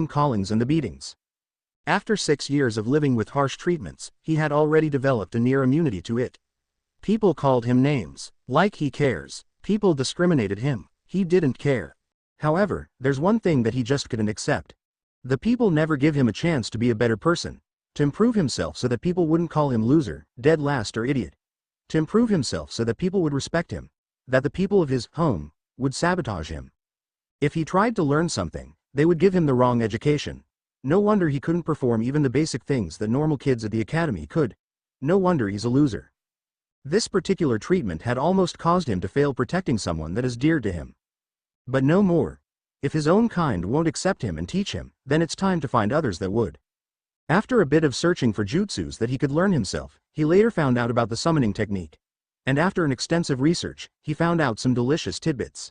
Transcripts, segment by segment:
name callings and the beatings. After 6 years of living with harsh treatments, he had already developed a near immunity to it. People called him names. Like he cares. People discriminated him. He didn't care. However, there's one thing that he just couldn't accept. The people never give him a chance to be a better person. To improve himself so that people wouldn't call him loser, dead last or idiot. To improve himself so that people would respect him. That the people of his home would sabotage him. If he tried to learn something, they would give him the wrong education. No wonder he couldn't perform even the basic things that normal kids at the academy could. No wonder he's a loser. This particular treatment had almost caused him to fail protecting someone that is dear to him. But no more. If his own kind won't accept him and teach him, then it's time to find others that would. After a bit of searching for jutsus that he could learn himself, he later found out about the summoning technique. And after an extensive research, he found out some delicious tidbits.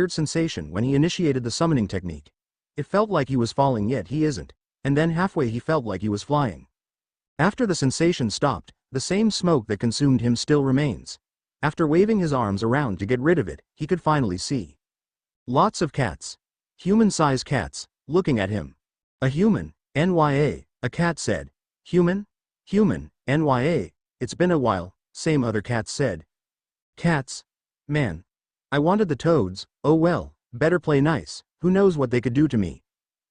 weird sensation when he initiated the summoning technique. It felt like he was falling yet he isn't, and then halfway he felt like he was flying. After the sensation stopped, the same smoke that consumed him still remains. After waving his arms around to get rid of it, he could finally see lots of cats. Human-sized cats, looking at him. A human, NYA, a cat said. Human? Human, NYA, it's been a while, same other cats said. Cats? Man. I wanted the toads, oh well, better play nice, who knows what they could do to me.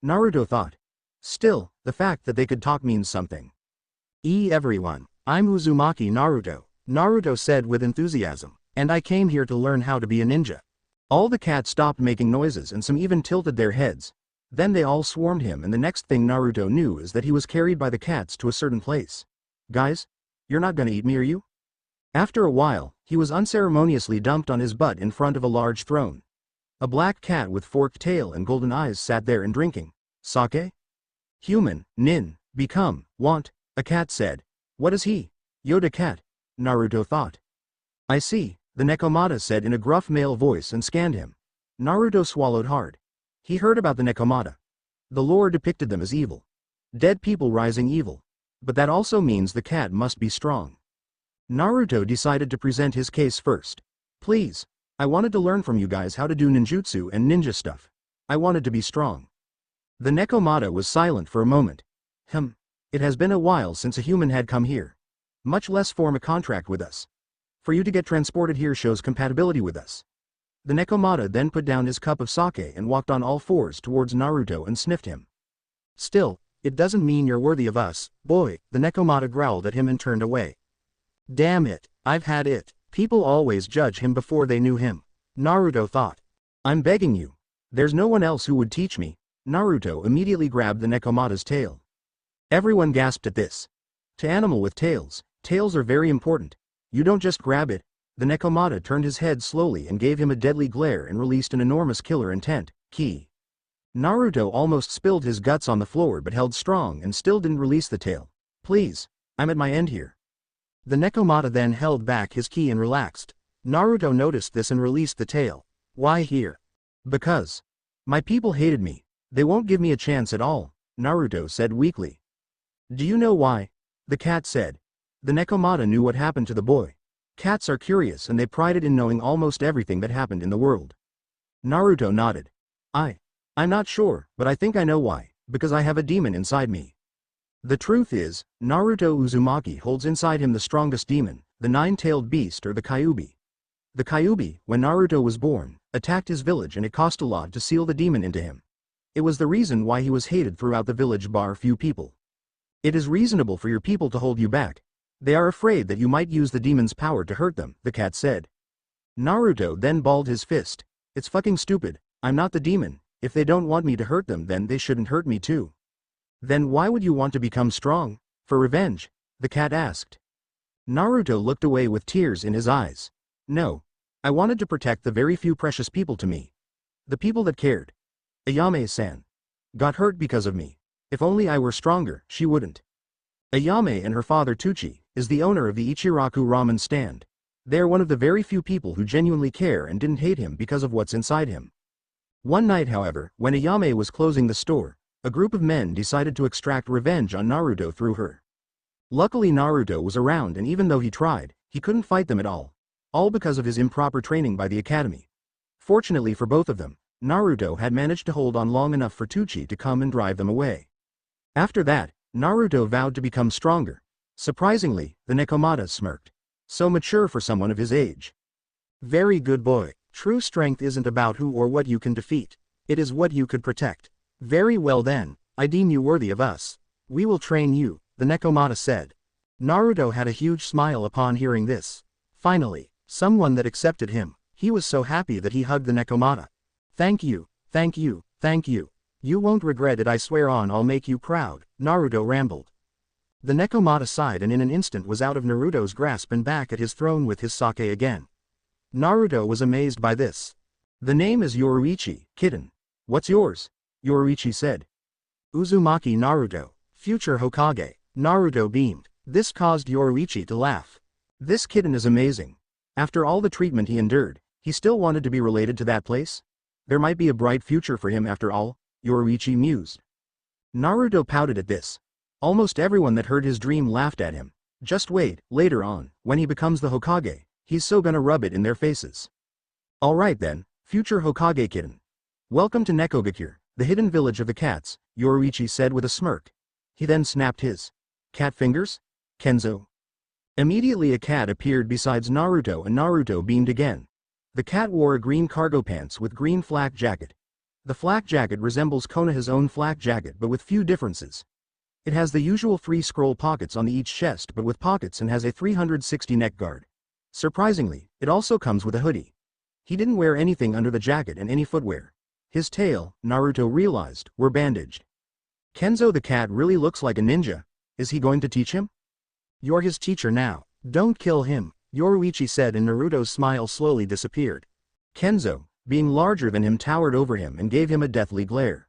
Naruto thought. Still, the fact that they could talk means something. Everyone, I'm Uzumaki Naruto, Naruto said with enthusiasm, and I came here to learn how to be a ninja. All the cats stopped making noises and some even tilted their heads. Then they all swarmed him, and the next thing Naruto knew is that he was carried by the cats to a certain place. Guys? You're not gonna eat me, are you? After a while, he was unceremoniously dumped on his butt in front of a large throne. A black cat with forked tail and golden eyes sat there and drinking sake? Human, nin, become, want, a cat said. What is he? Yoda cat, Naruto thought. I see, the Nekomata said in a gruff male voice and scanned him. Naruto swallowed hard. He heard about the Nekomata. The lore depicted them as evil. Dead people rising evil. But that also means the cat must be strong. Naruto decided to present his case first. Please, I wanted to learn from you guys how to do ninjutsu and ninja stuff. I wanted to be strong. The Nekomata was silent for a moment. It has been a while since a human had come here. Much less form a contract with us. For you to get transported here shows compatibility with us. The Nekomata then put down his cup of sake and walked on all fours towards Naruto and sniffed him. Still, it doesn't mean you're worthy of us, boy, the Nekomata growled at him and turned away. Damn it, I've had it. People always judge him before they knew him. Naruto thought. I'm begging you. There's no one else who would teach me. Naruto immediately grabbed the Nekomata's tail. Everyone gasped at this. To animal with tails, tails are very important. You don't just grab it. The Nekomata turned his head slowly and gave him a deadly glare and released an enormous killer intent, ki. Naruto almost spilled his guts on the floor but held strong and still didn't release the tail. Please, I'm at my end here. The Nekomata then held back his ki and relaxed. Naruto noticed this and released the tail. Why here? Because my people hated me. They won't give me a chance at all, Naruto said weakly. Do you know why? The cat said. The Nekomata knew what happened to the boy. Cats are curious and they prided in knowing almost everything that happened in the world. Naruto nodded. I'm not sure, but I think I know why, because I have a demon inside me. The truth is, Naruto Uzumaki holds inside him the strongest demon, the nine-tailed beast or the Kyuubi. The Kyuubi, when Naruto was born, attacked his village and it cost a lot to seal the demon into him. It was the reason why he was hated throughout the village bar few people. It is reasonable for your people to hold you back. They are afraid that you might use the demon's power to hurt them, the cat said. Naruto then balled his fist. It's fucking stupid, I'm not the demon. If they don't want me to hurt them then they shouldn't hurt me too. Then why would you want to become strong? For revenge? The cat asked. Naruto looked away with tears in his eyes. No. I wanted to protect the very few precious people to me. The people that cared. Ayame-san. Got hurt because of me. If only I were stronger, she wouldn't. Ayame and her father Tuchi is the owner of the Ichiraku ramen stand. They are one of the very few people who genuinely care and didn't hate him because of what's inside him. One night, however, when Ayame was closing the store, a group of men decided to extract revenge on Naruto through her. Luckily Naruto was around, and even though he tried, he couldn't fight them at all. All because of his improper training by the academy. Fortunately for both of them, Naruto had managed to hold on long enough for Tucci to come and drive them away. After that, Naruto vowed to become stronger. Surprisingly, the Nekomata smirked. So mature for someone of his age. Very good boy. True strength isn't about who or what you can defeat. It is what you could protect. Very well then, I deem you worthy of us. We will train you, the Nekomata said. Naruto had a huge smile upon hearing this. Finally, someone that accepted him. He was so happy that he hugged the Nekomata. Thank you, thank you, thank you. You won't regret it, I swear on I'll make you proud, Naruto rambled. The Nekomata sighed and in an instant was out of Naruto's grasp and back at his throne with his sake again. Naruto was amazed by this. The name is Yoruichi, kitten. What's yours? Yoruichi said. Uzumaki Naruto, future Hokage. Naruto beamed. This caused Yoruichi to laugh. This kitten is amazing. After all the treatment he endured, he still wanted to be related to that place? There might be a bright future for him after all, Yoruichi mused. Naruto pouted at this. Almost everyone that heard his dream laughed at him. Just wait, later on, when he becomes the Hokage, he's so gonna rub it in their faces. Alright then, future Hokage kitten. Welcome to Nekogakure, the hidden village of the cats, Yoruichi said with a smirk. He then snapped his cat fingers? Kenzo. Immediately a cat appeared besides Naruto and Naruto beamed again. The cat wore a green cargo pants with green flak jacket. The flak jacket resembles Konoha's own flak jacket but with few differences. It has the usual 3 scroll pockets on each chest but with pockets and has a 360 neck guard. Surprisingly, it also comes with a hoodie. He didn't wear anything under the jacket and any footwear. His tail, Naruto realized, were bandaged. Kenzo the cat really looks like a ninja. Is he going to teach him? You're his teacher now. Don't kill him, Yoruichi said and Naruto's smile slowly disappeared. Kenzo, being larger than him, towered over him and gave him a deathly glare.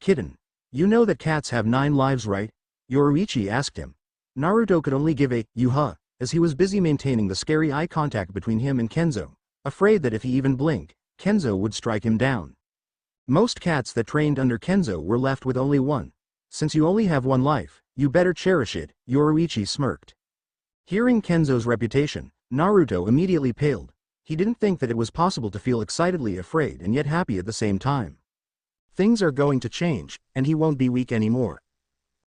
Kitten. You know that cats have 9 lives, right? Yoruichi asked him. Naruto could only give a yuha, as he was busy maintaining the scary eye contact between him and Kenzo, afraid that if he even blinked, Kenzo would strike him down. Most cats that trained under Kenzo were left with only one. Since you only have 1 life, you better cherish it, Yoruichi smirked. Hearing Kenzo's reputation, Naruto immediately paled. He didn't think that it was possible to feel excitedly afraid and yet happy at the same time. Things are going to change, and he won't be weak anymore.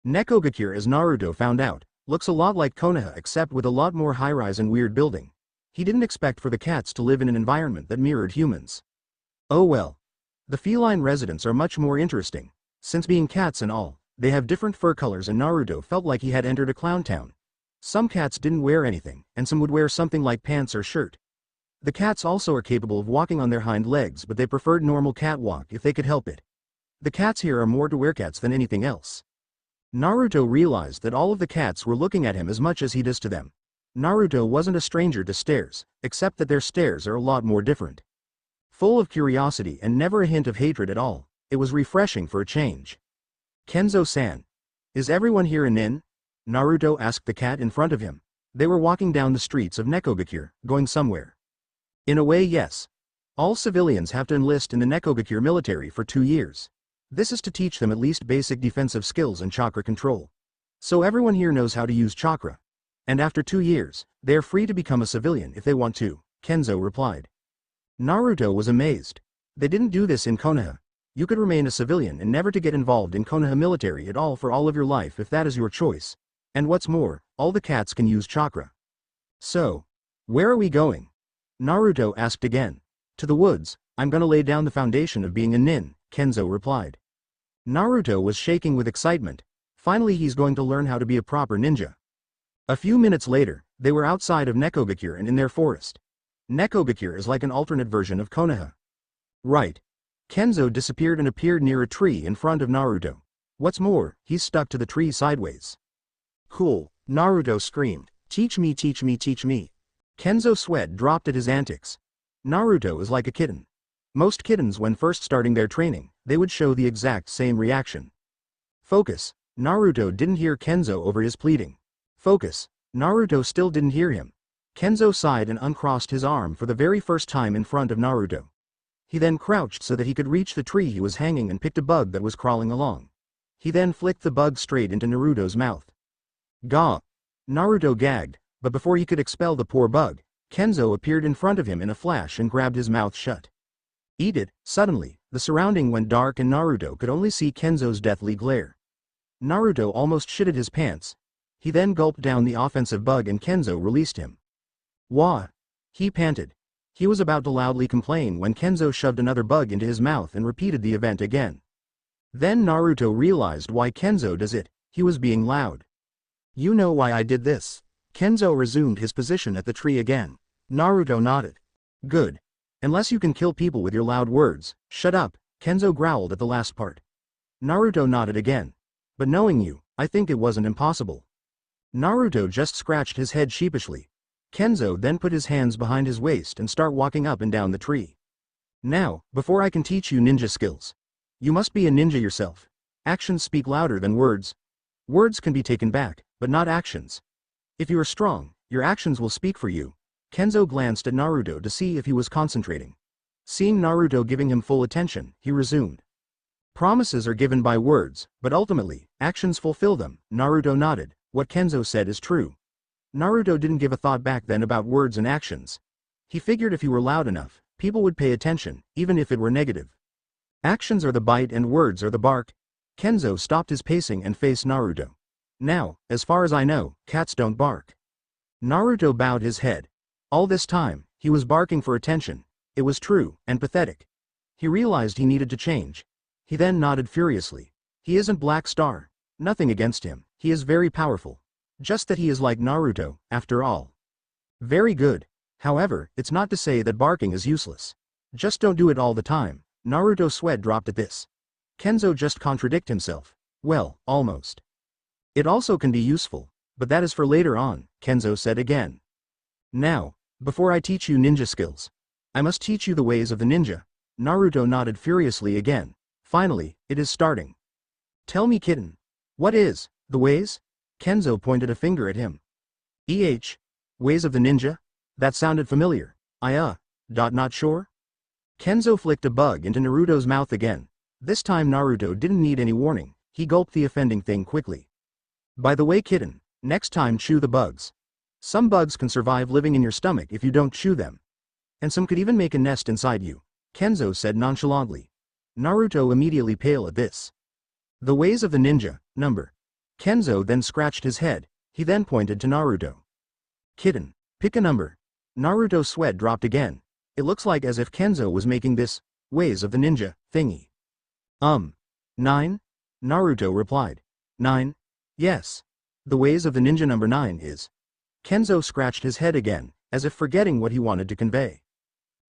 Nekogakure, as Naruto found out, looks a lot like Konoha except with a lot more high-rise and weird building. He didn't expect for the cats to live in an environment that mirrored humans. Oh well. The feline residents are much more interesting. Since being cats and all, they have different fur colors and Naruto felt like he had entered a clown town. Some cats didn't wear anything, and some would wear something like pants or shirt. The cats also are capable of walking on their hind legs, but they preferred normal catwalk if they could help it. The cats here are more to werecats than anything else. Naruto realized that all of the cats were looking at him as much as he does to them. Naruto wasn't a stranger to stares, except that their stares are a lot more different. Full of curiosity and never a hint of hatred at all, it was refreshing for a change. Kenzo-san. Is everyone here a nin? Naruto asked the cat in front of him. They were walking down the streets of Nekogakure, going somewhere. In a way, yes. All civilians have to enlist in the Nekogakure military for 2 years. This is to teach them at least basic defensive skills and chakra control. So everyone here knows how to use chakra. And after 2 years, they are free to become a civilian if they want to, Kenzo replied. Naruto was amazed. They didn't do this in Konoha. You could remain a civilian and never to get involved in Konoha military at all for all of your life if that is your choice. And what's more, all the cats can use chakra. So, where are we going? Naruto asked again. To the woods. I'm gonna lay down the foundation of being a nin, Kenzo replied. Naruto was shaking with excitement. Finally he's going to learn how to be a proper ninja. A few minutes later, they were outside of Nekogakure and in their forest. Nekogakure is like an alternate version of Konoha. Right. Kenzo disappeared and appeared near a tree in front of Naruto. What's more, he's stuck to the tree sideways. Cool, Naruto screamed. Teach me, teach me, teach me. Kenzo's sweat dropped at his antics. Naruto is like a kitten. Most kittens when first starting their training, they would show the exact same reaction. Focus. Naruto didn't hear Kenzo over his pleading. Focus. Naruto still didn't hear him. Kenzo sighed and uncrossed his arm for the very first time in front of Naruto. He then crouched so that he could reach the tree he was hanging and picked a bug that was crawling along. He then flicked the bug straight into Naruto's mouth. Gah! Naruto gagged, but before he could expel the poor bug, Kenzo appeared in front of him in a flash and grabbed his mouth shut. Eat it! Suddenly, the surrounding went dark and Naruto could only see Kenzo's deathly glare. Naruto almost shitted his pants. He then gulped down the offensive bug and Kenzo released him. Wah! He panted. He was about to loudly complain when Kenzo shoved another bug into his mouth and repeated the event again. Then Naruto realized why Kenzo does it. He was being loud. You know why I did this. Kenzo resumed his position at the tree again. Naruto nodded. Good. Unless you can kill people with your loud words, shut up, Kenzo growled at the last part. Naruto nodded again. But knowing you, I think it wasn't impossible. Naruto just scratched his head sheepishly. Kenzo then put his hands behind his waist and start walking up and down the tree. Now, before I can teach you ninja skills. You must be a ninja yourself. Actions speak louder than words. Words can be taken back, but not actions. If you are strong, your actions will speak for you. Kenzo glanced at Naruto to see if he was concentrating. Seeing Naruto giving him full attention, he resumed. Promises are given by words, but ultimately, actions fulfill them. Naruto nodded. What Kenzo said is true. Naruto didn't give a thought back then about words and actions. He figured if he were loud enough, people would pay attention, even if it were negative. Actions are the bite and words are the bark. Kenzo stopped his pacing and faced Naruto. Now, as far as I know, cats don't bark. Naruto bowed his head. All this time, he was barking for attention. It was true, and pathetic. He realized he needed to change. He then nodded furiously. He isn't Black Star. Nothing against him, he is very powerful. Just that he is like Naruto, after all. Very good. However, it's not to say that barking is useless. Just don't do it all the time. Naruto's sweat dropped at this. Kenzo just contradicted himself. Well, almost. It also can be useful, but that is for later on, Kenzo said again. Now, before I teach you ninja skills, I must teach you the ways of the ninja. Naruto nodded furiously again. Finally, it is starting. Tell me, kitten. What is, the ways? Kenzo pointed a finger at him. Ways of the ninja? That sounded familiar. Not sure? Kenzo flicked a bug into Naruto's mouth again. This time Naruto didn't need any warning, he gulped the offending thing quickly. By the way, kitten, next time chew the bugs. Some bugs can survive living in your stomach if you don't chew them. And some could even make a nest inside you, Kenzo said nonchalantly. Naruto immediately paled at this. The ways of the ninja, number. Kenzo then scratched his head, he then pointed to Naruto. Kitten, pick a number. Naruto's sweat dropped again. It looks like as if Kenzo was making this, ways of the ninja, thingy. 9? Naruto replied. 9? Yes. The ways of the ninja number 9 is. Kenzo scratched his head again, as if forgetting what he wanted to convey.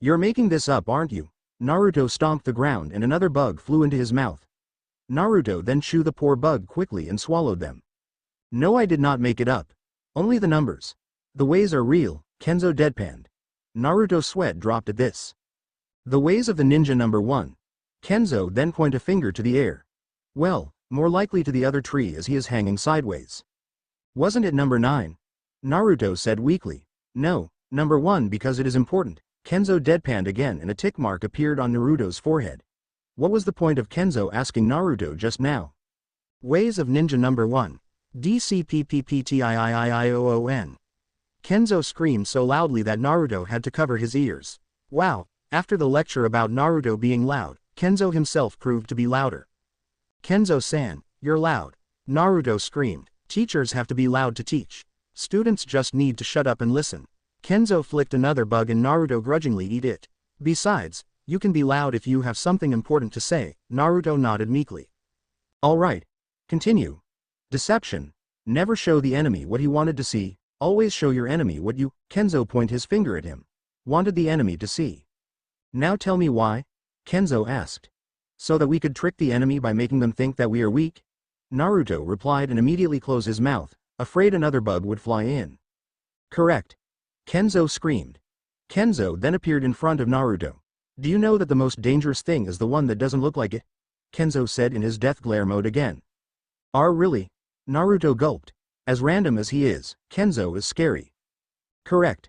You're making this up, aren't you? Naruto stomped the ground and another bug flew into his mouth. Naruto then chewed the poor bug quickly and swallowed them. No, I did not make it up. Only the numbers. The ways are real, Kenzo deadpanned. Naruto's sweat dropped at this. The ways of the ninja number 1. Kenzo then pointed a finger to the air. Well, more likely to the other tree as he is hanging sideways. Wasn't it number 9? Naruto said weakly. No, number 1 because it is important. Kenzo deadpanned again and a tick mark appeared on Naruto's forehead. What was the point of Kenzo asking Naruto just now? Ways of ninja number 1. DCPPPTIIIIOON. Kenzo screamed so loudly that Naruto had to cover his ears. Wow, after the lecture about Naruto being loud, Kenzo himself proved to be louder. Kenzo-san, you're loud. Naruto screamed. Teachers have to be loud to teach. Students just need to shut up and listen. Kenzo flicked another bug and Naruto grudgingly ate it. Besides, you can be loud if you have something important to say, Naruto nodded meekly. Alright. Continue. Deception. Never show the enemy what he wanted to see, always show your enemy what you, Kenzo pointed his finger at him, wanted the enemy to see. Now tell me why? Kenzo asked. So that we could trick the enemy by making them think that we are weak? Naruto replied and immediately closed his mouth, afraid another bug would fly in. Correct. Kenzo screamed. Kenzo then appeared in front of Naruto. Do you know that the most dangerous thing is the one that doesn't look like it? Kenzo said in his death glare mode again. Really? Naruto gulped. As random as he is, Kenzo is scary. Correct.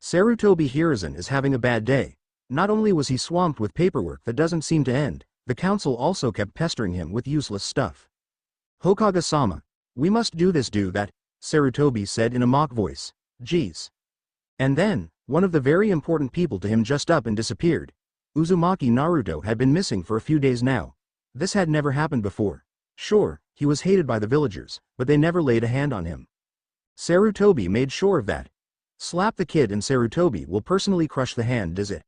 Sarutobi Hiruzen is having a bad day. Not only was he swamped with paperwork that doesn't seem to end, the council also kept pestering him with useless stuff. Hokage-sama, we must do this do that, Sarutobi said in a mock voice. Geez. And then, one of the very important people to him just up and disappeared. Uzumaki Naruto had been missing for a few days now. This had never happened before. Sure, he was hated by the villagers, but they never laid a hand on him. Sarutobi made sure of that. Slap the kid and Sarutobi will personally crush the hand, does it?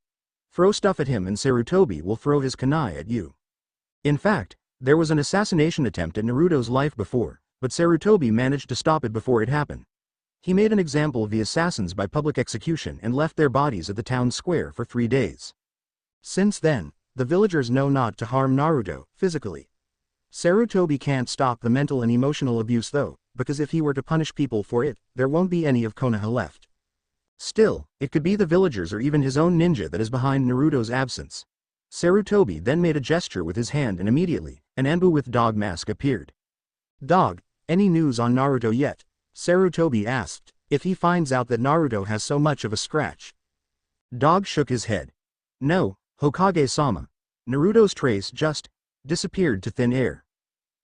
Throw stuff at him and Sarutobi will throw his kunai at you. In fact, there was an assassination attempt at Naruto's life before, but Sarutobi managed to stop it before it happened. He made an example of the assassins by public execution and left their bodies at the town square for 3 days. Since then, the villagers know not to harm Naruto, physically. Sarutobi can't stop the mental and emotional abuse though, because if he were to punish people for it, there won't be any of Konoha left. Still, it could be the villagers or even his own ninja that is behind Naruto's absence. Sarutobi then made a gesture with his hand and immediately, an Anbu with dog mask appeared. Dog, any news on Naruto yet? Sarutobi asked, if he finds out that Naruto has so much of a scratch. Dog shook his head. No, Hokage-sama. Naruto's trace just disappeared to thin air.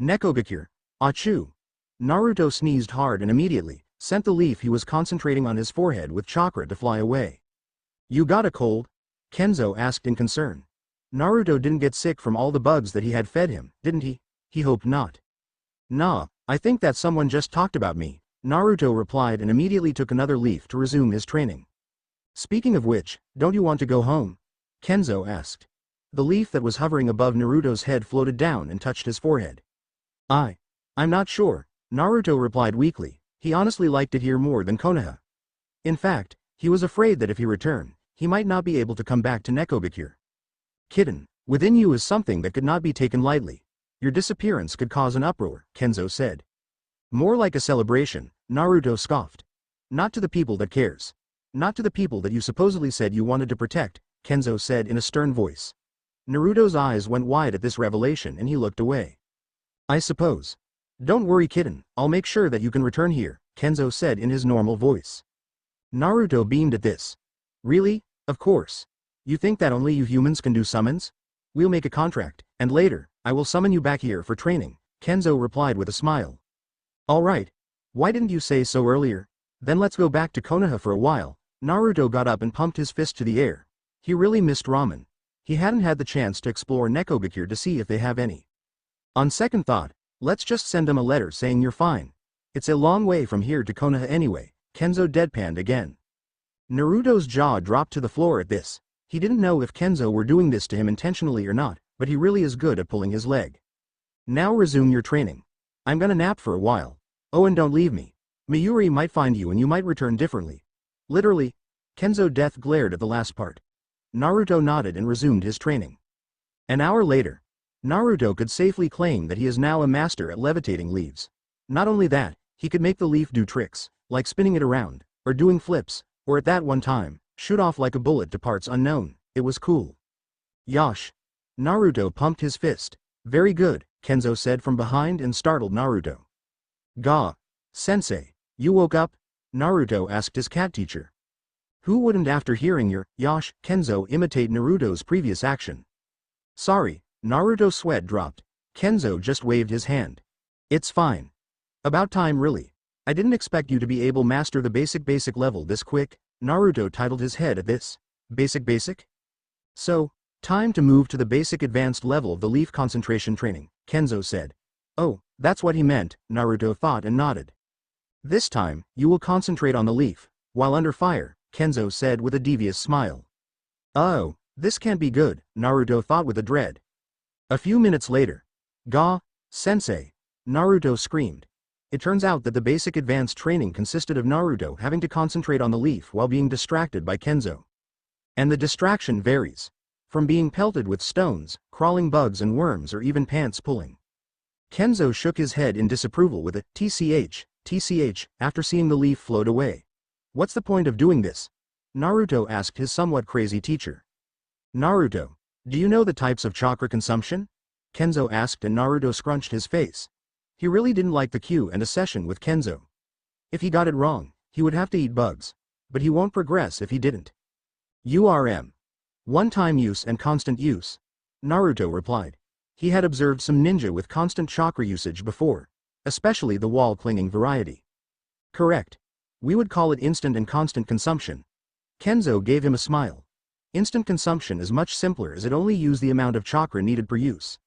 Nekogakure. Achoo. Naruto sneezed hard and immediately sent the leaf he was concentrating on his forehead with chakra to fly away. You got a cold? Kenzo asked in concern. Naruto didn't get sick from all the bugs that he had fed him, didn't he? He hoped not. Nah, I think that someone just talked about me, Naruto replied and immediately took another leaf to resume his training. Speaking of which, don't you want to go home? Kenzo asked. The leaf that was hovering above Naruto's head floated down and touched his forehead. I'm not sure, Naruto replied weakly. He honestly liked it here more than Konoha. In fact, he was afraid that if he returned, he might not be able to come back to Nekogakure. Kitten, within you is something that could not be taken lightly. Your disappearance could cause an uproar, Kenzo said. More like a celebration, Naruto scoffed. Not to the people that cares. Not to the people that you supposedly said you wanted to protect, Kenzo said in a stern voice. Naruto's eyes went wide at this revelation and he looked away. I suppose. Don't worry kitten, I'll make sure that you can return here, Kenzo said in his normal voice. Naruto beamed at this. Really? Of course. You think that only you humans can do summons? We'll make a contract, and later, I will summon you back here for training, Kenzo replied with a smile. Alright. Why didn't you say so earlier? Then let's go back to Konoha for a while. Naruto got up and pumped his fist to the air. He really missed ramen. He hadn't had the chance to explore Nekogakure to see if they have any. On second thought, let's just send them a letter saying you're fine. It's a long way from here to Konoha anyway, Kenzo deadpanned again. Naruto's jaw dropped to the floor at this. He didn't know if Kenzo were doing this to him intentionally or not, but he really is good at pulling his leg. Now resume your training. I'm gonna nap for a while. Oh and don't leave me. Mayuri might find you and you might return differently. Literally. Kenzo death glared at the last part. Naruto nodded and resumed his training. An hour later, Naruto could safely claim that he is now a master at levitating leaves. Not only that, he could make the leaf do tricks, like spinning it around, or doing flips, or at that one time, shoot off like a bullet to parts unknown. It was cool. Yosh. Naruto pumped his fist. Very good, Kenzo said from behind and startled Naruto. Ga. Sensei, you woke up? Naruto asked his cat teacher. Who wouldn't after hearing your Yosh? Kenzo imitate Naruto's previous action. Sorry, Naruto's sweat dropped. Kenzo just waved his hand. It's fine. About time really. I didn't expect you to be able to master the basic level this quick. Naruto titled his head at this. Basic? So, time to move to the basic advanced level of the leaf concentration training, Kenzo said. Oh, that's what he meant, Naruto thought and nodded. This time, you will concentrate on the leaf, while under fire, Kenzo said with a devious smile. Oh, this can't be good, Naruto thought with a dread. A few minutes later. Ga, sensei, Naruto screamed. It turns out that the basic advanced training consisted of Naruto having to concentrate on the leaf while being distracted by Kenzo. And the distraction varies. From being pelted with stones, crawling bugs and worms or even pants pulling. Kenzo shook his head in disapproval with a TCH, after seeing the leaf float away. What's the point of doing this? Naruto asked his somewhat crazy teacher. Naruto, do you know the types of chakra consumption? Kenzo asked and Naruto scrunched his face. He really didn't like the Q and a session with Kenzo. If he got it wrong, he would have to eat bugs. But he won't progress if he didn't. URM. One-time use and constant use. Naruto replied. He had observed some ninja with constant chakra usage before. Especially the wall-clinging variety. Correct. We would call it instant and constant consumption. Kenzo gave him a smile. Instant consumption is much simpler as it only uses the amount of chakra needed per use.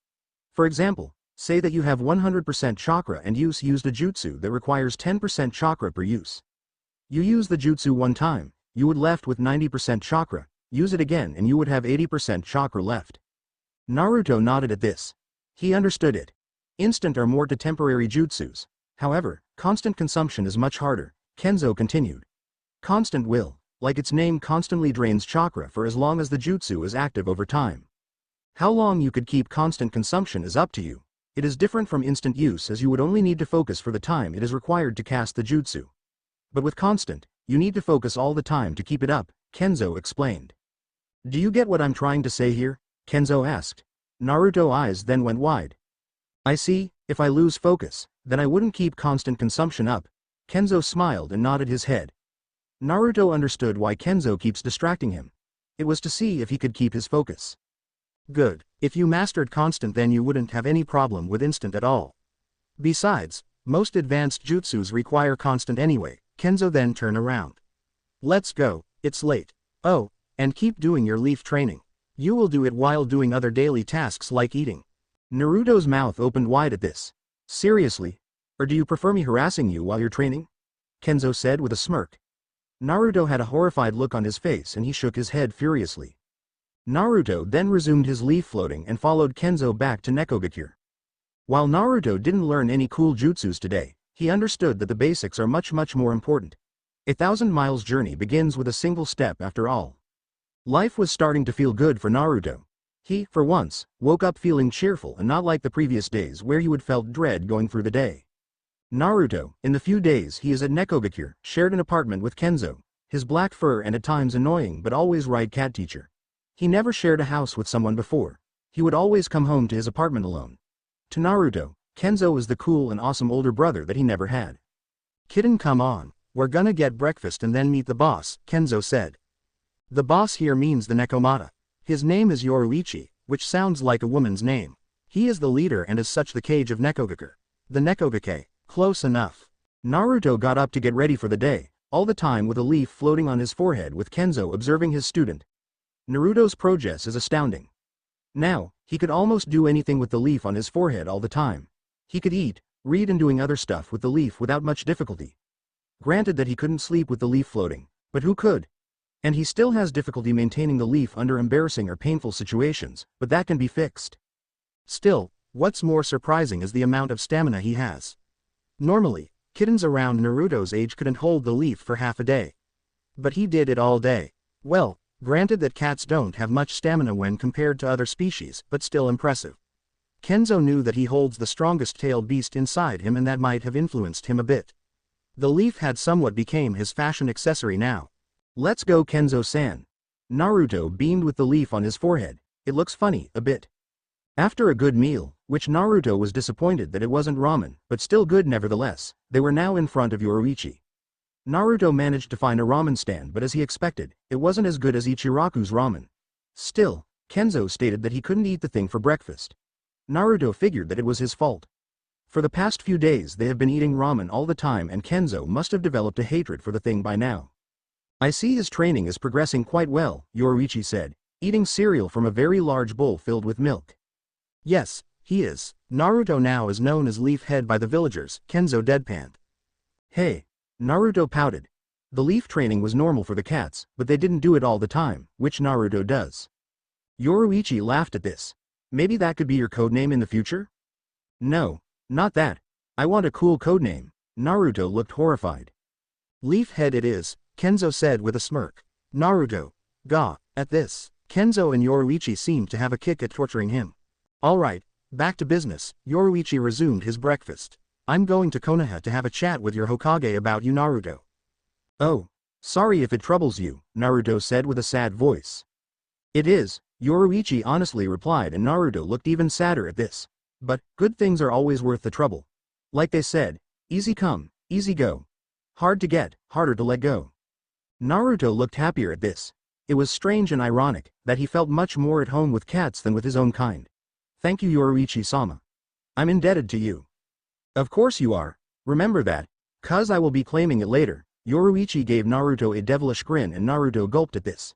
For example, say that you have 100% chakra and used a jutsu that requires 10% chakra per use. You use the jutsu one time, you would left with 90% chakra, use it again and you would have 80% chakra left. Naruto nodded at this. He understood it. Instant are more to temporary jutsus. However, constant consumption is much harder, Kenzo continued. Constant will, like its name, constantly drains chakra for as long as the jutsu is active over time. How long you could keep constant consumption is up to you. It is different from instant use as you would only need to focus for the time it is required to cast the jutsu. But with constant, you need to focus all the time to keep it up, Kenzo explained. Do you get what I'm trying to say here? Kenzo asked. Naruto's eyes then went wide. I see, if I lose focus, then I wouldn't keep constant consumption up. Kenzo smiled and nodded his head. Naruto understood why Kenzo keeps distracting him. It was to see if he could keep his focus. Good, if you mastered constant then you wouldn't have any problem with instant at all. Besides, most advanced jutsus require constant anyway. Kenzo then turned around. Let's go, it's late. Oh, and keep doing your leaf training. You will do it while doing other daily tasks like eating. Naruto's mouth opened wide at this. Seriously? Or do you prefer me harassing you while you're training? Kenzo said with a smirk. Naruto had a horrified look on his face and he shook his head furiously. Naruto then resumed his leaf floating and followed Kenzo back to Nekogakure. While Naruto didn't learn any cool jutsus today, he understood that the basics are much more important. 1,000 miles journey begins with a single step after all. Life was starting to feel good for Naruto. He, for once, woke up feeling cheerful and not like the previous days where he would felt dread going through the day. Naruto, in the few days he is at Nekogakure, shared an apartment with Kenzo, his black fur and at times annoying but always right cat teacher. He never shared a house with someone before. He would always come home to his apartment alone. To Naruto, Kenzo was the cool and awesome older brother that he never had. Kitten, come on, we're gonna get breakfast and then meet the boss, Kenzo said. The boss here means the Nekomata. His name is Yoruichi, which sounds like a woman's name. He is the leader and as such the cage of Nekogakure. The Nekogake, close enough. Naruto got up to get ready for the day, all the time with a leaf floating on his forehead with Kenzo observing his student. Naruto's progress is astounding. Now, he could almost do anything with the leaf on his forehead all the time. He could eat, read and doing other stuff with the leaf without much difficulty. Granted that he couldn't sleep with the leaf floating, but who could? And he still has difficulty maintaining the leaf under embarrassing or painful situations, but that can be fixed. Still, what's more surprising is the amount of stamina he has. Normally, kittens around Naruto's age couldn't hold the leaf for half a day. But he did it all day. Well, granted that cats don't have much stamina when compared to other species, but still impressive. Kenzo knew that he holds the strongest tailed beast inside him and that might have influenced him a bit. The leaf had somewhat became his fashion accessory now. Let's go, Kenzo-san. Naruto beamed with the leaf on his forehead. It looks funny, a bit. After a good meal, which Naruto was disappointed that it wasn't ramen, but still good nevertheless, they were now in front of Yoruichi. Naruto managed to find a ramen stand but as he expected, it wasn't as good as Ichiraku's ramen. Still, Kenzo stated that he couldn't eat the thing for breakfast. Naruto figured that it was his fault. For the past few days they have been eating ramen all the time and Kenzo must have developed a hatred for the thing by now. I see his training is progressing quite well, Yoruichi said, eating cereal from a very large bowl filled with milk. Yes, he is. Naruto now is known as Leaf Head by the villagers, Kenzo deadpanned. Hey. Naruto pouted. The leaf training was normal for the cats, but they didn't do it all the time, which Naruto does. Yoruichi laughed at this. Maybe that could be your codename in the future? No, not that. I want a cool codename. Naruto looked horrified. Leaf Head it is, Kenzo said with a smirk. Naruto. Gah. At this, Kenzo and Yoruichi seemed to have a kick at torturing him. Alright, back to business, Yoruichi resumed his breakfast. I'm going to Konoha to have a chat with your Hokage about you, Naruto. Oh, sorry if it troubles you, Naruto said with a sad voice. It is, Yoruichi honestly replied and Naruto looked even sadder at this. But, good things are always worth the trouble. Like they said, easy come, easy go. Hard to get, harder to let go. Naruto looked happier at this. It was strange and ironic that he felt much more at home with cats than with his own kind. Thank you, Yoruichi-sama. I'm indebted to you. Of course you are, remember that, cuz I will be claiming it later. Yoruichi gave Naruto a devilish grin and Naruto gulped at this.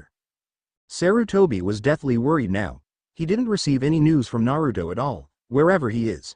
later. Sarutobi was deathly worried now. He didn't receive any news from Naruto at all, wherever he is.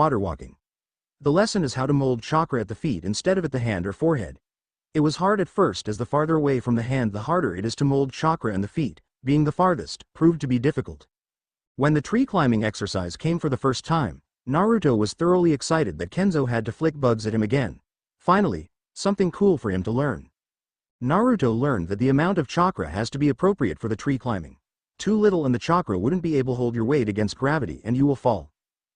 water walking. The lesson is how to mold chakra at the feet instead of at the hand or forehead. It was hard at first, as the farther away from the hand the harder it is to mold chakra, and the feet, being the farthest, proved to be difficult. When the tree climbing exercise came for the first time, Naruto was thoroughly excited that Kenzo had to flick bugs at him again. Finally, something cool for him to learn. Naruto learned that the amount of chakra has to be appropriate for the tree climbing. Too little and the chakra wouldn't be able to hold your weight against gravity and you will fall.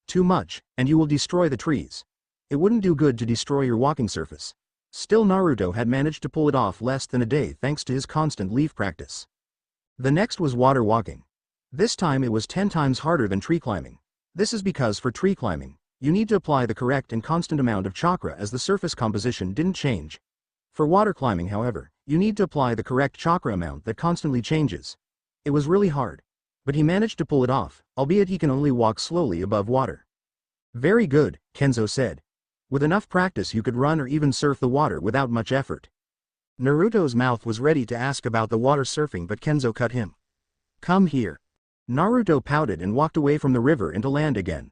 Too much, and you will destroy the trees. It wouldn't do good to destroy your walking surface. Still, Naruto had managed to pull it off less than a day thanks to his constant leaf practice. The next was water walking. This time it was 10 times harder than tree climbing. This is because for tree climbing, you need to apply the correct and constant amount of chakra as the surface composition didn't change. For water climbing, however, you need to apply the correct chakra amount that constantly changes. It was really hard. But he managed to pull it off, albeit he can only walk slowly above water. Very good, Kenzo said. With enough practice you could run or even surf the water without much effort. Naruto's mouth was ready to ask about the water surfing, but Kenzo cut him. Come here. Naruto pouted and walked away from the river into land again.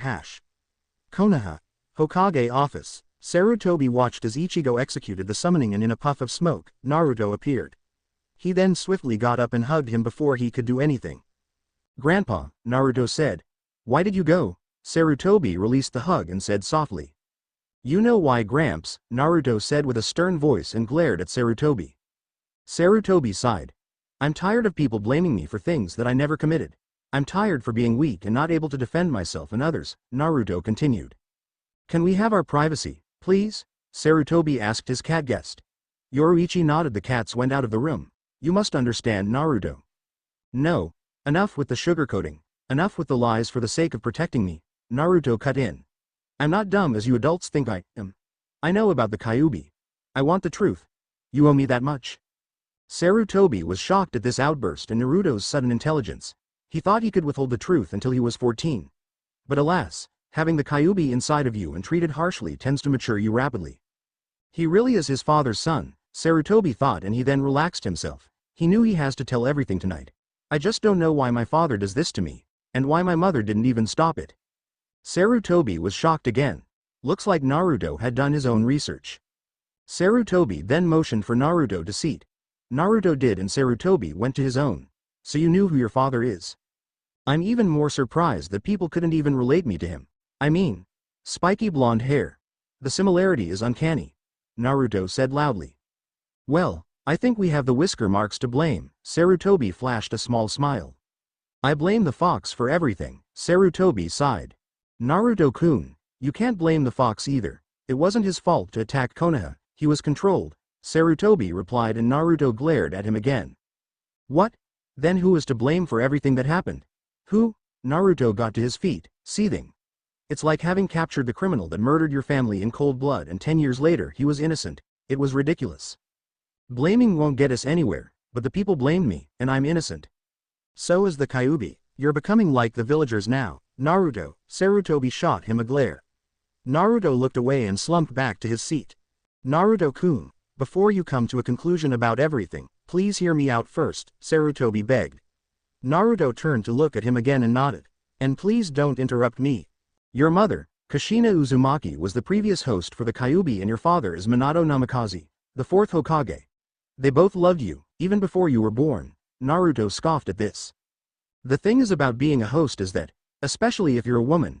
hash. Konoha. Hokage office. Sarutobi watched as Ichigo executed the summoning, and in a puff of smoke, Naruto appeared. He then swiftly got up and hugged him before he could do anything. "Grandpa," Naruto said. "Why did you go?" Sarutobi released the hug and said softly. "You know why, Gramps," Naruto said with a stern voice and glared at Sarutobi. Sarutobi sighed. "I'm tired of people blaming me for things that I never committed. I'm tired for being weak and not able to defend myself and others," Naruto continued. "Can we have our privacy, please?" Sarutobi asked his cat guest. Yoruichi nodded. The cats went out of the room. "You must understand, Naruto. No. Enough with the sugarcoating. Enough with the lies for the sake of protecting me," Naruto cut in. "I'm not dumb as you adults think I am. I know about the Kyuubi. I want the truth. You owe me that much." Sarutobi was shocked at this outburst and Naruto's sudden intelligence. He thought he could withhold the truth until he was 14. But alas, having the Kyuubi inside of you and treated harshly tends to mature you rapidly. He really is his father's son, Sarutobi thought, and he then relaxed himself. He knew he has to tell everything tonight. "I just don't know why my father does this to me, and why my mother didn't even stop it." Sarutobi was shocked again. Looks like Naruto had done his own research. Sarutobi then motioned for Naruto to seat. Naruto did, and Sarutobi went to his own. "So you knew who your father is?" "I'm even more surprised that people couldn't even relate me to him. I mean, spiky blonde hair. The similarity is uncanny," Naruto said loudly. "Well, I think we have the whisker marks to blame." Sarutobi flashed a small smile. "I blame the fox for everything," Sarutobi sighed. "Naruto-kun, you can't blame the fox either. It wasn't his fault to attack Konoha, he was controlled," Sarutobi replied, and Naruto glared at him again. "What? Then who is to blame for everything that happened? Who?" Naruto got to his feet, seething. "It's like having captured the criminal that murdered your family in cold blood and 10 years later he was innocent. It was ridiculous. Blaming won't get us anywhere, but the people blamed me, and I'm innocent. So is the Kyuubi. You're becoming like the villagers now, Naruto." Sarutobi shot him a glare. Naruto looked away and slumped back to his seat. "Naruto-kun, before you come to a conclusion about everything, please hear me out first," Sarutobi begged. Naruto turned to look at him again and nodded. "And please don't interrupt me. Your mother, Kushina Uzumaki, was the previous host for the Kyuubi, and your father is Minato Namikaze, the 4th Hokage. They both loved you, even before you were born." Naruto scoffed at this. "The thing is about being a host is that, especially if you're a woman,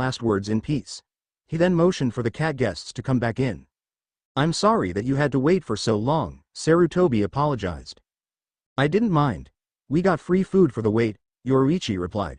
last words in peace. He then motioned for the cat guests to come back in. "I'm sorry that you had to wait for so long," Sarutobi apologized. "I didn't mind. We got free food for the wait," Yoruichi replied.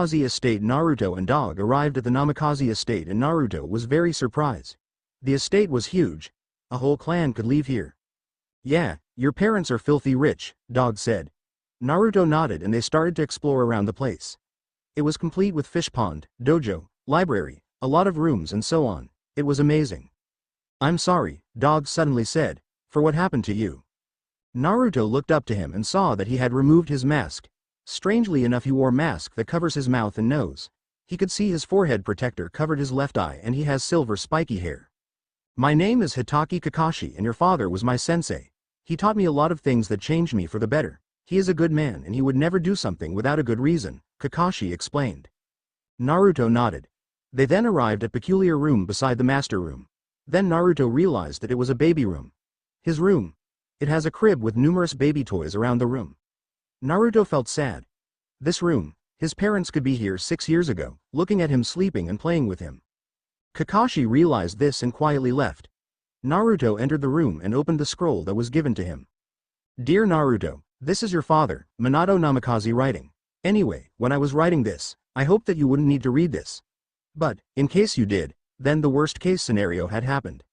Namikaze estate. Naruto and Dog arrived at the Namikaze estate and Naruto was very surprised. The estate was huge. A whole clan could live here. Yeah, your parents are filthy rich, Dog said. Naruto nodded and they started to explore around the place. It was complete with fish pond, dojo, library, a lot of rooms and so on. It was amazing. I'm sorry, Dog suddenly said, for what happened to you. Naruto looked up to him and saw that he had removed his mask. Strangely enough, he wore a mask that covers his mouth and nose. He could see his forehead protector covered his left eye and he has silver spiky hair. My name is Hitaki Kakashi and your father was my sensei. He taught me a lot of things that changed me for the better. He is a good man and he would never do something without a good reason, Kakashi explained. Naruto nodded. They then arrived at peculiar room beside the master room. Then Naruto realized that it was a baby room. His room. It has a crib with numerous baby toys around the room. Naruto felt sad. This room, his parents could be here 6 years ago, looking at him sleeping and playing with him. Kakashi realized this and quietly left. Naruto entered the room and opened the scroll that was given to him. Dear Naruto, this is your father, Minato Namikaze writing. Anyway, when I was writing this, I hoped that you wouldn't need to read this. But, in case you did, then the worst case scenario had happened.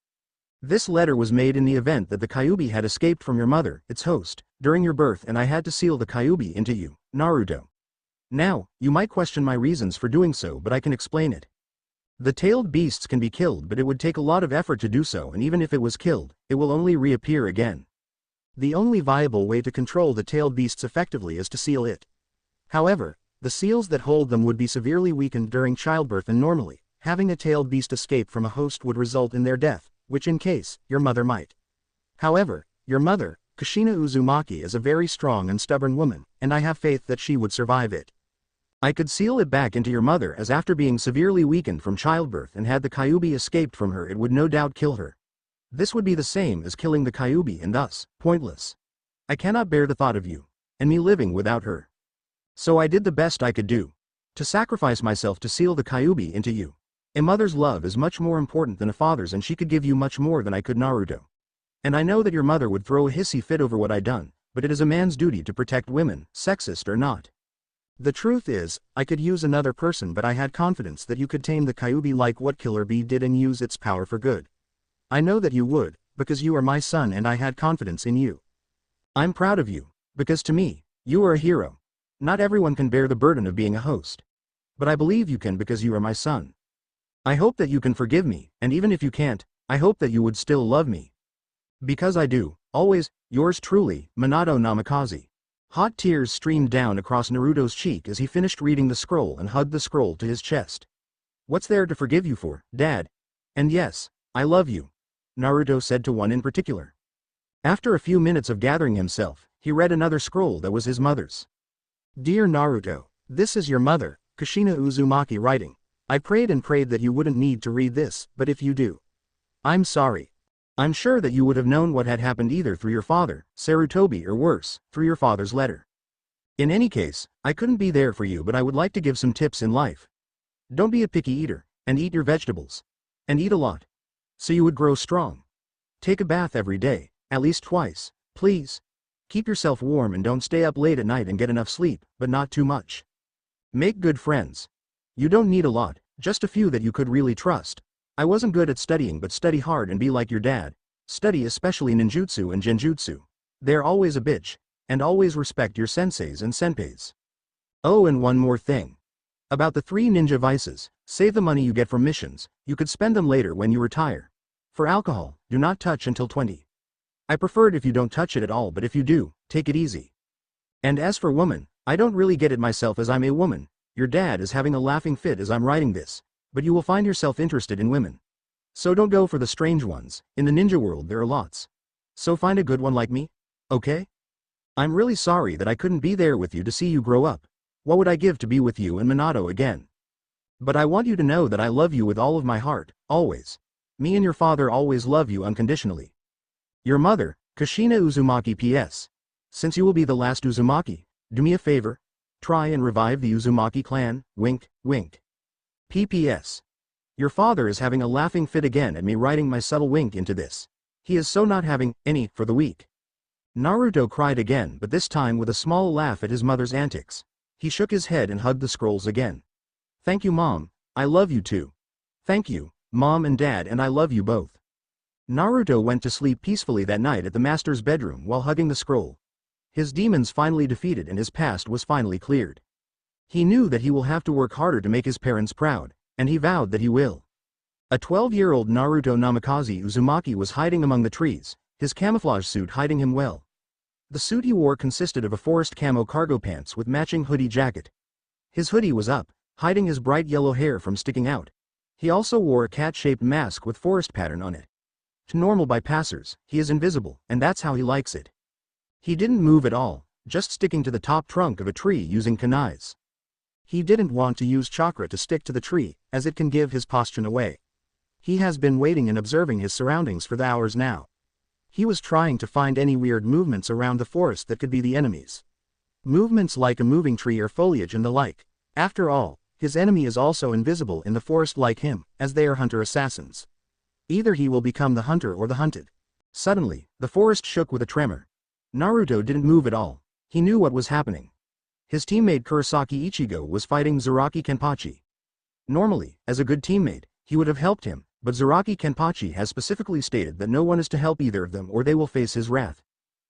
This letter was made in the event that the Kyuubi had escaped from your mother, its host, during your birth and I had to seal the Kyuubi into you, Naruto. Now, you might question my reasons for doing so but I can explain it. The tailed beasts can be killed but it would take a lot of effort to do so and even if it was killed, it will only reappear again. The only viable way to control the tailed beasts effectively is to seal it. However, the seals that hold them would be severely weakened during childbirth and normally, having a tailed beast escape from a host would result in their death, which in case, your mother might. However, your mother, Kushina Uzumaki is a very strong and stubborn woman, and I have faith that she would survive it. I could seal it back into your mother as after being severely weakened from childbirth and had the Kyuubi escaped from her it would no doubt kill her. This would be the same as killing the Kyuubi and thus, pointless. I cannot bear the thought of you, and me living without her. So I did the best I could do. To sacrifice myself to seal the Kyuubi into you. A mother's love is much more important than a father's and she could give you much more than I could Naruto. And I know that your mother would throw a hissy fit over what I done, but it is a man's duty to protect women, sexist or not. The truth is, I could use another person but I had confidence that you could tame the Kyuubi like what Killer Bee did and use its power for good. I know that you would, because you are my son and I had confidence in you. I'm proud of you, because to me, you are a hero. Not everyone can bear the burden of being a host. But I believe you can because you are my son. I hope that you can forgive me, and even if you can't, I hope that you would still love me. Because I do, always, yours truly, Minato Namikaze. Hot tears streamed down across Naruto's cheek as he finished reading the scroll and hugged the scroll to his chest. What's there to forgive you for, Dad? And yes, I love you, Naruto said to one in particular. After a few minutes of gathering himself, he read another scroll that was his mother's. Dear Naruto, this is your mother, Kushina Uzumaki writing. I prayed and prayed that you wouldn't need to read this, but if you do. I'm sorry. I'm sure that you would have known what had happened either through your father, Sarutobi or worse, through your father's letter. In any case, I couldn't be there for you but I would like to give some tips in life. Don't be a picky eater, and eat your vegetables. And eat a lot. So you would grow strong. Take a bath every day, at least twice, please. Keep yourself warm and don't stay up late at night and get enough sleep, but not too much. Make good friends. You don't need a lot, just a few that you could really trust. I wasn't good at studying but study hard and be like your dad. Study especially ninjutsu and genjutsu. They're always a bitch. And always respect your senseis and senpais. Oh and one more thing. About the 3 ninja vices: save the money you get from missions, you could spend them later when you retire. For alcohol, do not touch until 20. I prefer it if you don't touch it at all, but if you do, take it easy. And as for woman, I don't really get it myself as I'm a woman. Your dad is having a laughing fit as I'm writing this, but you will find yourself interested in women. So don't go for the strange ones, in the ninja world there are lots. So find a good one like me? Okay? I'm really sorry that I couldn't be there with you to see you grow up. What would I give to be with you and Minato again? But I want you to know that I love you with all of my heart, always. Me and your father always love you unconditionally. Your mother, Kushina Uzumaki. P.S. Since you will be the last Uzumaki, do me a favor. Try and revive the Uzumaki clan, wink, wink. P.P.S. Your father is having a laughing fit again at me writing my subtle wink into this. He is so not having any for the week. Naruto cried again, but this time with a small laugh at his mother's antics. He shook his head and hugged the scrolls again. Thank you, Mom. I love you too. Thank you, Mom and Dad, and I love you both. Naruto went to sleep peacefully that night at the master's bedroom while hugging the scroll. His demons finally defeated and his past was finally cleared. He knew that he will have to work harder to make his parents proud, and he vowed that he will. A 12-year-old Naruto Namikaze Uzumaki was hiding among the trees, his camouflage suit hiding him well. The suit he wore consisted of a forest camo cargo pants with matching hoodie jacket. His hoodie was up, hiding his bright yellow hair from sticking out. He also wore a cat-shaped mask with forest pattern on it. To normal by passers, he is invisible, and that's how he likes it. He didn't move at all, just sticking to the top trunk of a tree using kunais. He didn't want to use chakra to stick to the tree, as it can give his posture away. He has been waiting and observing his surroundings for the hours now. He was trying to find any weird movements around the forest that could be the enemies. Movements like a moving tree or foliage and the like. After all, his enemy is also invisible in the forest like him, as they are hunter-assassins. Either he will become the hunter or the hunted. Suddenly, the forest shook with a tremor. Naruto didn't move at all. He knew what was happening. His teammate Kurosaki Ichigo was fighting Zaraki Kenpachi. Normally, as a good teammate, he would have helped him, but Zaraki Kenpachi has specifically stated that no one is to help either of them or they will face his wrath.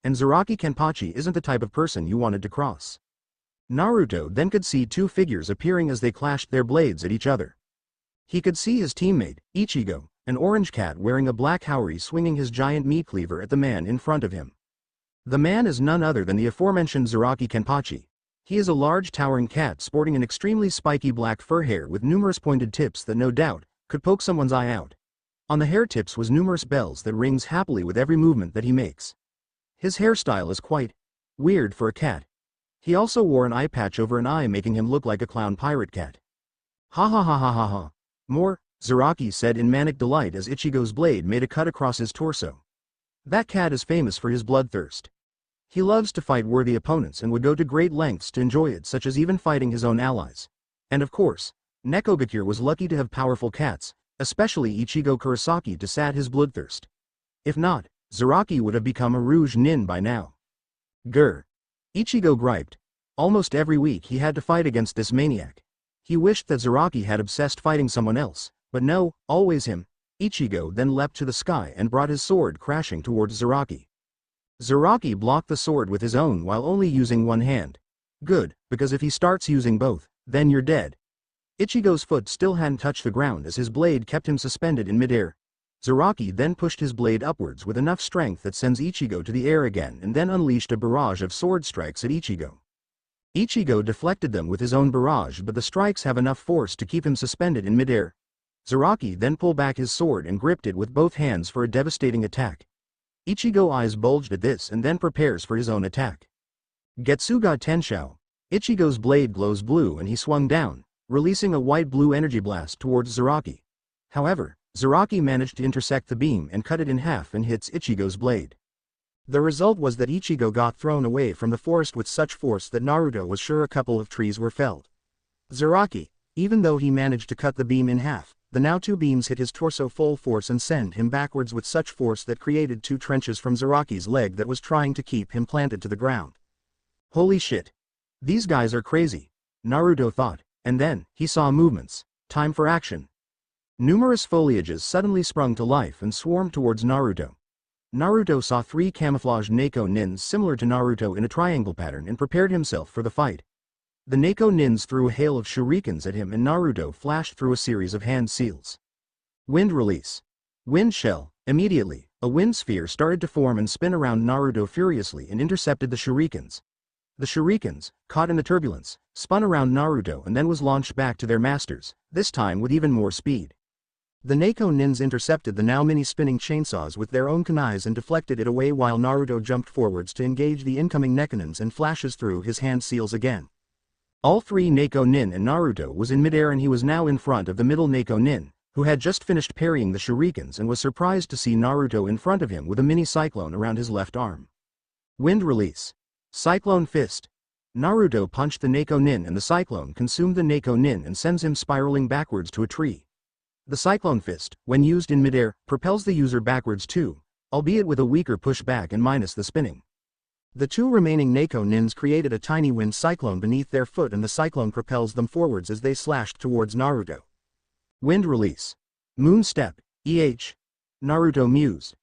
And Zaraki Kenpachi isn't the type of person you wanted to cross. Naruto then could see 2 figures appearing as they clashed their blades at each other. He could see his teammate, Ichigo, an orange cat wearing a black haori swinging his giant meat cleaver at the man in front of him. The man is none other than the aforementioned Zaraki Kenpachi. He is a large towering cat sporting an extremely spiky black fur hair with numerous pointed tips that no doubt could poke someone's eye out. On the hair tips was numerous bells that rings happily with every movement that he makes. His hairstyle is quite weird for a cat. He also wore an eye patch over an eye making him look like a clown pirate cat. Ha ha ha ha ha ha. More, Zaraki said in manic delight as Ichigo's blade made a cut across his torso. That cat is famous for his bloodthirst. He loves to fight worthy opponents and would go to great lengths to enjoy it, such as even fighting his own allies. And of course, Nekogakure was lucky to have powerful cats, especially Ichigo Kurosaki to sat his bloodthirst. If not, Zaraki would have become a rouge nin by now. Grr. Ichigo griped. Almost every week he had to fight against this maniac. He wished that Zaraki had obsessed fighting someone else, but no, always him. Ichigo then leapt to the sky and brought his sword crashing towards Zaraki. Zaraki blocked the sword with his own while only using one hand. Good, because if he starts using both, then you're dead. Ichigo's foot still hadn't touched the ground as his blade kept him suspended in midair. Zaraki then pushed his blade upwards with enough strength that sends Ichigo to the air again and then unleashed a barrage of sword strikes at Ichigo. Ichigo deflected them with his own barrage, but the strikes have enough force to keep him suspended in midair. Zaraki then pulled back his sword and gripped it with both hands for a devastating attack. Ichigo's eyes bulged at this and then prepares for his own attack. Getsuga Tenshou. Ichigo's blade glows blue and he swung down, releasing a white-blue energy blast towards Zaraki. However, Zaraki managed to intersect the beam and cut it in half and hits Ichigo's blade. The result was that Ichigo got thrown away from the forest with such force that Naruto was sure a couple of trees were felled. Zaraki, even though he managed to cut the beam in half, the now 2 beams hit his torso full force and sent him backwards with such force that created 2 trenches from Zaraki's leg that was trying to keep him planted to the ground. Holy shit. These guys are crazy, Naruto thought, and then, he saw movements. Time for action. Numerous foliages suddenly sprung to life and swarmed towards Naruto. Naruto saw 3 camouflaged Neko nins similar to Naruto in a triangle pattern and prepared himself for the fight. The Neko nins threw a hail of shurikens at him and Naruto flashed through a series of hand seals. Wind release. Wind shell. Immediately, a wind sphere started to form and spin around Naruto furiously and intercepted the shurikens. The shurikens, caught in the turbulence, spun around Naruto and then was launched back to their masters, this time with even more speed. The Neko nins intercepted the now mini-spinning chainsaws with their own kunais and deflected it away while Naruto jumped forwards to engage the incoming Nekonins and flashes through his hand seals again. All three Neko nin and Naruto was in midair and he was now in front of the middle Neko nin, who had just finished parrying the shurikens and was surprised to see Naruto in front of him with a mini-cyclone around his left arm. Wind release. Cyclone fist. Naruto punched the Neko nin and the cyclone consumed the Neko nin and sends him spiraling backwards to a tree. The cyclone fist, when used in midair, propels the user backwards too, albeit with a weaker pushback and minus the spinning. The two remaining Neko nins created a tiny wind cyclone beneath their foot and the cyclone propels them forwards as they slashed towards Naruto. Wind release. Moon step. Naruto mused.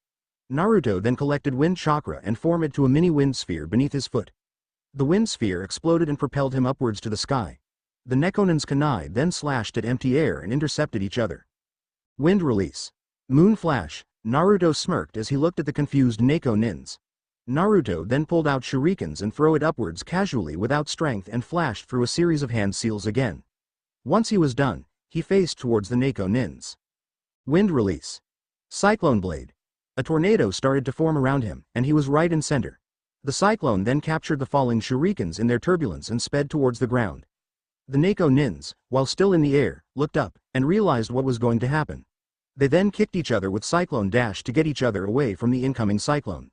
Naruto then collected wind chakra and formed it to a mini wind sphere beneath his foot. The wind sphere exploded and propelled him upwards to the sky. The Nekonin's kunai then slashed at empty air and intercepted each other. Wind release. Moon flash. Naruto smirked as he looked at the confused Neko nins. Naruto then pulled out shurikens and threw it upwards casually without strength and flashed through a series of hand seals again. Once he was done, he faced towards the Neko nins. Wind release. Cyclone blade. A tornado started to form around him, and he was right in center. The cyclone then captured the falling shurikens in their turbulence and sped towards the ground. The Neko nins, while still in the air, looked up, and realized what was going to happen. They then kicked each other with cyclone dash to get each other away from the incoming cyclone.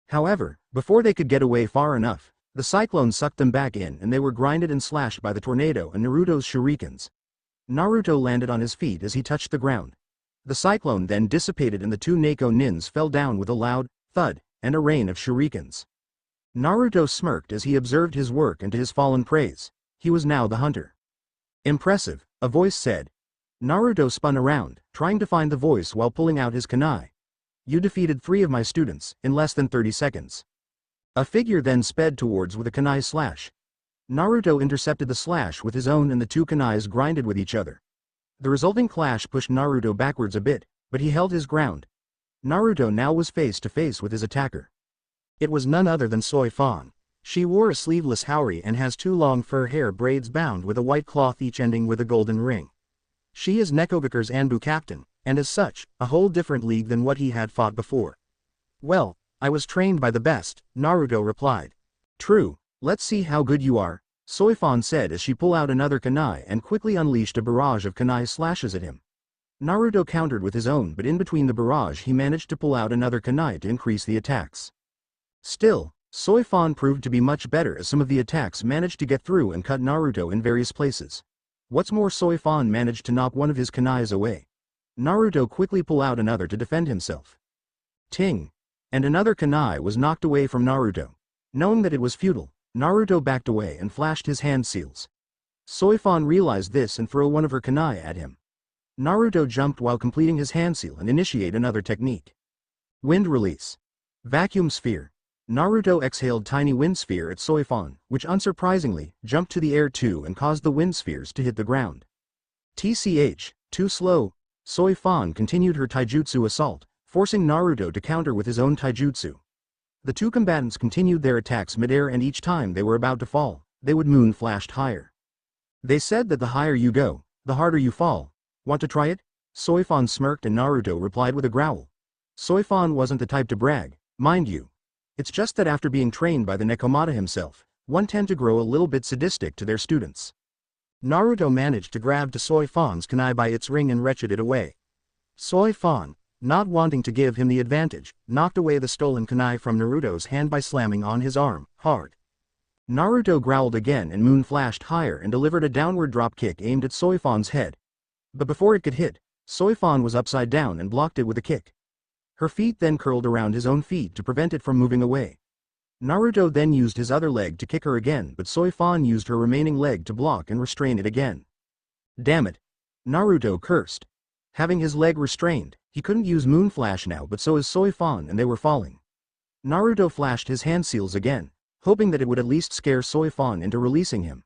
However, before they could get away far enough, the cyclone sucked them back in and they were grinded and slashed by the tornado and Naruto's shurikens. Naruto landed on his feet as he touched the ground. The cyclone then dissipated and the two Neko nins fell down with a loud thud and a rain of shurikens. Naruto smirked as he observed his work and to his fallen praise, he was now the hunter. Impressive, a voice said. Naruto spun around, trying to find the voice while pulling out his kunai. You defeated 3 of my students in less than 30 seconds. A figure then sped towards with a kunai slash. Naruto intercepted the slash with his own and the two kunais grinded with each other. The resulting clash pushed Naruto backwards a bit, but he held his ground. Naruto now was face to face with his attacker. It was none other than Soi Fan. She wore a sleeveless haori and has 2 long fur hair braids bound with a white cloth each ending with a golden ring. She is Nekogakure's Anbu captain, and as such, a whole different league than what he had fought before. Well, I was trained by the best, Naruto replied. True, let's see how good you are, Soi Fan said as she pulled out another kunai and quickly unleashed a barrage of kunai slashes at him. Naruto countered with his own but in between the barrage he managed to pull out another kunai to increase the attacks. Still, Soi Fan proved to be much better as some of the attacks managed to get through and cut Naruto in various places. What's more, Soi Fan managed to knock one of his kunais away. Naruto quickly pulled out another to defend himself. Ting! And another kunai was knocked away from Naruto. Knowing that it was futile, Naruto backed away and flashed his hand seals. Soi Fan realized this and threw one of her kunai at him. Naruto jumped while completing his hand seal and initiate another technique. Wind release. Vacuum sphere. Naruto exhaled tiny wind sphere at Soi Fan, which unsurprisingly, jumped to the air too and caused the wind spheres to hit the ground. TCH, too slow. Soi Fan continued her taijutsu assault, forcing Naruto to counter with his own taijutsu. The two combatants continued their attacks midair and each time they were about to fall, they would moon flashed higher. They said that the higher you go, the harder you fall. Want to try it? Soi Fan smirked and Naruto replied with a growl. Soi Fan wasn't the type to brag, mind you. It's just that after being trained by the Nekomata himself, one tend to grow a little bit sadistic to their students. Naruto managed to grab to Soi Fan's kunai by its ring and wrenched it away. Soi Fan, not wanting to give him the advantage, knocked away the stolen kunai from Naruto's hand by slamming on his arm, hard. Naruto growled again and moon flashed higher and delivered a downward drop kick aimed at Soi Fan's head. But before it could hit, Soi Fan was upside down and blocked it with a kick. Her feet then curled around his own feet to prevent it from moving away. Naruto then used his other leg to kick her again but Soi Fan used her remaining leg to block and restrain it again. Damn it! Naruto cursed. Having his leg restrained, he couldn't use Moon Flash now but so is Soi Fan and they were falling. Naruto flashed his hand seals again, hoping that it would at least scare Soi Fan into releasing him.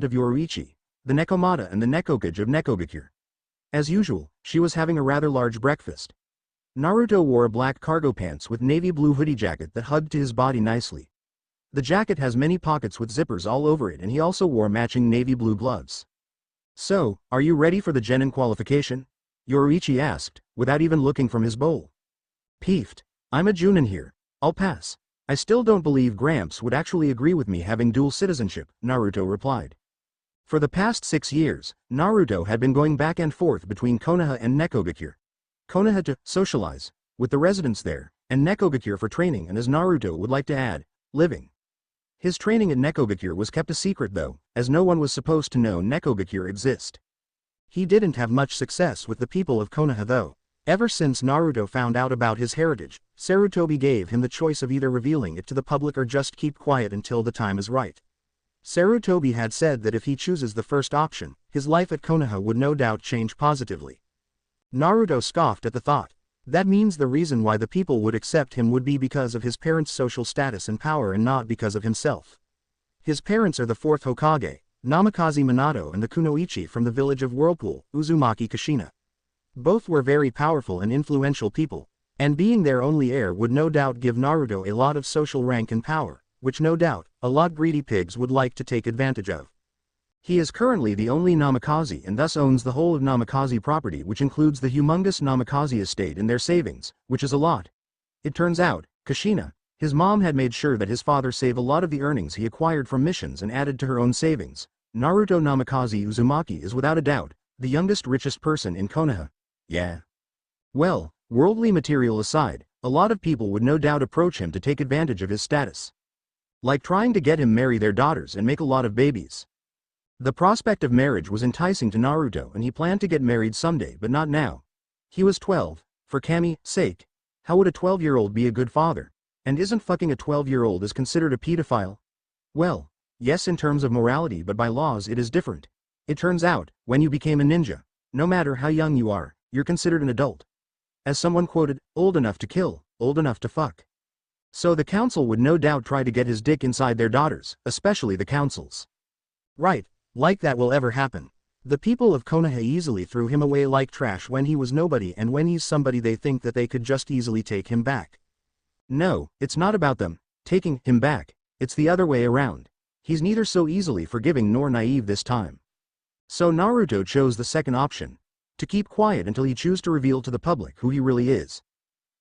front of Yoruichi, the Nekomata and the Nekokage of Nekogakure. As usual, she was having a rather large breakfast. Naruto wore a black cargo pants with navy blue hoodie jacket that hugged to his body nicely. The jacket has many pockets with zippers all over it, and he also wore matching navy blue gloves. "So, are you ready for the genin qualification?" Yoruichi asked, without even looking from his bowl. "Peeved. I'm a Junin here. I'll pass. I still don't believe Gramps would actually agree with me having dual citizenship," Naruto replied. For the past 6 years, Naruto had been going back and forth between Konoha and Nekogakure. Konoha to socialize with the residents there, and Nekogakure for training, and as Naruto would like to add, living. His training at Nekogakure was kept a secret though, as no one was supposed to know Nekogakure exist. He didn't have much success with the people of Konoha though. Ever since Naruto found out about his heritage, Sarutobi gave him the choice of either revealing it to the public or just keep quiet until the time is right. Sarutobi had said that if he chooses the first option, his life at Konoha would no doubt change positively. Naruto scoffed at the thought. That means the reason why the people would accept him would be because of his parents' social status and power and not because of himself. His parents are the 4th Hokage, Namikaze Minato and the Kunoichi from the village of Whirlpool, Uzumaki Kushina. Both were very powerful and influential people, and being their only heir would no doubt give Naruto a lot of social rank and power, which no doubt, a lot greedy pigs would like to take advantage of. He is currently the only Namikaze and thus owns the whole of Namikaze property, which includes the humongous Namikaze estate and their savings, which is a lot. It turns out, Kushina, his mom had made sure that his father save a lot of the earnings he acquired from missions and added to her own savings. Naruto Namikaze Uzumaki is without a doubt, the youngest richest person in Konoha. Yeah. Well, worldly material aside, a lot of people would no doubt approach him to take advantage of his status. Like trying to get him marry their daughters and make a lot of babies. The prospect of marriage was enticing to Naruto and he planned to get married someday but not now. He was 12, for Kami's sake. How would a 12-year-old be a good father? And isn't fucking a 12-year-old is considered a pedophile? Well, yes in terms of morality but by laws it is different. It turns out, when you became a ninja, no matter how young you are, you're considered an adult. As someone quoted, old enough to kill, old enough to fuck. So the council would no doubt try to get his dick inside their daughters, especially the councils. Right, like that will ever happen. The people of Konoha easily threw him away like trash when he was nobody, and when he's somebody they think that they could just easily take him back. No, it's not about them taking him back, it's the other way around. He's neither so easily forgiving nor naive this time. So Naruto chose the second option, to keep quiet until he chooses to reveal to the public who he really is.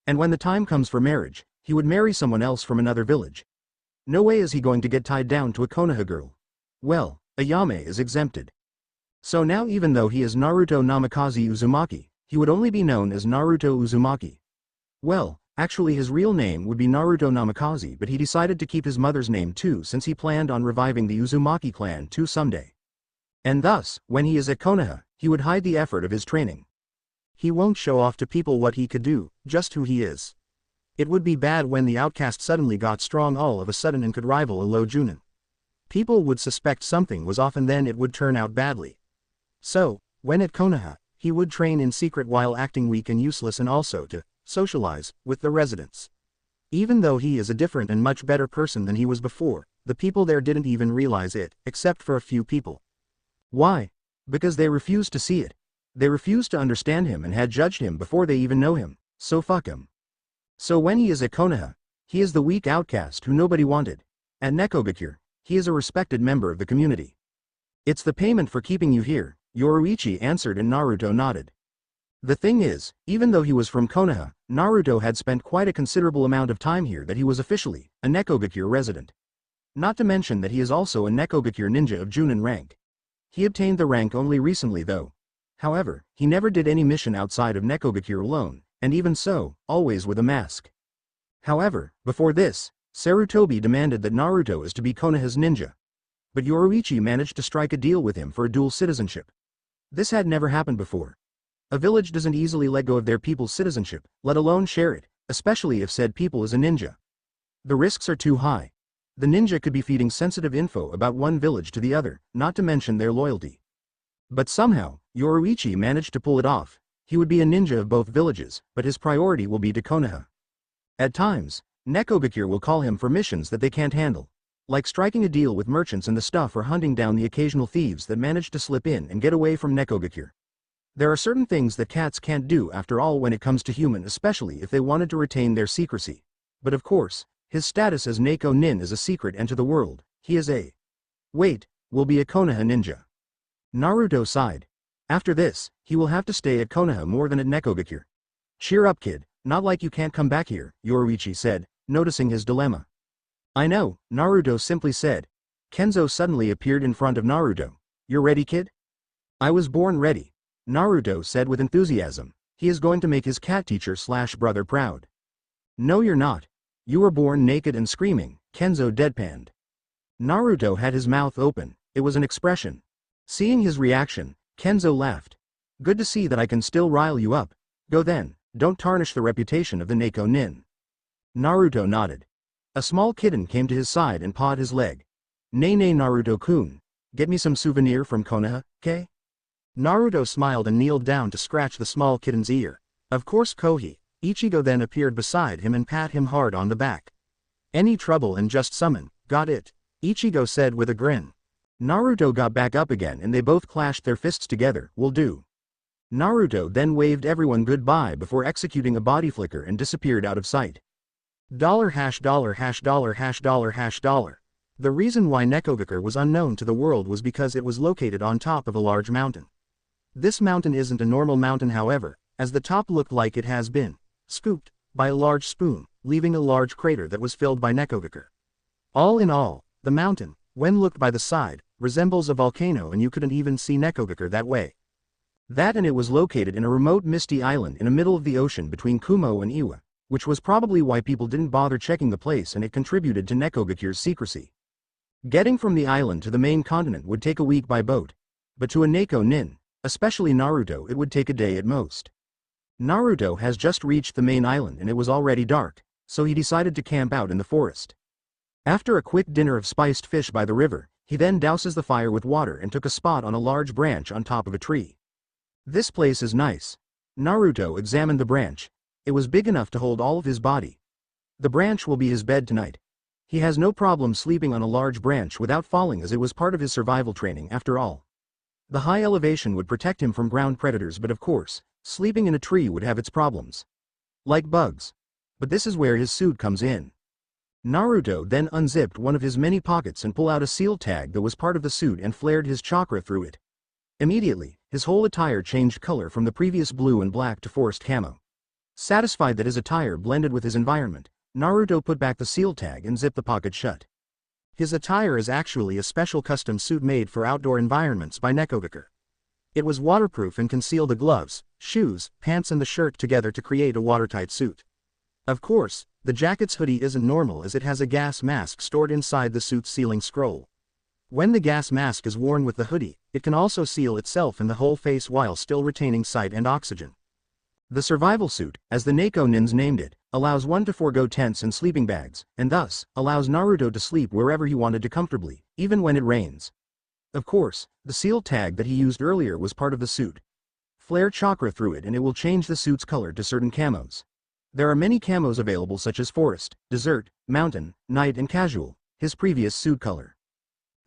And when the time comes for marriage, he would marry someone else from another village. No way is he going to get tied down to a Konoha girl. Well, Ayame is exempted. So now even though he is Naruto Namikaze Uzumaki, he would only be known as Naruto Uzumaki. Well, actually his real name would be Naruto Namikaze, but he decided to keep his mother's name too since he planned on reviving the Uzumaki clan too someday. And thus, when he is at Konoha, he would hide the effort of his training. He won't show off to people what he could do, just who he is. It would be bad when the outcast suddenly got strong all of a sudden and could rival a low Junin. People would suspect something was off and then it would turn out badly. So, when at Konoha, he would train in secret while acting weak and useless and also to socialize with the residents. Even though he is a different and much better person than he was before, the people there didn't even realize it, except for a few people. Why? Because they refused to see it. They refused to understand him and had judged him before they even know him, so fuck him. So when he is at Konoha, he is the weak outcast who nobody wanted. At Nekogakure, he is a respected member of the community. It's the payment for keeping you here, Yoruichi answered, and Naruto nodded. The thing is, even though he was from Konoha, Naruto had spent quite a considerable amount of time here that he was officially a Nekogakure resident. Not to mention that he is also a Nekogakure ninja of Junin rank. He obtained the rank only recently though. However, he never did any mission outside of Nekogakure alone, and even so, always with a mask. However, before this, Sarutobi demanded that Naruto is to be Konoha's ninja. But Yoruichi managed to strike a deal with him for a dual citizenship. This had never happened before. A village doesn't easily let go of their people's citizenship, let alone share it, especially if said people is a ninja. The risks are too high. The ninja could be feeding sensitive info about one village to the other, not to mention their loyalty. But somehow, Yoruichi managed to pull it off. He would be a ninja of both villages, but his priority will be to Konoha. At times, Nekogakure will call him for missions that they can't handle. Like striking a deal with merchants and the stuff or hunting down the occasional thieves that manage to slip in and get away from Nekogakure. There are certain things that cats can't do after all when it comes to human, especially if they wanted to retain their secrecy. But of course, his status as Neko Nin is a secret and to the world, he is a will be a Konoha ninja. Naruto sighed. After this, he will have to stay at Konoha more than at Nekogakure. Cheer up kid, not like you can't come back here, Yoruichi said, noticing his dilemma. I know, Naruto simply said. Kenzo suddenly appeared in front of Naruto. You're ready kid? I was born ready. Naruto said with enthusiasm. He is going to make his cat teacher / brother proud. No you're not. You were born naked and screaming, Kenzo deadpanned. Naruto had his mouth open, it was an expression. Seeing his reaction, Kenzo laughed. Good to see that I can still rile you up. Go then, don't tarnish the reputation of the Neko Nin. Naruto nodded. A small kitten came to his side and pawed his leg. Nay Naruto-kun, get me some souvenir from Konoha, okay? Naruto smiled and kneeled down to scratch the small kitten's ear. Of course Kohi. Ichigo then appeared beside him and pat him hard on the back. Any trouble and just summon, got it? Ichigo said with a grin. Naruto got back up again and they both clashed their fists together. Will do. Naruto then waved everyone goodbye before executing a body flicker and disappeared out of sight. $$$$$$$$$. The reason why Nekogakure was unknown to the world was because it was located on top of a large mountain. This mountain isn't a normal mountain, however, as the top looked like it has been scooped by a large spoon, leaving a large crater that was filled by Nekogakure. All in all, the mountain, when looked by the side, resembles a volcano, and you couldn't even see Nekogakure that way. That, and it was located in a remote misty island in the middle of the ocean between Kumo and Iwa, which was probably why people didn't bother checking the place, and it contributed to Nekogakure's secrecy. Getting from the island to the main continent would take a week by boat, but to a Neko nin, especially Naruto, it would take a day at most. Naruto has just reached the main island and it was already dark, so he decided to camp out in the forest. After a quick dinner of spiced fish by the river, he then douses the fire with water and took a spot on a large branch on top of a tree. This place is nice. Naruto examined the branch. It was big enough to hold all of his body. The branch will be his bed tonight. He has no problem sleeping on a large branch without falling, as it was part of his survival training after all. The high elevation would protect him from ground predators, but of course, sleeping in a tree would have its problems. Like bugs. But this is where his suit comes in. Naruto then unzipped one of his many pockets and pulled out a seal tag that was part of the suit and flared his chakra through it. Immediately, his whole attire changed color from the previous blue and black to forest camo. Satisfied that his attire blended with his environment, Naruto put back the seal tag and zipped the pocket shut. His attire is actually a special custom suit made for outdoor environments by Nekogakure. It was waterproof and concealed the gloves, shoes, pants and the shirt together to create a watertight suit. Of course, the jacket's hoodie isn't normal, as it has a gas mask stored inside the suit's sealing scroll. When the gas mask is worn with the hoodie, it can also seal itself in the whole face while still retaining sight and oxygen. The survival suit, as the Neko nins named it, allows one to forego tents and sleeping bags, and thus, allows Naruto to sleep wherever he wanted to comfortably, even when it rains. Of course, the seal tag that he used earlier was part of the suit. Flare chakra through it and it will change the suit's color to certain camos. There are many camos available, such as forest, desert, mountain, night and casual, his previous suit color.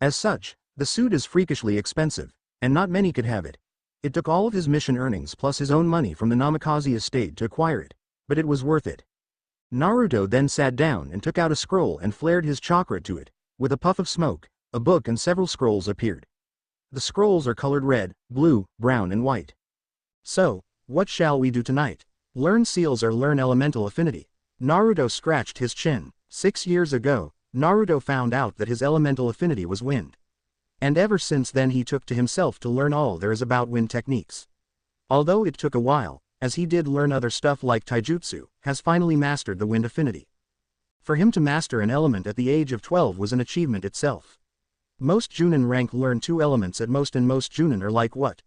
As such, the suit is freakishly expensive, and not many could have it. It took all of his mission earnings plus his own money from the Namikaze estate to acquire it, but it was worth it. Naruto then sat down and took out a scroll and flared his chakra to it. With a puff of smoke, a book and several scrolls appeared. The scrolls are colored red, blue, brown and white. So, what shall we do tonight? Learn seals or learn elemental affinity? Naruto scratched his chin. 6 years ago, Naruto found out that his elemental affinity was wind. And ever since then he took to himself to learn all there is about wind techniques. Although it took a while, as he did learn other stuff like taijutsu, has finally mastered the wind affinity. For him to master an element at the age of 12 was an achievement itself. Most Junin rank learn 2 elements at most, and most Junin are like what?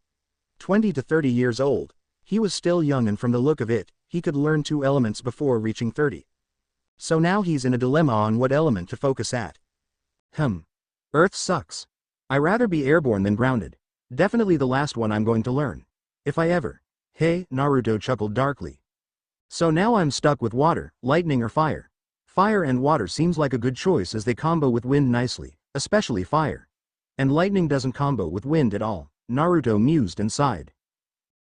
20 to 30 years old. He was still young, and from the look of it, he could learn 2 elements before reaching 30. So now he's in a dilemma on what element to focus at. Earth sucks. I'd rather be airborne than grounded. Definitely the last one I'm going to learn. If I ever. Hey, Naruto chuckled darkly. So now I'm stuck with water, lightning or fire. Fire and water seems like a good choice as they combo with wind nicely, especially fire. And lightning doesn't combo with wind at all, Naruto mused and sighed.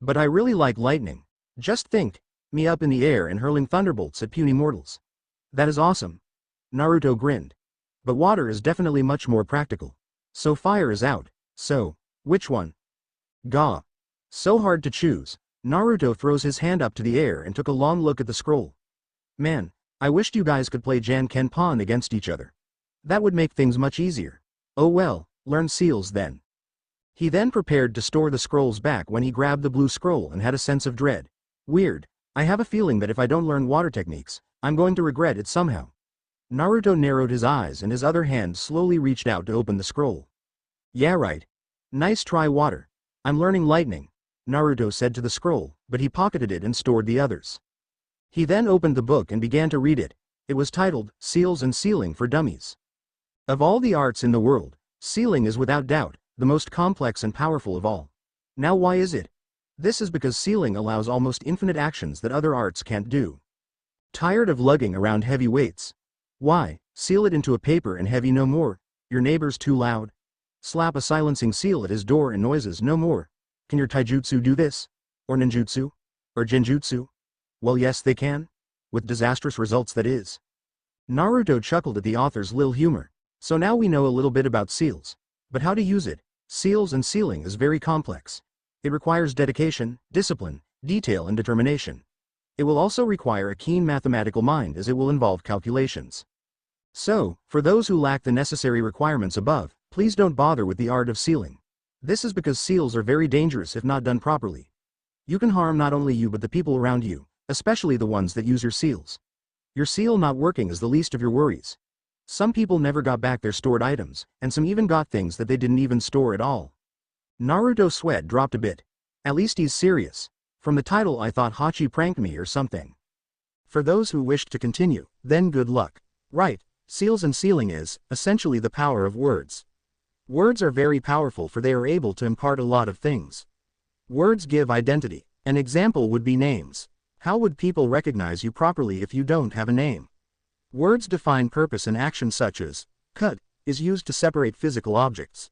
But I really like lightning. Just think, me up in the air and hurling thunderbolts at puny mortals. That is awesome. Naruto grinned. But water is definitely much more practical. So fire is out. So, which one? Gah. So hard to choose. Naruto throws his hand up to the air and took a long look at the scroll. Man, I wished you guys could play Jankenpon against each other. That would make things much easier. Oh well, learn seals then. He then prepared to store the scrolls back when he grabbed the blue scroll and had a sense of dread. Weird. I have a feeling that if I don't learn water techniques, I'm going to regret it somehow. Naruto narrowed his eyes and his other hand slowly reached out to open the scroll. Yeah, right. Nice try, water. I'm learning lightning, Naruto said to the scroll, but he pocketed it and stored the others. He then opened the book and began to read it. It was titled, Seals and Sealing for Dummies. Of all the arts in the world, sealing is without doubt the most complex and powerful of all. Now why is it? This is because sealing allows almost infinite actions that other arts can't do. Tired of lugging around heavy weights? Why, seal it into a paper and heavy no more. Your neighbor's too loud? Slap a silencing seal at his door and noises no more. Can your taijutsu do this? Or ninjutsu? Or genjutsu? Well, yes they can. With disastrous results, that is. Naruto chuckled at the author's lil humor. So now we know a little bit about seals. But how to use it? Seals and sealing is very complex. It requires dedication, discipline, detail and determination. It will also require a keen mathematical mind as it will involve calculations. So, for those who lack the necessary requirements above, please don't bother with the art of sealing. This is because seals are very dangerous if not done properly. You can harm not only you but the people around you, especially the ones that use your seals. Your seal not working is the least of your worries. Some people never got back their stored items, and some even got things that they didn't even store at all. Naruto's sweat dropped a bit. At least he's serious. From the title I thought Hachi pranked me or something. For those who wished to continue, then good luck. Right, seals and sealing is, essentially the power of words. Words are very powerful for they are able to impart a lot of things. Words give identity. An example would be names. How would people recognize you properly if you don't have a name? Words define purpose and action such as, cut, is used to separate physical objects.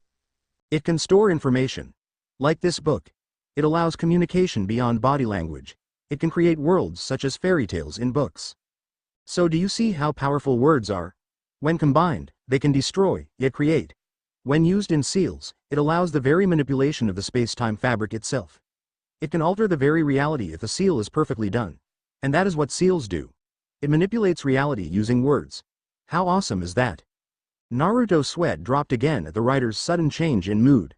It can store information. Like this book. It allows communication beyond body language. It can create worlds such as fairy tales in books. So do you see how powerful words are? When combined, they can destroy, yet create. When used in seals, it allows the very manipulation of the space-time fabric itself. It can alter the very reality if a seal is perfectly done. And that is what seals do. It manipulates reality using words. How awesome is that? Naruto's sweat dropped again at the writer's sudden change in mood.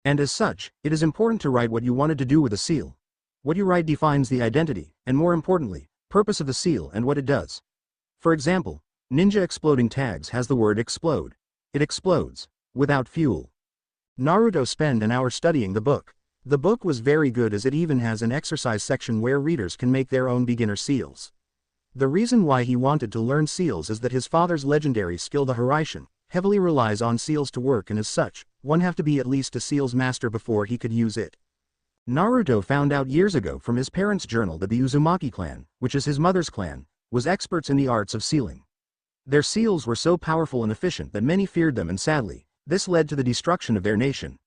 And as such, it is important to write what you wanted to do with a seal. What you write defines the identity, and more importantly, purpose of the seal and what it does. For example, Ninja Exploding Tags has the word explode. It explodes. Without fuel. Naruto spent an hour studying the book. The book was very good as it even has an exercise section where readers can make their own beginner seals. The reason why he wanted to learn seals is that his father's legendary skill the Hiraishin heavily relies on seals to work and as such, one have to be at least a seals master before he could use it. Naruto found out years ago from his parents' journal that the Uzumaki clan, which is his mother's clan, was experts in the arts of sealing. Their seals were so powerful and efficient that many feared them and sadly, this led to the destruction of their nation.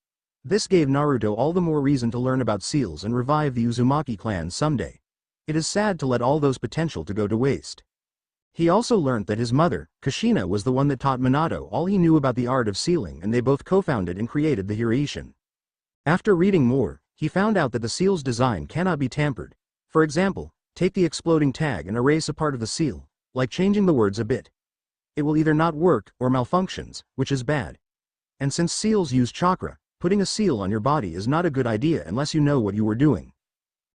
This gave Naruto all the more reason to learn about seals and revive the Uzumaki clan someday. It is sad to let all those potential to go to waste. He also learned that his mother, Kushina, was the one that taught Minato all he knew about the art of sealing and they both co-founded and created the Hiraishin. After reading more, he found out that the seal's design cannot be tampered. For example, take the exploding tag and erase a part of the seal, like changing the words a bit. It will either not work or malfunctions, which is bad. And since seals use chakra, putting a seal on your body is not a good idea unless you know what you were doing.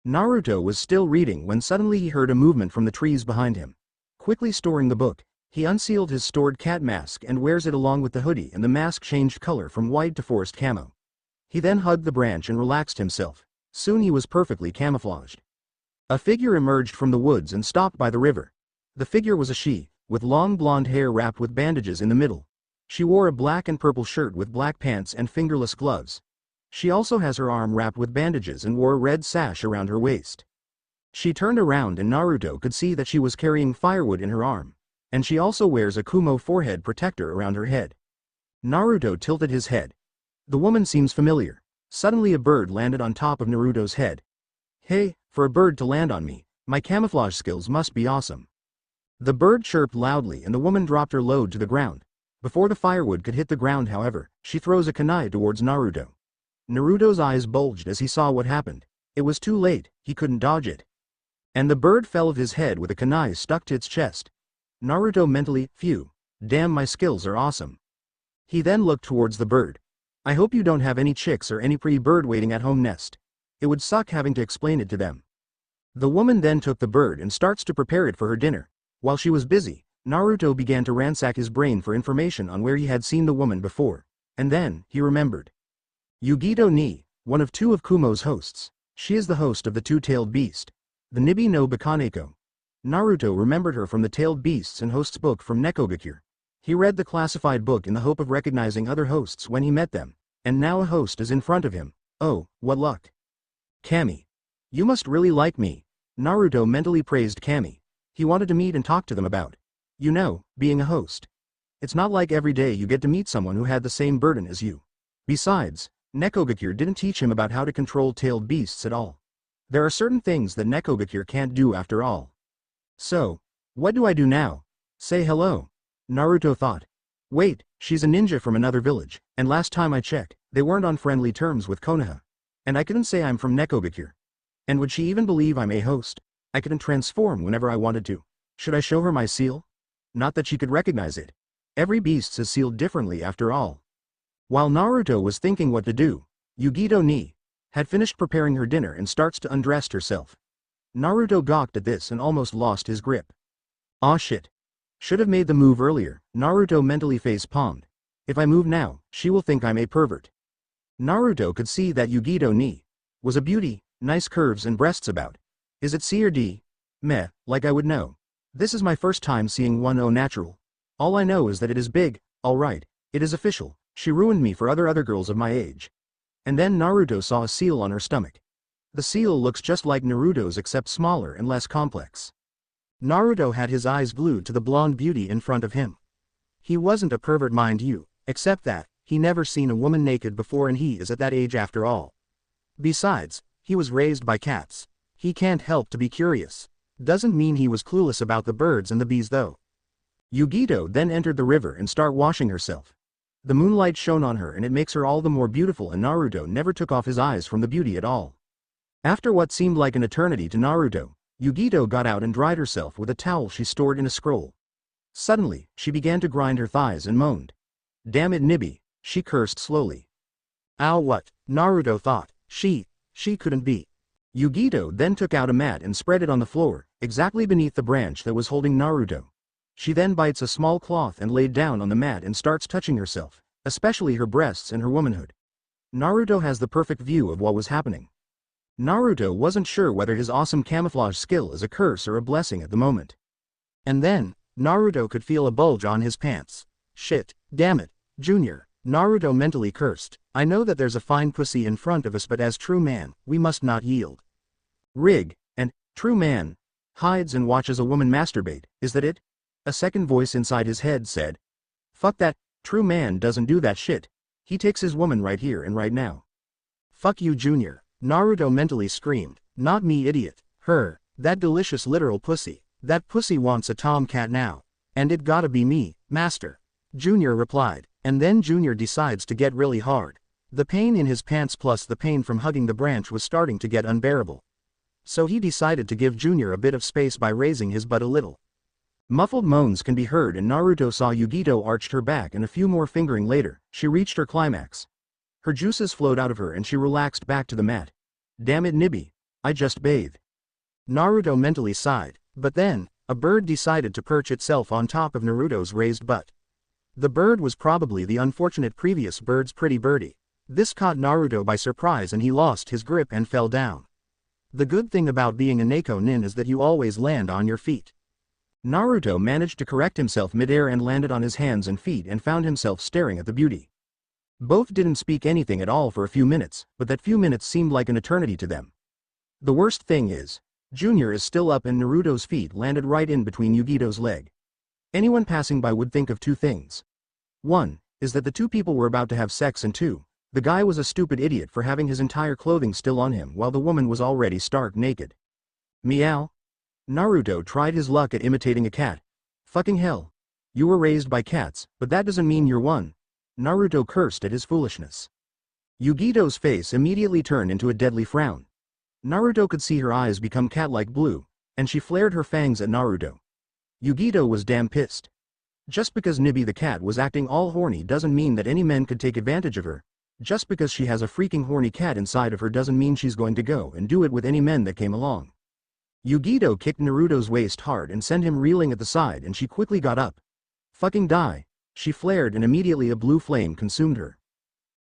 Naruto was still reading when suddenly he heard a movement from the trees behind him. Quickly storing the book, he unsealed his stored cat mask and wears it along with the hoodie and the mask changed color from white to forest camo. He then hugged the branch and relaxed himself. Soon he was perfectly camouflaged. A figure emerged from the woods and stopped by the river. The figure was a she, with long blonde hair wrapped with bandages in the middle. She wore a black and purple shirt with black pants and fingerless gloves. She also has her arm wrapped with bandages and wore a red sash around her waist. She turned around and Naruto could see that she was carrying firewood in her arm. And she also wears a Kumo forehead protector around her head. Naruto tilted his head. The woman seems familiar. Suddenly a bird landed on top of Naruto's head. Hey, for a bird to land on me, my camouflage skills must be awesome. The bird chirped loudly and the woman dropped her load to the ground. Before the firewood could hit the ground however, she throws a kunai towards Naruto. Naruto's eyes bulged as he saw what happened. It was too late, he couldn't dodge it. And the bird fell of his head with a kunai stuck to its chest. Naruto mentally, phew, damn my skills are awesome. He then looked towards the bird. I hope you don't have any chicks or any pretty bird waiting at home nest. It would suck having to explain it to them. The woman then took the bird and starts to prepare it for her dinner. While she was busy, Naruto began to ransack his brain for information on where he had seen the woman before. And then, he remembered. Yugito ni, one of two of Kumo's hosts. She is the host of the two-tailed beast. The Nibi no Bakaneko. Naruto remembered her from the Tailed Beasts and Hosts book from Nekogakure. He read the classified book in the hope of recognizing other hosts when he met them. And now a host is in front of him. Oh, what luck. Kami. You must really like me. Naruto mentally praised Kami. He wanted to meet and talk to them about, being a host. It's not like every day you get to meet someone who had the same burden as you. Besides, Nekogakure didn't teach him about how to control tailed beasts at all. There are certain things that Nekogakure can't do after all. So, what do I do now? Say hello. Naruto thought. Wait, she's a ninja from another village, and last time I checked, they weren't on friendly terms with Konoha. And I couldn't say I'm from Nekogakure. And would she even believe I'm a host? I couldn't transform whenever I wanted to. Should I show her my seal? Not that she could recognize it. Every beast is sealed differently after all. While Naruto was thinking what to do, Yugito ni had finished preparing her dinner and starts to undress herself. Naruto gawked at this and almost lost his grip. Aw shit. Should have made the move earlier, Naruto mentally face-palmed. If I move now, she will think I'm a pervert. Naruto could see that Yugito ni was a beauty, nice curves and breasts about. Is it C or D? Meh, like I would know. This is my first time seeing one au natural. All I know is that it is big, alright, it is official, she ruined me for other girls of my age. And then Naruto saw a seal on her stomach. The seal looks just like Naruto's except smaller and less complex. Naruto had his eyes glued to the blonde beauty in front of him. He wasn't a pervert, mind you, except that he never seen a woman naked before and he is at that age after all. Besides, he was raised by cats. He can't help to be curious. Doesn't mean he was clueless about the birds and the bees though. Yugito then entered the river and start washing herself. The moonlight shone on her and it makes her all the more beautiful, and Naruto never took off his eyes from the beauty at all. After what seemed like an eternity to Naruto, Yugito got out and dried herself with a towel she stored in a scroll. Suddenly, she began to grind her thighs and moaned. Damn it, Nibi, she cursed slowly. Ow, what? Naruto thought. She couldn't be. Yugito then took out a mat and spread it on the floor, exactly beneath the branch that was holding Naruto. She then bites a small cloth and laid down on the mat and starts touching herself, especially her breasts and her womanhood. Naruto has the perfect view of what was happening. Naruto wasn't sure whether his awesome camouflage skill is a curse or a blessing at the moment. And then, Naruto could feel a bulge on his pants. Shit, damn it, Junior, Naruto mentally cursed. I know that there's a fine pussy in front of us, but as true man, we must not yield. Rig, and, true man, hides and watches a woman masturbate, is that it? A second voice inside his head said. Fuck that, true man doesn't do that shit. He takes his woman right here and right now. Fuck you, Junior, Naruto mentally screamed. Not me, idiot. Her, that delicious literal pussy. That pussy wants a tomcat now. And it gotta be me, master. Junior replied, and then Junior decides to get really hard. The pain in his pants plus the pain from hugging the branch was starting to get unbearable. So he decided to give Junior a bit of space by raising his butt a little. Muffled moans can be heard and Naruto saw Yugito arched her back, and a few more fingering later, she reached her climax. Her juices flowed out of her and she relaxed back to the mat. Damn it, Nibi, I just bathed. Naruto mentally sighed, but then, a bird decided to perch itself on top of Naruto's raised butt. The bird was probably the unfortunate previous bird's pretty birdie. This caught Naruto by surprise and he lost his grip and fell down. The good thing about being a Neko nin is that you always land on your feet. Naruto managed to correct himself midair and landed on his hands and feet and found himself staring at the beauty. Both didn't speak anything at all for a few minutes, but that few minutes seemed like an eternity to them. The worst thing is, Junior is still up and Naruto's feet landed right in between Yugito's leg. Anyone passing by would think of two things. One, is that the two people were about to have sex, and two, the guy was a stupid idiot for having his entire clothing still on him while the woman was already stark naked. Meow. Naruto tried his luck at imitating a cat. Fucking hell. You were raised by cats, but that doesn't mean you're one. Naruto cursed at his foolishness. Yugito's face immediately turned into a deadly frown. Naruto could see her eyes become cat-like blue, and she flared her fangs at Naruto. Yugito was damn pissed. Just because Nibi the cat was acting all horny doesn't mean that any men could take advantage of her. Just because she has a freaking horny cat inside of her doesn't mean she's going to go and do it with any men that came along. Yugito kicked Naruto's waist hard and sent him reeling at the side, and she quickly got up. Fucking die. She flared and immediately a blue flame consumed her.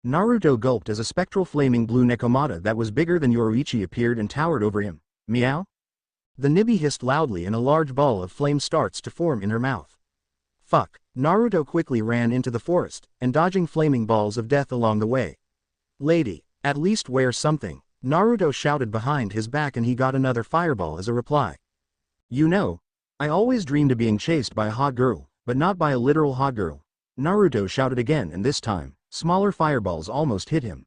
Naruto gulped as a spectral flaming blue Nekomata that was bigger than Yoruichi appeared and towered over him. Meow? The Nibi hissed loudly and a large ball of flame starts to form in her mouth. Fuck. Naruto quickly ran into the forest, and dodging flaming balls of death along the way. Lady, at least wear something, Naruto shouted behind his back, and he got another fireball as a reply. You know, I always dreamed of being chased by a hot girl, but not by a literal hot girl. Naruto shouted again, and this time, smaller fireballs almost hit him.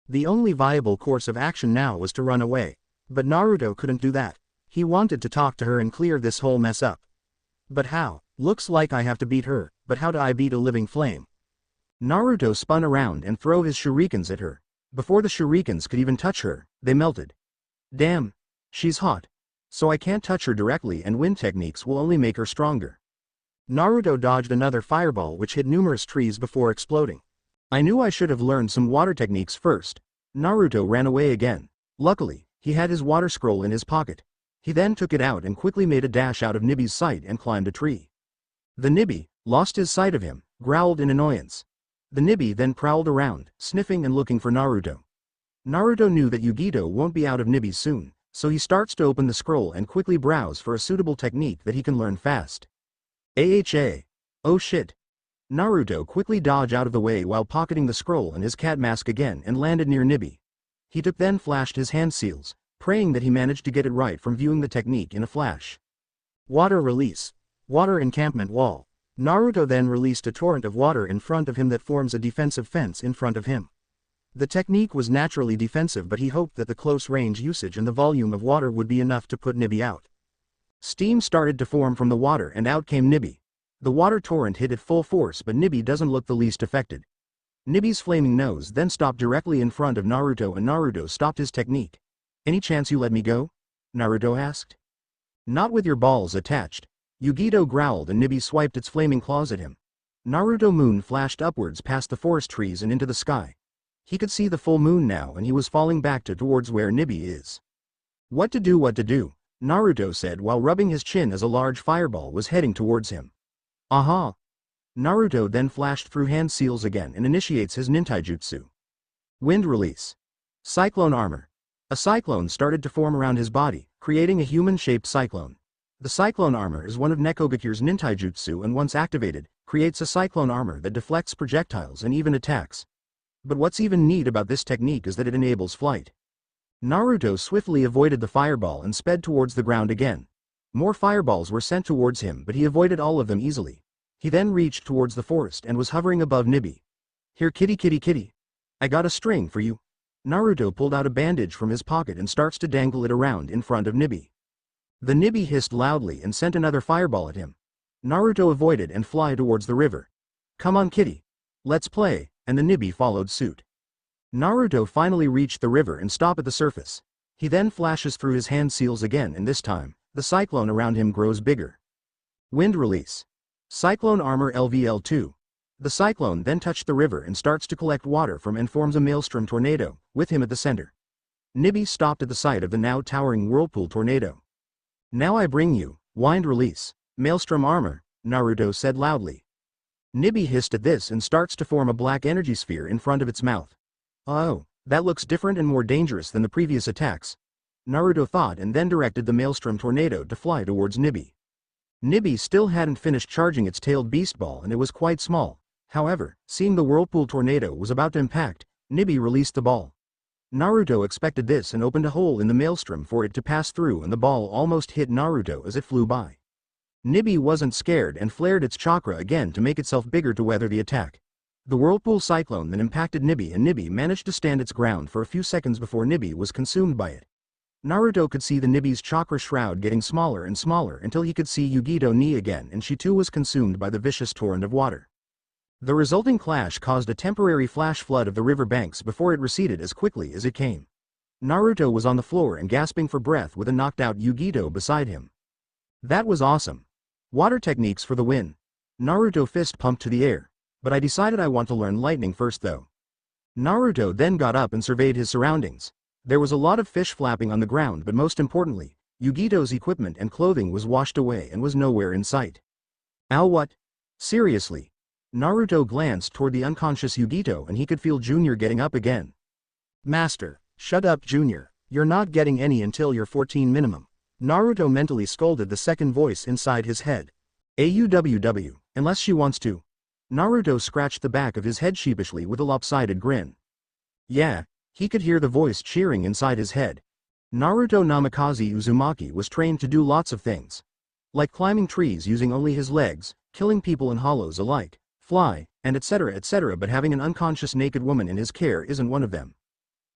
The only viable course of action now was to run away. But Naruto couldn't do that. He wanted to talk to her and clear this whole mess up. But how? Looks like I have to beat her, but how do I beat a living flame? Naruto spun around and threw his shurikens at her. Before the shurikens could even touch her, they melted. Damn. She's hot. So I can't touch her directly, and wind techniques will only make her stronger. Naruto dodged another fireball which hit numerous trees before exploding. I knew I should have learned some water techniques first. Naruto ran away again. Luckily, he had his water scroll in his pocket. He then took it out and quickly made a dash out of Nibi's sight and climbed a tree. The Nibi lost his sight of him, growled in annoyance. The Nibi then prowled around, sniffing and looking for Naruto. Naruto knew that Yugito won't be out of Nibi soon, so he starts to open the scroll and quickly browse for a suitable technique that he can learn fast. AHA. Oh shit. Naruto quickly dodged out of the way while pocketing the scroll and his cat mask again and landed near Nibi. He then flashed his hand seals, praying that he managed to get it right from viewing the technique in a flash. Water release. Water encampment wall. Naruto then released a torrent of water in front of him that forms a defensive fence in front of him. The technique was naturally defensive, but he hoped that the close range usage and the volume of water would be enough to put Nibi out. Steam started to form from the water and out came Nibi. The water torrent hit at full force, but Nibi doesn't look the least affected. Nibi's flaming nose then stopped directly in front of Naruto and Naruto stopped his technique. Any chance you let me go? Naruto asked. Not with your balls attached. Yugito growled and Nibi swiped its flaming claws at him. Naruto moon flashed upwards past the forest trees and into the sky. He could see the full moon now and he was falling back towards where Nibi is. What to do, Naruto said while rubbing his chin as a large fireball was heading towards him. Aha! Naruto then flashed through hand seals again and initiates his nintaijutsu. Wind release. Cyclone armor. A cyclone started to form around his body, creating a human-shaped cyclone. The cyclone armor is one of Nekogakure's nintaijutsu and once activated, creates a cyclone armor that deflects projectiles and even attacks. But what's even neat about this technique is that it enables flight. Naruto swiftly avoided the fireball and sped towards the ground again. More fireballs were sent towards him, but he avoided all of them easily. He then reached towards the forest and was hovering above Nibi. Here kitty kitty kitty. I got a string for you. Naruto pulled out a bandage from his pocket and starts to dangle it around in front of Nibi. The Nibi hissed loudly and sent another fireball at him. Naruto avoided and flew towards the river. Come on kitty. Let's play, and the Nibi followed suit. Naruto finally reached the river and stopped at the surface. He then flashes through his hand seals again and this time, the cyclone around him grows bigger. Wind release. Cyclone armor LVL2. The cyclone then touched the river and starts to collect water from and forms a maelstrom tornado, with him at the center. Nibi stopped at the sight of the now towering whirlpool tornado. Now I bring you, wind release, maelstrom armor, Naruto said loudly. Nibi hissed at this and starts to form a black energy sphere in front of its mouth. Oh, that looks different and more dangerous than the previous attacks. Naruto thought and then directed the maelstrom tornado to fly towards Nibi. Nibi still hadn't finished charging its tailed beast ball and it was quite small. However, seeing the whirlpool tornado was about to impact, Nibi released the ball. Naruto expected this and opened a hole in the maelstrom for it to pass through and the ball almost hit Naruto as it flew by. Nibi wasn't scared and flared its chakra again to make itself bigger to weather the attack. The whirlpool cyclone then impacted Nibi and Nibi managed to stand its ground for a few seconds before Nibi was consumed by it. Naruto could see the Nibi's chakra shroud getting smaller and smaller until he could see Yugito knee again and she too was consumed by the vicious torrent of water. The resulting clash caused a temporary flash flood of the river banks before it receded as quickly as it came. Naruto was on the floor and gasping for breath with a knocked out Yugito beside him. That was awesome. Water techniques for the win. Naruto fist pumped to the air. But I decided I want to learn lightning first though. Naruto then got up and surveyed his surroundings. There was a lot of fish flapping on the ground, but most importantly, Yugito's equipment and clothing was washed away and was nowhere in sight. Ow, what? Seriously? Naruto glanced toward the unconscious Yugito and he could feel Junior getting up again. Master, shut up Junior, you're not getting any until you're 14 minimum. Naruto mentally scolded the second voice inside his head. AUWW, unless she wants to. Naruto scratched the back of his head sheepishly with a lopsided grin. Yeah, he could hear the voice cheering inside his head. Naruto Namikaze Uzumaki was trained to do lots of things. Like climbing trees using only his legs, killing people in hollows alike, fly, and etc., but having an unconscious naked woman in his care isn't one of them.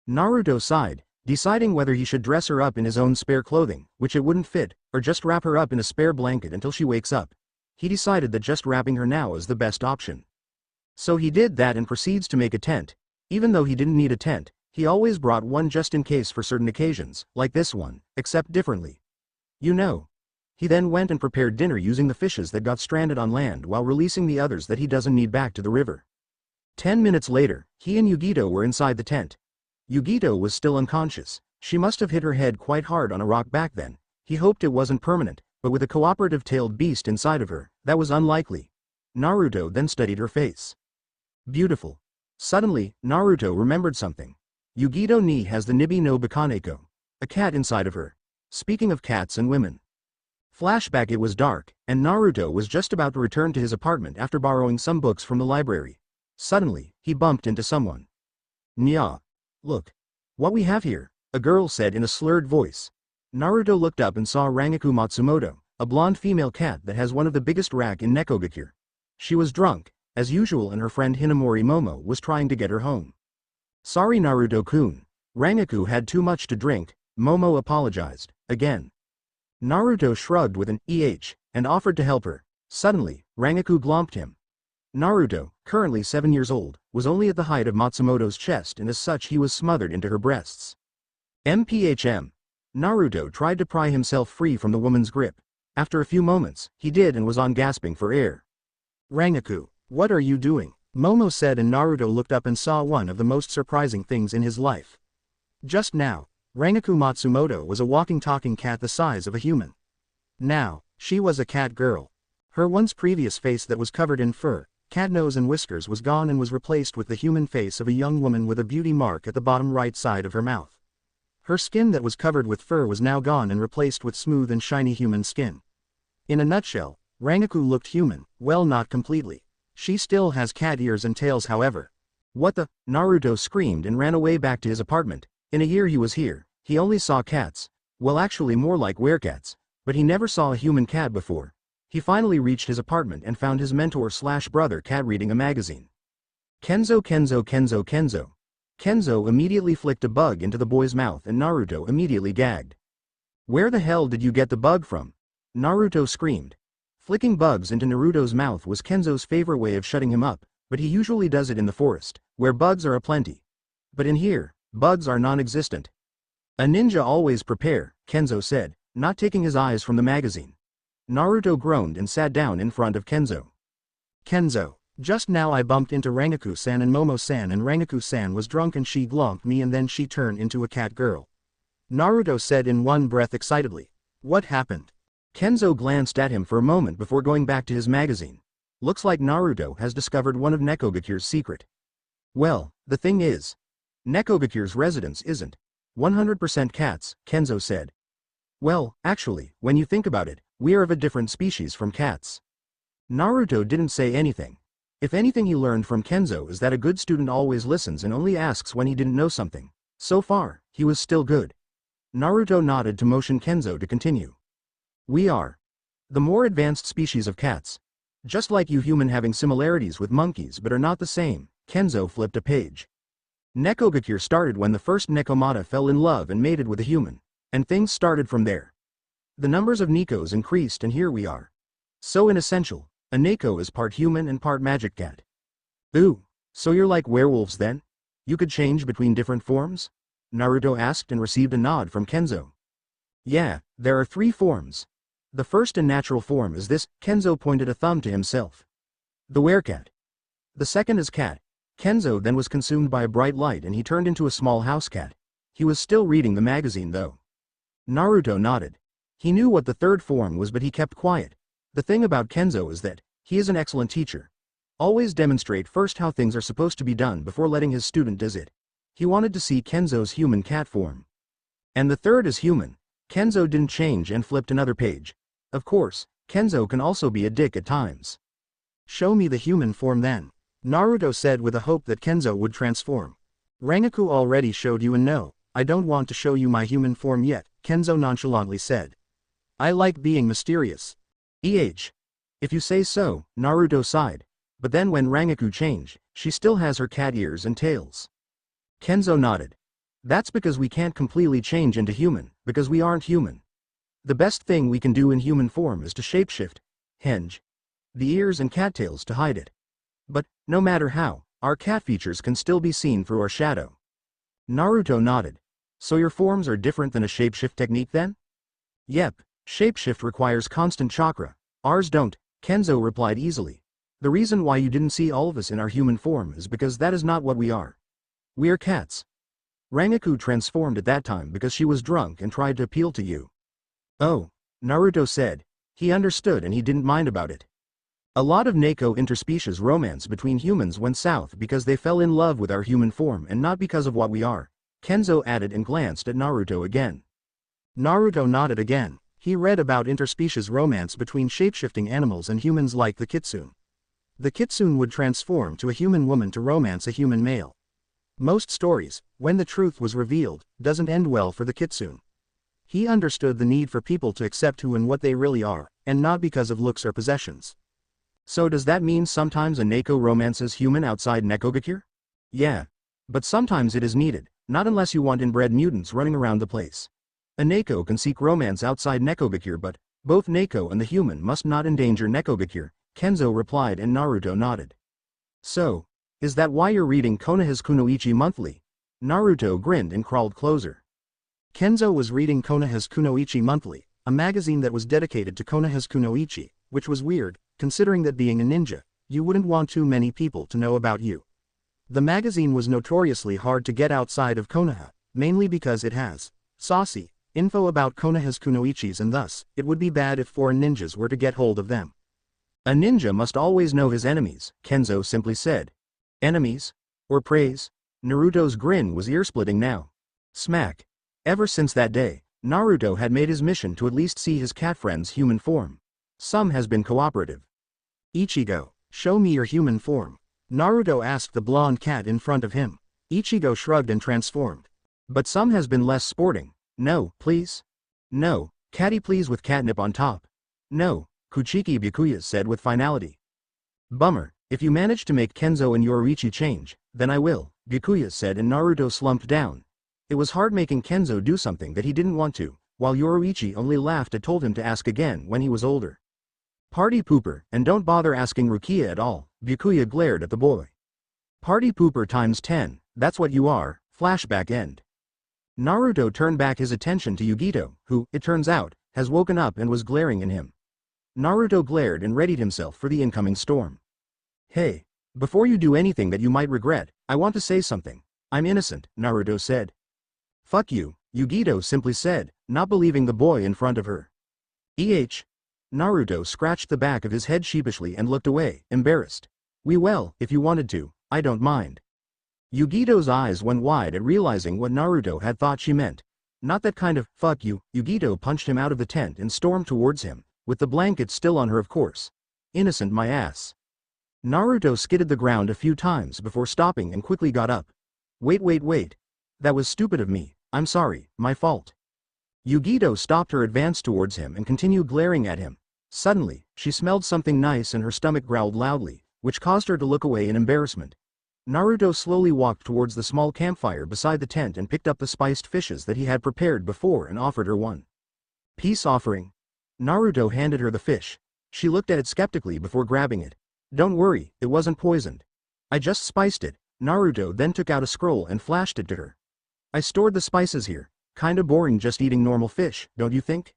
Naruto sighed, deciding whether he should dress her up in his own spare clothing, which it wouldn't fit, or just wrap her up in a spare blanket until she wakes up. He decided that just wrapping her now is the best option. So he did that and proceeds to make a tent. Even though he didn't need a tent, he always brought one just in case for certain occasions, like this one, except differently. You know. He then went and prepared dinner using the fishes that got stranded on land while releasing the others that he doesn't need back to the river. 10 minutes later, he and Yugito were inside the tent. Yugito was still unconscious. She must have hit her head quite hard on a rock back then. He hoped it wasn't permanent, but with a cooperative-tailed beast inside of her, that was unlikely. Naruto then studied her face. Beautiful. Suddenly, Naruto remembered something. Yugito ni has the Nibi no Bakaneko, a cat inside of her. Speaking of cats and women. Flashback: it was dark, and Naruto was just about to return to his apartment after borrowing some books from the library. Suddenly, he bumped into someone. Nya. Look. What we have here, a girl said in a slurred voice. Naruto looked up and saw Rangaku Matsumoto, a blonde female cat that has one of the biggest rack in Nekogakure. She was drunk, as usual, and her friend Hinamori Momo was trying to get her home. Sorry Naruto-kun. Rangaku had too much to drink, Momo apologized, again. Naruto shrugged with an and offered to help her. Suddenly, Rangaku glomped him. Naruto, currently 7 years old, was only at the height of Matsumoto's chest, and as such he was smothered into her breasts. MPHM. Naruto tried to pry himself free from the woman's grip. After a few moments, he did and was on gasping for air. Rangaku, what are you doing? Momo said, and Naruto looked up and saw one of the most surprising things in his life. Just now, Rangaku Matsumoto was a walking talking cat the size of a human. Now, she was a cat girl. Her once previous face that was covered in fur, cat nose and whiskers was gone and was replaced with the human face of a young woman with a beauty mark at the bottom right side of her mouth. Her skin that was covered with fur was now gone and replaced with smooth and shiny human skin. In a nutshell, Rangaku looked human, well, not completely. She still has cat ears and tails, however. What the? Naruto screamed and ran away back to his apartment. In a year he was here, he only saw cats. Well, actually more like werecats. But he never saw a human cat before. He finally reached his apartment and found his mentor/brother cat reading a magazine. Kenzo. Kenzo immediately flicked a bug into the boy's mouth and Naruto immediately gagged. Where the hell did you get the bug from? Naruto screamed. Flicking bugs into Naruto's mouth was Kenzo's favorite way of shutting him up, but he usually does it in the forest, where bugs are aplenty. But in here, bugs are non-existent. A ninja always prepare, Kenzo said, not taking his eyes from the magazine. Naruto groaned and sat down in front of Kenzo. Kenzo, just now I bumped into Rangaku-san and Momo-san, and Rangaku-san was drunk and she glomped me and then she turned into a cat girl. Naruto said in one breath excitedly. What happened? Kenzo glanced at him for a moment before going back to his magazine. Looks like Naruto has discovered one of Nekogakure's secret. Well, the thing is, Nekogakure's residence isn't 100% cats, Kenzo said. Well, actually, when you think about it, we are of a different species from cats. Naruto didn't say anything. If anything he learned from Kenzo is that a good student always listens and only asks when he didn't know something. So far, he was still good. Naruto nodded to motion Kenzo to continue. We are the more advanced species of cats. Just like you human having similarities with monkeys but are not the same. Kenzo flipped a page. Nekogakure started when the first Nekomata fell in love and mated with a human. And things started from there. The numbers of Nekos increased and here we are. So in essential, a Neko is part human and part magic cat. Ooh, so you're like werewolves then? You could change between different forms? Naruto asked and received a nod from Kenzo. Yeah, there are 3 forms. The first and natural form is this, Kenzo pointed a thumb to himself. The werecat. The second is cat. Kenzo then was consumed by a bright light and he turned into a small house cat. He was still reading the magazine though. Naruto nodded. He knew what the third form was but he kept quiet. The thing about Kenzo is that, he is an excellent teacher. Always demonstrate first how things are supposed to be done before letting his student does it. He wanted to see Kenzo's human cat form. And the third is human. Kenzo didn't change and flipped another page. Of course, Kenzo can also be a dick at times. Show me the human form then. Naruto said with a hope that Kenzo would transform. Rangaku already showed you and no, I don't want to show you my human form yet, Kenzo nonchalantly said. I like being mysterious. If you say so, Naruto sighed. but then when Rangaku changed, she still has her cat ears and tails. Kenzo nodded. That's because we can't completely change into human, because we aren't human. The best thing we can do in human form is to shapeshift, henge, the ears and cattails to hide it. But, no matter how, our cat features can still be seen through our shadow. Naruto nodded. So your forms are different than a shapeshift technique then? Yep, shapeshift requires constant chakra. Ours don't, Kenzo replied easily. The reason why you didn't see all of us in our human form is because that is not what we are. We are cats. Rangaku transformed at that time because she was drunk and tried to appeal to you. Oh, Naruto said. He understood and he didn't mind about it. A lot of Neko interspecies romance between humans went south because they fell in love with our human form and not because of what we are, Kenzo added and glanced at Naruto again. Naruto nodded again. He read about interspecies romance between shapeshifting animals and humans like the kitsune. The kitsune would transform to a human woman to romance a human male. Most stories, when the truth was revealed, doesn't end well for the kitsune. He understood the need for people to accept who and what they really are, and not because of looks or possessions. So does that mean sometimes a Neko romances human outside Nekogakure? Yeah. But sometimes it is needed, not unless you want inbred mutants running around the place. A Neko can seek romance outside Nekogakure, but both Neko and the human must not endanger Nekogakure, Kenzo replied and Naruto nodded. So, is that why you're reading Konoha's Kunoichi monthly? Naruto grinned and crawled closer. Kenzo was reading Konoha's Kunoichi monthly, a magazine that was dedicated to Konoha's Kunoichi, which was weird, considering that being a ninja, you wouldn't want too many people to know about you. The magazine was notoriously hard to get outside of Konoha, mainly because it has saucy info about Konoha's kunoichis and thus, it would be bad if foreign ninjas were to get hold of them. A ninja must always know his enemies, Kenzo simply said. Enemies? Or praise? Naruto's grin was ear-splitting now. Smack. Ever since that day, Naruto had made his mission to at least see his cat friend's human form. Some has been cooperative. Ichigo, show me your human form. Naruto asked the blonde cat in front of him. Ichigo shrugged and transformed. But some has been less sporting. No, please. No, catty please with catnip on top. No, Kuchiki Byakuya said with finality. Bummer, if you manage to make Kenzo and Yoruichi change, then I will, Byakuya said and Naruto slumped down. It was hard making Kenzo do something that he didn't want to, while Yoruichi only laughed and told him to ask again when he was older. Party pooper, and don't bother asking Rukia at all, Byakuya glared at the boy. Party pooper times 10, that's what you are, flashback end. Naruto turned back his attention to Yugito, who, it turns out, has woken up and was glaring at him. Naruto glared and readied himself for the incoming storm. Hey, before you do anything that you might regret, I want to say something. I'm innocent, Naruto said. Fuck you, Yugito simply said, not believing the boy in front of her. Naruto scratched the back of his head sheepishly and looked away, embarrassed. Well, if you wanted to, I don't mind. Yugito's eyes went wide at realizing what Naruto had thought she meant. Not that kind of, fuck you, Yugito punched him out of the tent and stormed towards him, with the blanket still on her of course. Innocent my ass. Naruto skidded the ground a few times before stopping and quickly got up. Wait. That was stupid of me, I'm sorry, my fault. Yugito stopped her advance towards him and continued glaring at him. Suddenly, she smelled something nice and her stomach growled loudly, which caused her to look away in embarrassment. Naruto slowly walked towards the small campfire beside the tent and picked up the spiced fishes that he had prepared before and offered her one. Peace offering. Naruto handed her the fish. She looked at it skeptically before grabbing it. Don't worry, it wasn't poisoned. I just spiced it. Naruto then took out a scroll and flashed it to her. I stored the spices here. Kinda boring just eating normal fish, don't you think?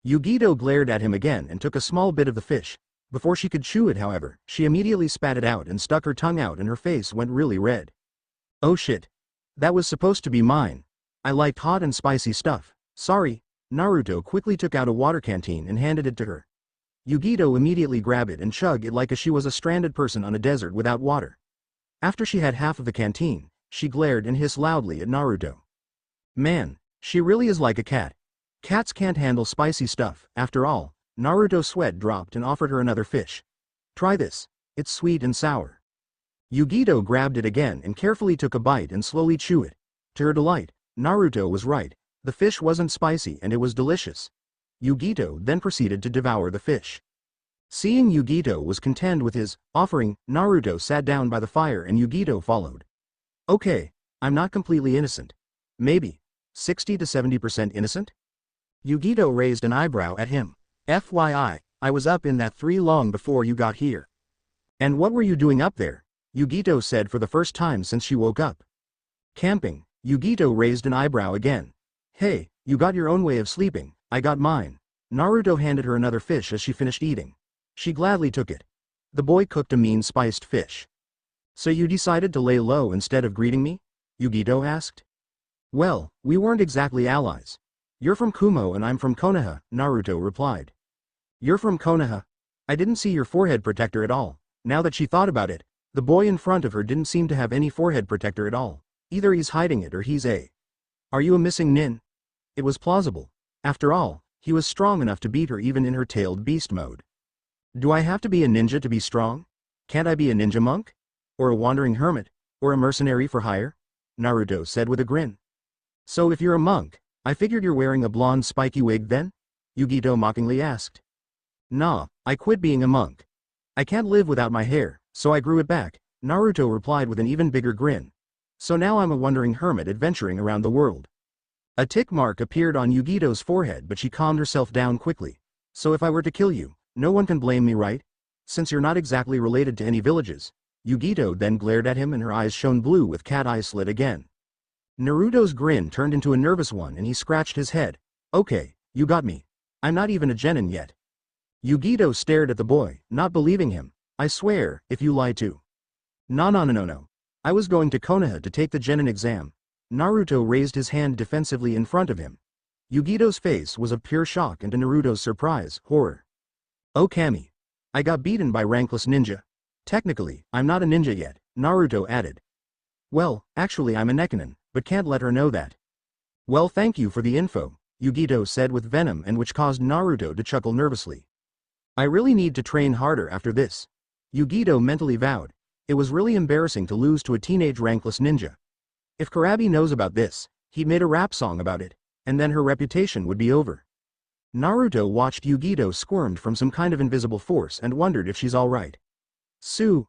Yugito glared at him again and took a small bit of the fish. Before she could chew it however, she immediately spat it out and stuck her tongue out and her face went really red. Oh shit. That was supposed to be mine. I liked hot and spicy stuff. Sorry. Naruto quickly took out a water canteen and handed it to her. Yugito immediately grabbed it and chugged it like she was a stranded person on a desert without water. After she had half of the canteen, she glared and hissed loudly at Naruto. Man, she really is like a cat. Cats can't handle spicy stuff, after all. Naruto's sweat dropped and offered her another fish. Try this. It's sweet and sour. Yugito grabbed it again and carefully took a bite and slowly chewed it. To her delight, Naruto was right. The fish wasn't spicy and it was delicious. Yugito then proceeded to devour the fish. Seeing Yugito was content with his offering, Naruto sat down by the fire and Yugito followed. Okay, I'm not completely innocent. Maybe 60 to 70% innocent? Yugito raised an eyebrow at him. FYI, I was up in that tree long before you got here. And what were you doing up there? Yugito said for the first time since she woke up. Camping. Yugito raised an eyebrow again. Hey, you got your own way of sleeping, I got mine. Naruto handed her another fish as she finished eating. She gladly took it. The boy cooked a mean spiced fish. So you decided to lay low instead of greeting me? Yugito asked. Well, we weren't exactly allies. You're from Kumo and I'm from Konoha, Naruto replied. You're from Konoha? I didn't see your forehead protector at all. Now that she thought about it, the boy in front of her didn't seem to have any forehead protector at all. Either he's hiding it or he's a. Are you a missing nin? It was plausible. After all, he was strong enough to beat her even in her tailed beast mode. Do I have to be a ninja to be strong? Can't I be a ninja monk? Or a wandering hermit? Or a mercenary for hire? Naruto said with a grin. So if you're a monk, I figured you're wearing a blonde spiky wig then? Yugito mockingly asked. Nah, I quit being a monk. I can't live without my hair, so I grew it back, Naruto replied with an even bigger grin. So now I'm a wandering hermit adventuring around the world. A tick mark appeared on Yugito's forehead but she calmed herself down quickly. So if I were to kill you, no one can blame me, right? Since you're not exactly related to any villages. Yugito then glared at him and her eyes shone blue with cat eyes slit again. Naruto's grin turned into a nervous one and he scratched his head. Okay, you got me. I'm not even a genin yet. Yugito stared at the boy, not believing him. I swear, if you lie too. No. I was going to Konoha to take the genin exam. Naruto raised his hand defensively in front of him. Yugito's face was of pure shock and to Naruto's surprise, horror. Oh Kami. I got beaten by rankless ninja. Technically, I'm not a ninja yet, Naruto added. Well, actually I'm a Nekinin, but can't let her know that. Well thank you for the info, Yugito said with venom and which caused Naruto to chuckle nervously. I really need to train harder after this. Yugito mentally vowed. It was really embarrassing to lose to a teenage rankless ninja. If Kurabi knows about this, he'd made a rap song about it, and then her reputation would be over. Naruto watched Yugito squirmed from some kind of invisible force and wondered if she's alright. Sue.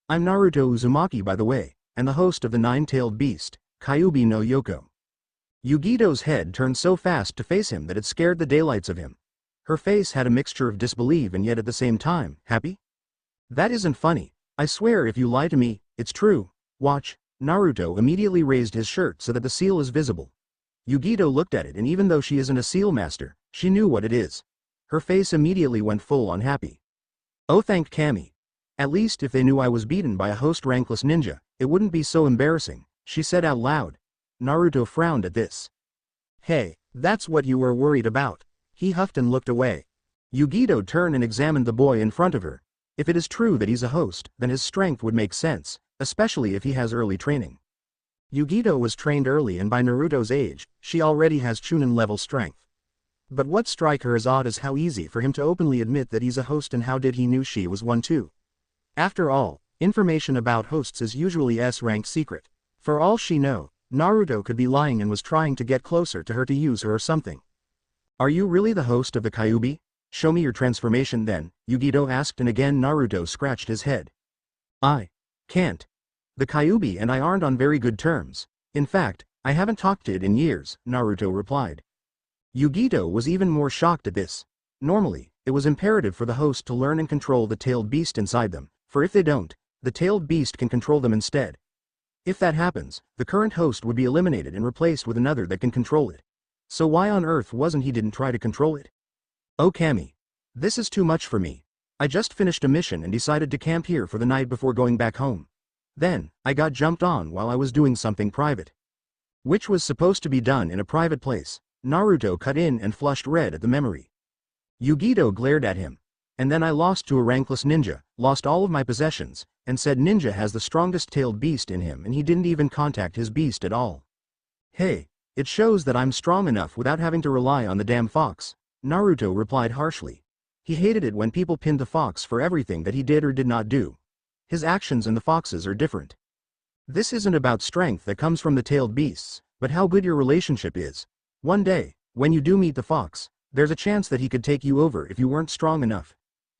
I'm Naruto Uzumaki by the way, and the host of the Nine-Tailed Beast, Kyuubi no Yoko. Yugito's head turned so fast to face him that it scared the daylights of him. Her face had a mixture of disbelief and yet at the same time, happy? That isn't funny. I swear if you lie to me, it's true. Watch. Naruto immediately raised his shirt so that the seal is visible. Yugito looked at it and even though she isn't a seal master, she knew what it is. Her face immediately went full on happy. Oh thank Kami. At least if they knew I was beaten by a host rankless ninja, it wouldn't be so embarrassing, she said out loud. Naruto frowned at this. Hey, that's what you were worried about. He huffed and looked away. Yugito turned and examined the boy in front of her. If it is true that he's a host, then his strength would make sense, especially if he has early training. Yugito was trained early and by Naruto's age, she already has Chunin level strength. But what strike her as odd is how easy for him to openly admit that he's a host and how did he knew she was one too. After all, information about hosts is usually S-rank secret. For all she know, Naruto could be lying and was trying to get closer to her to use her or something. Are you really the host of the Kyuubi? Show me your transformation then, Yugito asked and again Naruto scratched his head. I can't. The Kyuubi and I aren't on very good terms. In fact, I haven't talked to it in years, Naruto replied. Yugito was even more shocked at this. Normally, it was imperative for the host to learn and control the tailed beast inside them, for if they don't, the tailed beast can control them instead. If that happens, the current host would be eliminated and replaced with another that can control it. So why on earth wasn't he didn't try to control it? Oh Kami. This is too much for me. I just finished a mission and decided to camp here for the night before going back home. Then, I got jumped on while I was doing something private. Which was supposed to be done in a private place. Naruto cut in and flushed red at the memory. Yugito glared at him. And then I lost to a rankless ninja, lost all of my possessions, and said ninja has the strongest tailed beast in him and he didn't even contact his beast at all. Hey, it shows that I'm strong enough without having to rely on the damn fox, Naruto replied harshly. He hated it when people pinned the fox for everything that he did or did not do. His actions and the fox's are different. This isn't about strength that comes from the tailed beasts, but how good your relationship is. One day, when you do meet the fox, there's a chance that he could take you over if you weren't strong enough.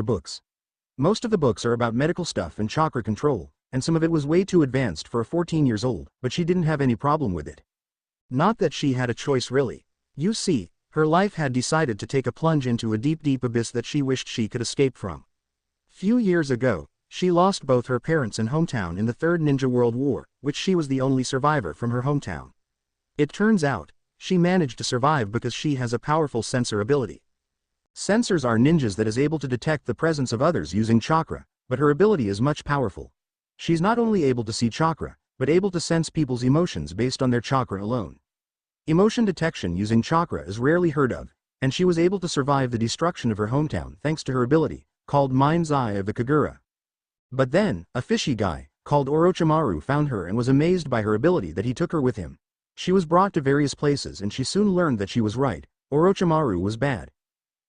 other books. Most of the books are about medical stuff and chakra control, and some of it was way too advanced for a 14 years old, but she didn't have any problem with it. Not that she had a choice really. You see, her life had decided to take a plunge into a deep abyss that she wished she could escape from. Few years ago, she lost both her parents and hometown in the Third Ninja World War, which she was the only survivor from her hometown. It turns out, she managed to survive because she has a powerful sensor ability. Sensors are ninjas that is able to detect the presence of others using chakra, but her ability is much powerful. She's not only able to see chakra, but able to sense people's emotions based on their chakra alone. Emotion detection using chakra is rarely heard of, and she was able to survive the destruction of her hometown thanks to her ability, called Mind's Eye of the Kagura. But then, a fishy guy, called Orochimaru found her and was amazed by her ability that he took her with him. She was brought to various places and she soon learned that she was right, Orochimaru was bad.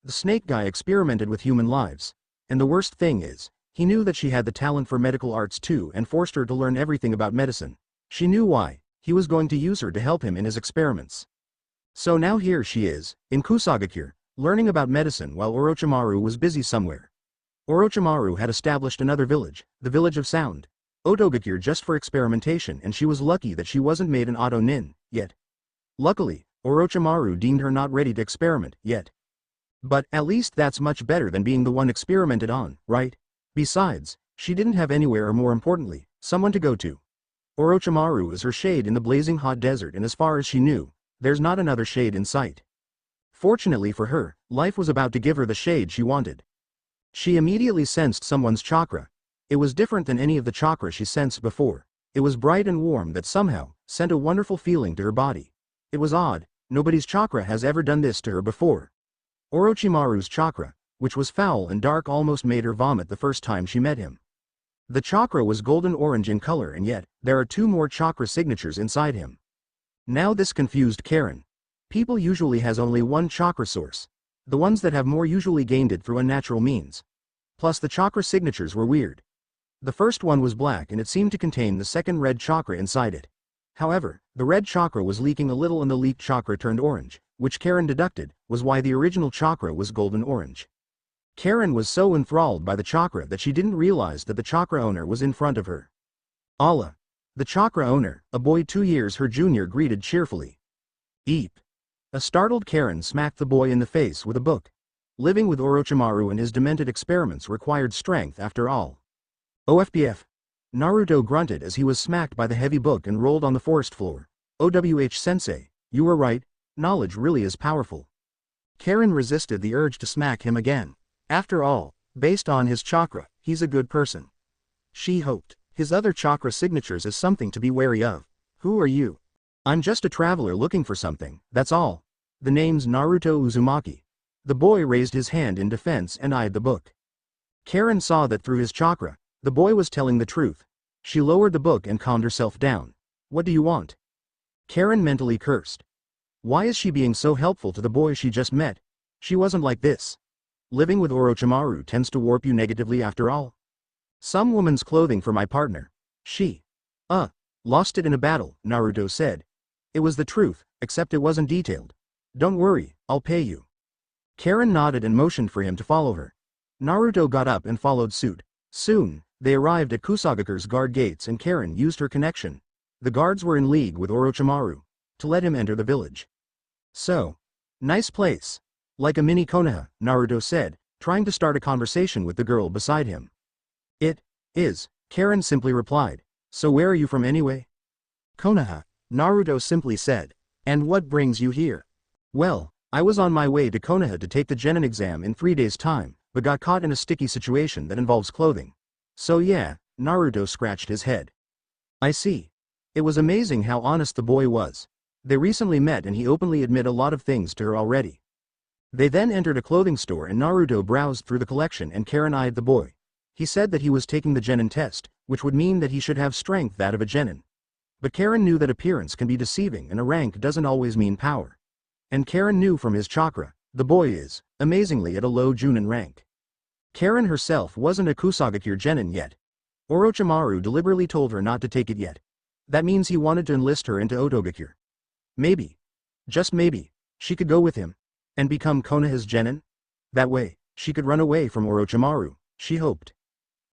The snake guy experimented with human lives. And the worst thing is, he knew that she had the talent for medical arts too and forced her to learn everything about medicine. She knew why. He was going to use her to help him in his experiments. So now here she is, in Kusagakure, learning about medicine while Orochimaru was busy somewhere. Orochimaru had established another village, the village of sound. Otogakure just for experimentation and she was lucky that she wasn't made an auto nin, yet. Luckily, Orochimaru deemed her not ready to experiment, yet. But at least that's much better than being the one experimented on, right? Besides, she didn't have anywhere or more importantly, someone to go to. Orochimaru is her shade in the blazing hot desert and as far as she knew, there's not another shade in sight. Fortunately for her, life was about to give her the shade she wanted. She immediately sensed someone's chakra. It was different than any of the chakra she sensed before. It was bright and warm that somehow sent a wonderful feeling to her body. It was odd, nobody's chakra has ever done this to her before. Orochimaru's chakra, which was foul and dark, almost made her vomit the first time she met him. The chakra was golden orange in color and yet, there are 2 more chakra signatures inside him. Now this confused Karen. People usually has only one chakra source. The ones that have more usually gained it through unnatural means. Plus the chakra signatures were weird. The first one was black and it seemed to contain the second red chakra inside it. However, the red chakra was leaking a little and the leaked chakra turned orange, which Karen deducted was why the original chakra was golden orange. Karen was so enthralled by the chakra that she didn't realize that the chakra owner was in front of her. Allah. The chakra owner, a boy 2 years her junior, greeted cheerfully. Eep. A startled Karen smacked the boy in the face with a book. Living with Orochimaru and his demented experiments required strength after all. OFPF. Naruto grunted as he was smacked by the heavy book and rolled on the forest floor. OWH-sensei, you were right, knowledge really is powerful. Karen resisted the urge to smack him again. After all, based on his chakra, he's a good person. She hoped. His other chakra signatures is something to be wary of. Who are you? I'm just a traveler looking for something, that's all. The name's Naruto Uzumaki. The boy raised his hand in defense and eyed the book. Karen saw that through his chakra, the boy was telling the truth. She lowered the book and calmed herself down. What do you want? Karen mentally cursed. Why is she being so helpful to the boy she just met? She wasn't like this. Living with Orochimaru tends to warp you negatively after all. Some woman's clothing for my partner. She. Lost it in a battle, Naruto said. It was the truth, except it wasn't detailed. Don't worry, I'll pay you. Karen nodded and motioned for him to follow her. Naruto got up and followed suit. Soon, they arrived at Kusagakure's guard gates and Karen used her connection. The guards were in league with Orochimaru to let him enter the village. So. Nice place. Like a mini Konoha, Naruto said, trying to start a conversation with the girl beside him. It is, Karen simply replied. So where are you from anyway? Konoha, Naruto simply said. And what brings you here? Well, I was on my way to Konoha to take the genin exam in 3 days' time, but got caught in a sticky situation that involves clothing. So yeah, Naruto scratched his head. I see. It was amazing how honest the boy was. They recently met and he openly admitted a lot of things to her already. They then entered a clothing store and Naruto browsed through the collection and Karen eyed the boy. He said that he was taking the genin test, which would mean that he should have strength that of a genin. But Karen knew that appearance can be deceiving and a rank doesn't always mean power. And Karen knew from his chakra, the boy is, amazingly, at a low Junin rank. Karen herself wasn't a Kusagakure genin yet. Orochimaru deliberately told her not to take it yet. That means he wanted to enlist her into Otogakure. Maybe. Just maybe, she could go with him. And become Konoha's genin? That way, she could run away from Orochimaru, she hoped.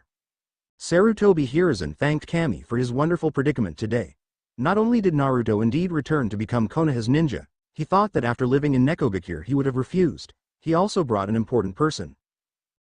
together. Sarutobi Hiruzen thanked Kami for his wonderful predicament today. Not only did Naruto indeed return to become Konoha's ninja, he thought that after living in Nekogakure he would have refused. He also brought an important person.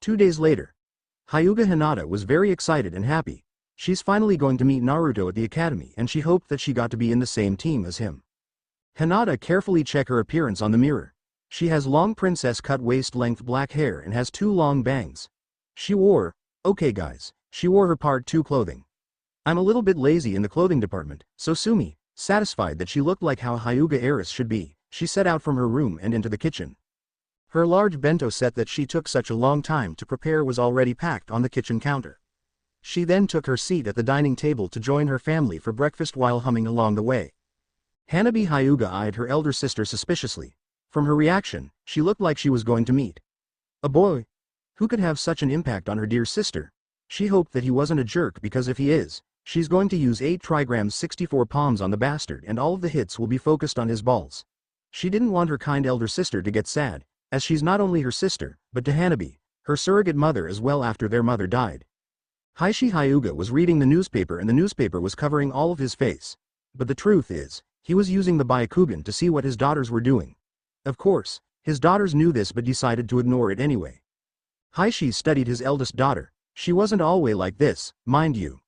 2 days later. Hyuga Hinata was very excited and happy. She's finally going to meet Naruto at the academy and she hoped that she got to be in the same team as him. Hinata carefully checked her appearance on the mirror. She has long princess-cut waist-length black hair and has 2 long bangs. Okay guys, she wore her Part 2 clothing. I'm a little bit lazy in the clothing department, so sue me. Satisfied that she looked like how Hyuga heiress should be, she set out from her room and into the kitchen. Her large bento set that she took such a long time to prepare was already packed on the kitchen counter. She then took her seat at the dining table to join her family for breakfast while humming along the way. Hanabi Hyuga eyed her elder sister suspiciously. From her reaction, she looked like she was going to meet a boy. Who could have such an impact on her dear sister? She hoped that he wasn't a jerk because if he is, she's going to use 8 trigrams 64 palms on the bastard and all of the hits will be focused on his balls. She didn't want her kind elder sister to get sad, as she's not only her sister, but to Hanabi, her surrogate mother as well after their mother died. Hishi Hyuga was reading the newspaper and the newspaper was covering all of his face. But the truth is, he was using the Byakugan to see what his daughters were doing. Of course, his daughters knew this but decided to ignore it anyway. Hishi studied his eldest daughter. She wasn't always like this, mind you.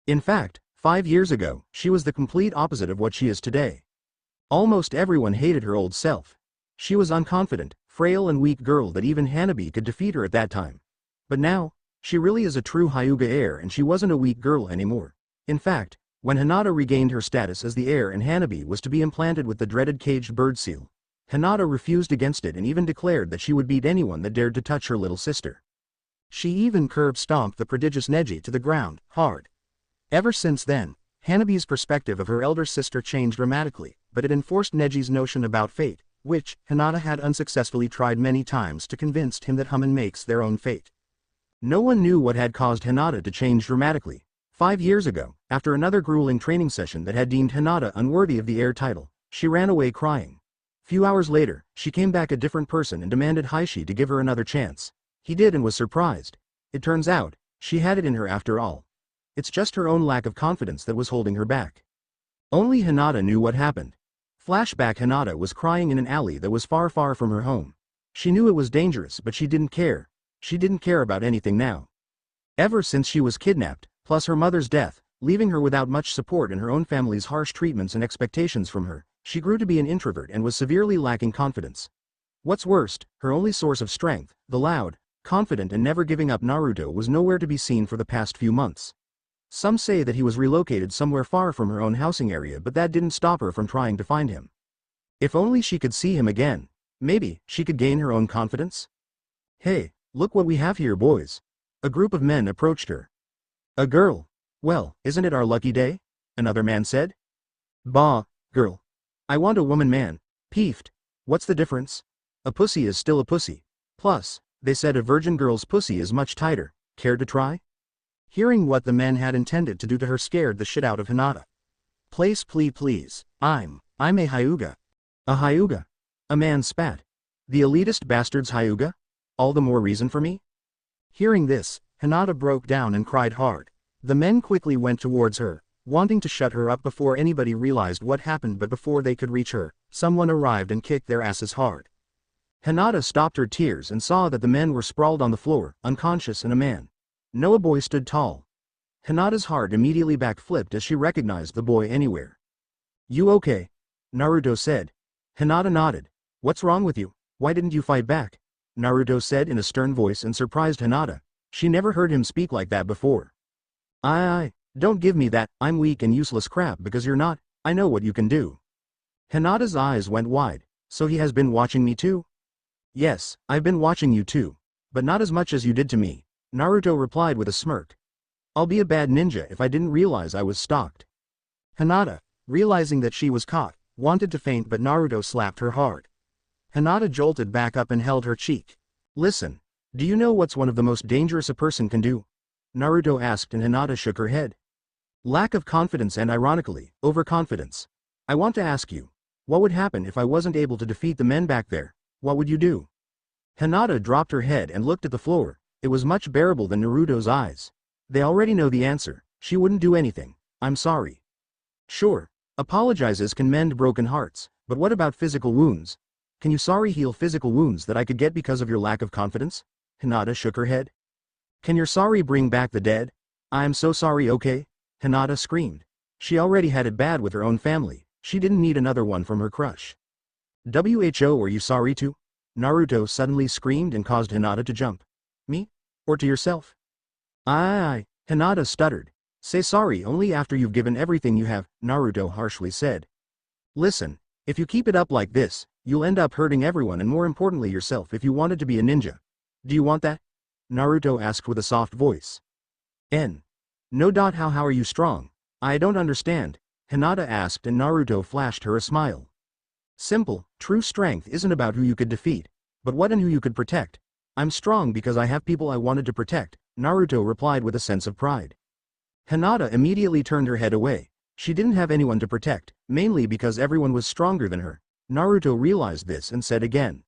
In fact, 5 years ago, she was the complete opposite of what she is today. Almost everyone hated her old self. She was unconfident, frail and weak girl that even Hanabi could defeat her at that time. But now, she really is a true Hyuga heir and she wasn't a weak girl anymore. In fact, when Hinata regained her status as the heir and Hanabi was to be implanted with the dreaded caged bird seal, Hinata refused against it and even declared that she would beat anyone that dared to touch her little sister. She even curb-stomped the prodigious Neji to the ground, hard. Ever since then, Hanabi's perspective of her elder sister changed dramatically, but it enforced Neji's notion about fate, which Hinata had unsuccessfully tried many times to convince him that human makes their own fate. No one knew what had caused Hinata to change dramatically. 5 years ago, after another grueling training session that had deemed Hinata unworthy of the heir title, she ran away crying. Few hours later, she came back a different person and demanded Hishi to give her another chance. He did and was surprised. It turns out, she had it in her after all. It's just her own lack of confidence that was holding her back. Only Hinata knew what happened. Flashback: Hinata was crying in an alley that was far from her home. She knew it was dangerous but she didn't care. She didn't care about anything now. Ever since she was kidnapped, plus her mother's death, leaving her without much support and her own family's harsh treatments and expectations from her, she grew to be an introvert and was severely lacking confidence. What's worst, her only source of strength, the loud, confident and never giving up Naruto, was nowhere to be seen for the past few months. Some say that he was relocated somewhere far from her own housing area, but that didn't stop her from trying to find him. If only she could see him again, maybe she could gain her own confidence? Hey, look what we have here, boys. A group of men approached her. A girl. Well, isn't it our lucky day? Another man said. Bah, girl. I want a woman, man. Peeved. What's the difference? A pussy is still a pussy. Plus, they said a virgin girl's pussy is much tighter. Care to try? Hearing what the men had intended to do to her scared the shit out of Hinata. Please. I'm a Hyuga. A Hyuga? A man spat. The elitist bastards Hyuga? All the more reason for me? Hearing this, Hinata broke down and cried hard. The men quickly went towards her, wanting to shut her up before anybody realized what happened, but before they could reach her, someone arrived and kicked their asses hard. Hinata stopped her tears and saw that the men were sprawled on the floor, unconscious, and a man. No, a boy stood tall. Hinata's heart immediately backflipped as she recognized the boy anywhere. You okay? Naruto said. Hinata nodded. What's wrong with you? Why didn't you fight back? Naruto said in a stern voice and surprised Hinata. She never heard him speak like that before. Don't give me that, I'm weak and useless crap because you're not, I know what you can do. Hinata's eyes went wide. So he has been watching me too? Yes, I've been watching you too. But not as much as you did to me, Naruto replied with a smirk. I'll be a bad ninja if I didn't realize I was stalked. Hinata, realizing that she was caught, wanted to faint, but Naruto slapped her hard. Hinata jolted back up and held her cheek. Listen, do you know what's one of the most dangerous a person can do? Naruto asked, and Hinata shook her head. Lack of confidence and, ironically, overconfidence. I want to ask you, what would happen if I wasn't able to defeat the men back there? What would you do? Hinata dropped her head and looked at the floor. It was much bearable than Naruto's eyes. They already know the answer. She wouldn't do anything. I'm sorry. Sure, apologizes can mend broken hearts, but what about physical wounds? Can you sorry heal physical wounds that I could get because of your lack of confidence? Hinata shook her head. Can your sorry bring back the dead? I'm so sorry, okay? Hinata screamed. She already had it bad with her own family. She didn't need another one from her crush. Who are you sorry to? Naruto suddenly screamed and caused Hinata to jump. Me? Or to yourself? Hinata stuttered. Say sorry only after you've given everything you have, Naruto harshly said. Listen, if you keep it up like this, you'll end up hurting everyone and more importantly yourself if you wanted to be a ninja. Do you want that? Naruto asked with a soft voice. No. How are you strong? I don't understand, Hinata asked, and Naruto flashed her a smile. Simple, true strength isn't about who you could defeat, but what and who you could protect. I'm strong because I have people I wanted to protect, Naruto replied with a sense of pride. Hinata immediately turned her head away. She didn't have anyone to protect, mainly because everyone was stronger than her. Naruto realized this and said again.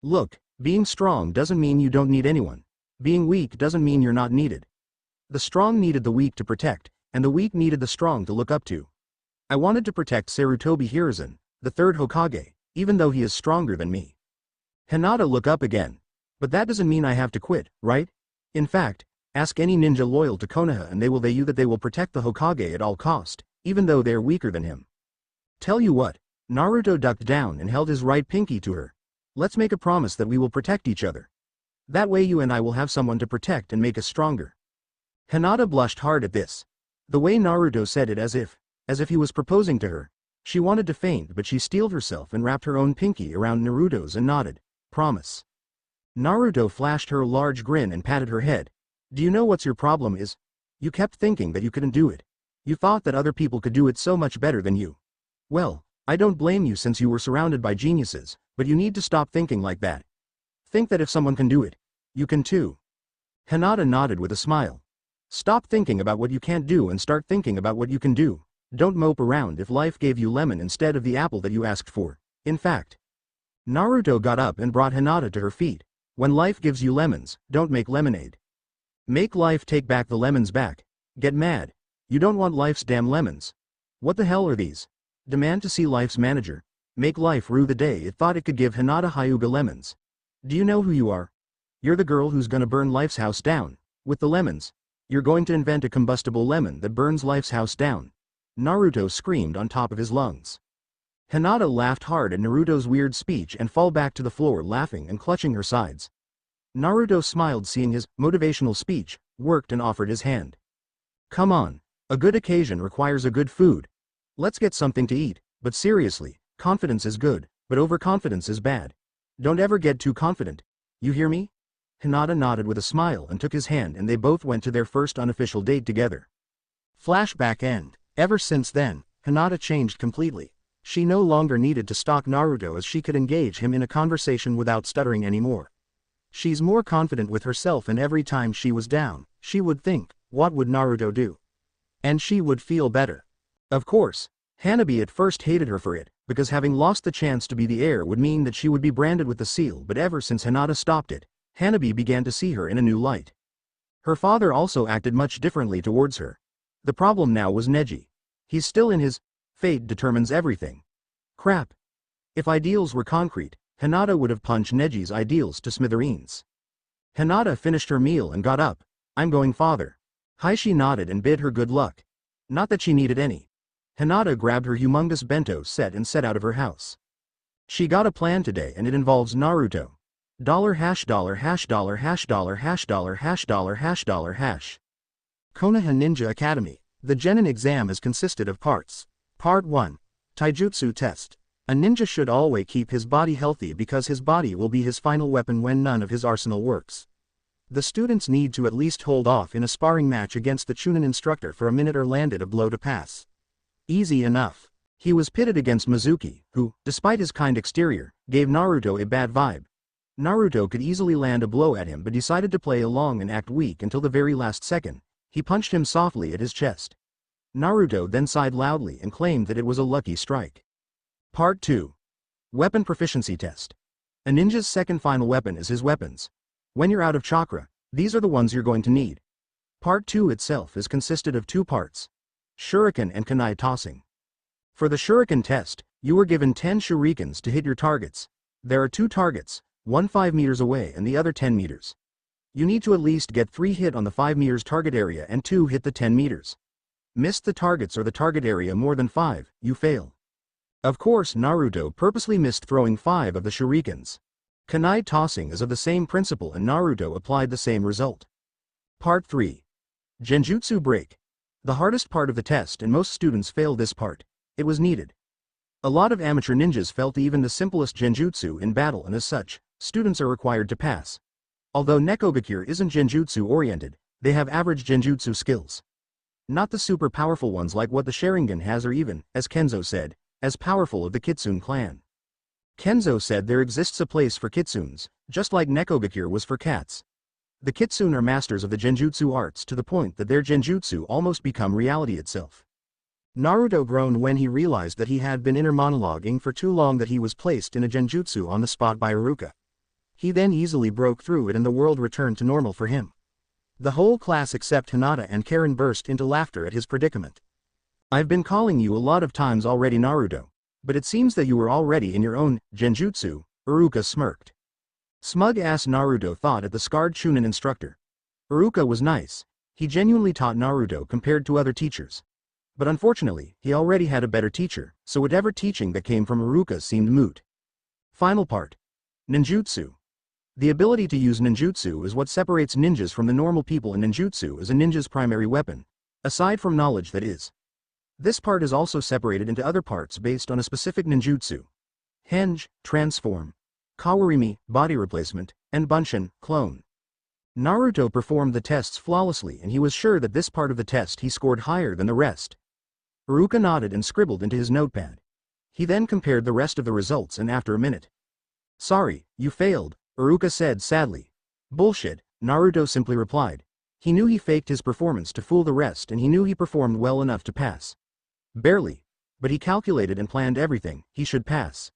Look, being strong doesn't mean you don't need anyone. Being weak doesn't mean you're not needed. The strong needed the weak to protect, and the weak needed the strong to look up to. I wanted to protect Sarutobi Hiruzen, the third Hokage, even though he is stronger than me. Hinata looked up again. But that doesn't mean I have to quit, right? In fact, ask any ninja loyal to Konoha and they will tell you that they will protect the Hokage at all cost, even though they are weaker than him. Tell you what, Naruto ducked down and held his right pinky to her. Let's make a promise that we will protect each other. That way you and I will have someone to protect and make us stronger. Hinata blushed hard at this. The way Naruto said it as if he was proposing to her. She wanted to faint, but she steeled herself and wrapped her own pinky around Naruto's and nodded. Promise. Naruto flashed her a large grin and patted her head. Do you know what's your problem is? You kept thinking that you couldn't do it. You thought that other people could do it so much better than you. Well, I don't blame you since you were surrounded by geniuses, but you need to stop thinking like that. Think that if someone can do it, you can too. Hinata nodded with a smile. Stop thinking about what you can't do and start thinking about what you can do. Don't mope around if life gave you lemon instead of the apple that you asked for. In fact, Naruto got up and brought Hinata to her feet. When life gives you lemons, don't make lemonade. Make life take back the lemons back. Get mad. You don't want life's damn lemons. What the hell are these? Demand to see life's manager. Make life rue the day it thought it could give Hinata Hyuga lemons. Do you know who you are? You're the girl who's gonna burn life's house down. With the lemons. You're going to invent a combustible lemon that burns life's house down. Naruto screamed on top of his lungs. Hinata laughed hard at Naruto's weird speech and fell back to the floor laughing and clutching her sides. Naruto smiled seeing his motivational speech worked and offered his hand. Come on, a good occasion requires a good food. Let's get something to eat, but seriously, confidence is good, but overconfidence is bad. Don't ever get too confident. You hear me? Hinata nodded with a smile and took his hand and they both went to their first unofficial date together. Flashback end. Ever since then, Hinata changed completely. She no longer needed to stalk Naruto as she could engage him in a conversation without stuttering anymore. She's more confident with herself and every time she was down, she would think, what would Naruto do? And she would feel better. Of course, Hanabi at first hated her for it, because having lost the chance to be the heir would mean that she would be branded with the seal, but ever since Hinata stopped it, Hanabi began to see her in a new light. Her father also acted much differently towards her. The problem now was Neji. He's still in his fate determines everything. Crap. If ideals were concrete, Hinata would have punched Neji's ideals to smithereens. Hinata finished her meal and got up. I'm going, father. Haishi nodded and bid her good luck. Not that she needed any. Hinata grabbed her humongous bento set and set out of her house. She got a plan today and it involves Naruto. $#$#$#$#$#$#. Konoha Ninja Academy. The genin exam is consisted of parts. Part 1. Taijutsu test. A ninja should always keep his body healthy because his body will be his final weapon when none of his arsenal works. The students need to at least hold off in a sparring match against the Chunin instructor for a minute or landed a blow to pass. Easy enough. He was pitted against Mizuki, who, despite his kind exterior, gave Naruto a bad vibe. Naruto could easily land a blow at him but decided to play along and act weak until the very last second. He punched him softly at his chest. Naruto then sighed loudly and claimed that it was a lucky strike. Part 2. Weapon Proficiency Test. A ninja's second final weapon is his weapons. When you're out of chakra, these are the ones you're going to need. Part 2 itself is consisted of 2 parts. Shuriken and kunai tossing. For the shuriken test, you were given 10 shurikens to hit your targets. There are 2 targets, one 5 meters away and the other 10 meters. You need to at least get 3 hit on the 5 meters target area and 2 hit the 10 meters. Missed the targets or the target area more than 5, you fail. Of course, Naruto purposely missed throwing 5 of the shurikens. Kunai tossing is of the same principle and Naruto applied the same result. Part 3. Genjutsu break. The hardest part of the test and most students failed this part. It was needed. A lot of amateur ninjas felt even the simplest genjutsu in battle and as such, students are required to pass. Although Nekogakure isn't genjutsu oriented, they have average genjutsu skills. Not the super powerful ones like what the Sharingan has or even, as Kenzo said, as powerful of the Kitsune clan. Kenzo said there exists a place for kitsunes, just like Nekogakure was for cats. The kitsune are masters of the genjutsu arts to the point that their genjutsu almost become reality itself. Naruto groaned when he realized that he had been inner monologuing for too long that he was placed in a genjutsu on the spot by Iruka. He then easily broke through it and the world returned to normal for him. The whole class except Hinata and Karen burst into laughter at his predicament. I've been calling you a lot of times already, Naruto, but it seems that you were already in your own genjutsu, Iruka smirked. Smug-ass Naruto thought at the scarred Chunin instructor. Iruka was nice. He genuinely taught Naruto compared to other teachers. But unfortunately, he already had a better teacher, so whatever teaching that came from Iruka seemed moot. Final part. Ninjutsu. The ability to use ninjutsu is what separates ninjas from the normal people, and ninjutsu is a ninja's primary weapon, aside from knowledge, that is. This part is also separated into other parts based on a specific ninjutsu. Henge, transform. Kawarimi, body replacement, and Bunshin, clone. Naruto performed the tests flawlessly and he was sure that this part of the test he scored higher than the rest. Iruka nodded and scribbled into his notepad. He then compared the rest of the results and after a minute. Sorry, you failed, Iruka said sadly. Bullshit, Naruto simply replied. He knew he faked his performance to fool the rest and he knew he performed well enough to pass. Barely. But he calculated and planned everything, he should pass.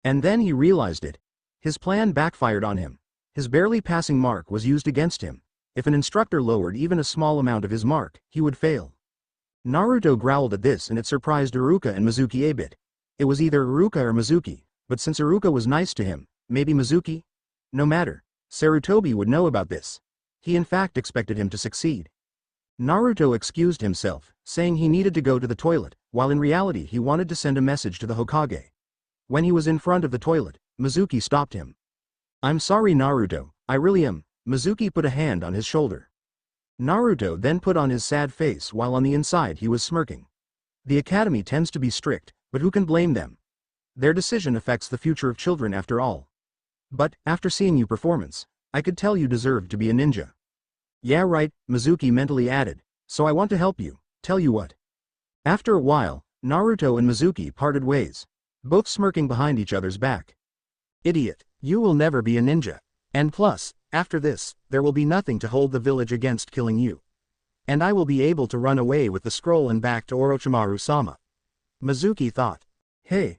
And then he realized it. His plan backfired on him. His barely passing mark was used against him. If an instructor lowered even a small amount of his mark, he would fail. Naruto growled at this and it surprised Iruka and Mizuki a bit. It was either Iruka or Mizuki, but since Iruka was nice to him, maybe Mizuki? No matter. Sarutobi would know about this. He in fact expected him to succeed. Naruto excused himself, saying he needed to go to the toilet, while in reality he wanted to send a message to the Hokage. When he was in front of the toilet, Mizuki stopped him. I'm sorry, Naruto, I really am. Mizuki put a hand on his shoulder. Naruto then put on his sad face while on the inside he was smirking. The academy tends to be strict, but who can blame them? Their decision affects the future of children after all. But, after seeing your performance, I could tell you deserved to be a ninja. Yeah right, Mizuki mentally added, so I want to help you, tell you what. After a while, Naruto and Mizuki parted ways, both smirking behind each other's back. Idiot, you will never be a ninja. And plus, after this, there will be nothing to hold the village against killing you. And I will be able to run away with the scroll and back to Orochimaru-sama. Mizuki thought. Hey,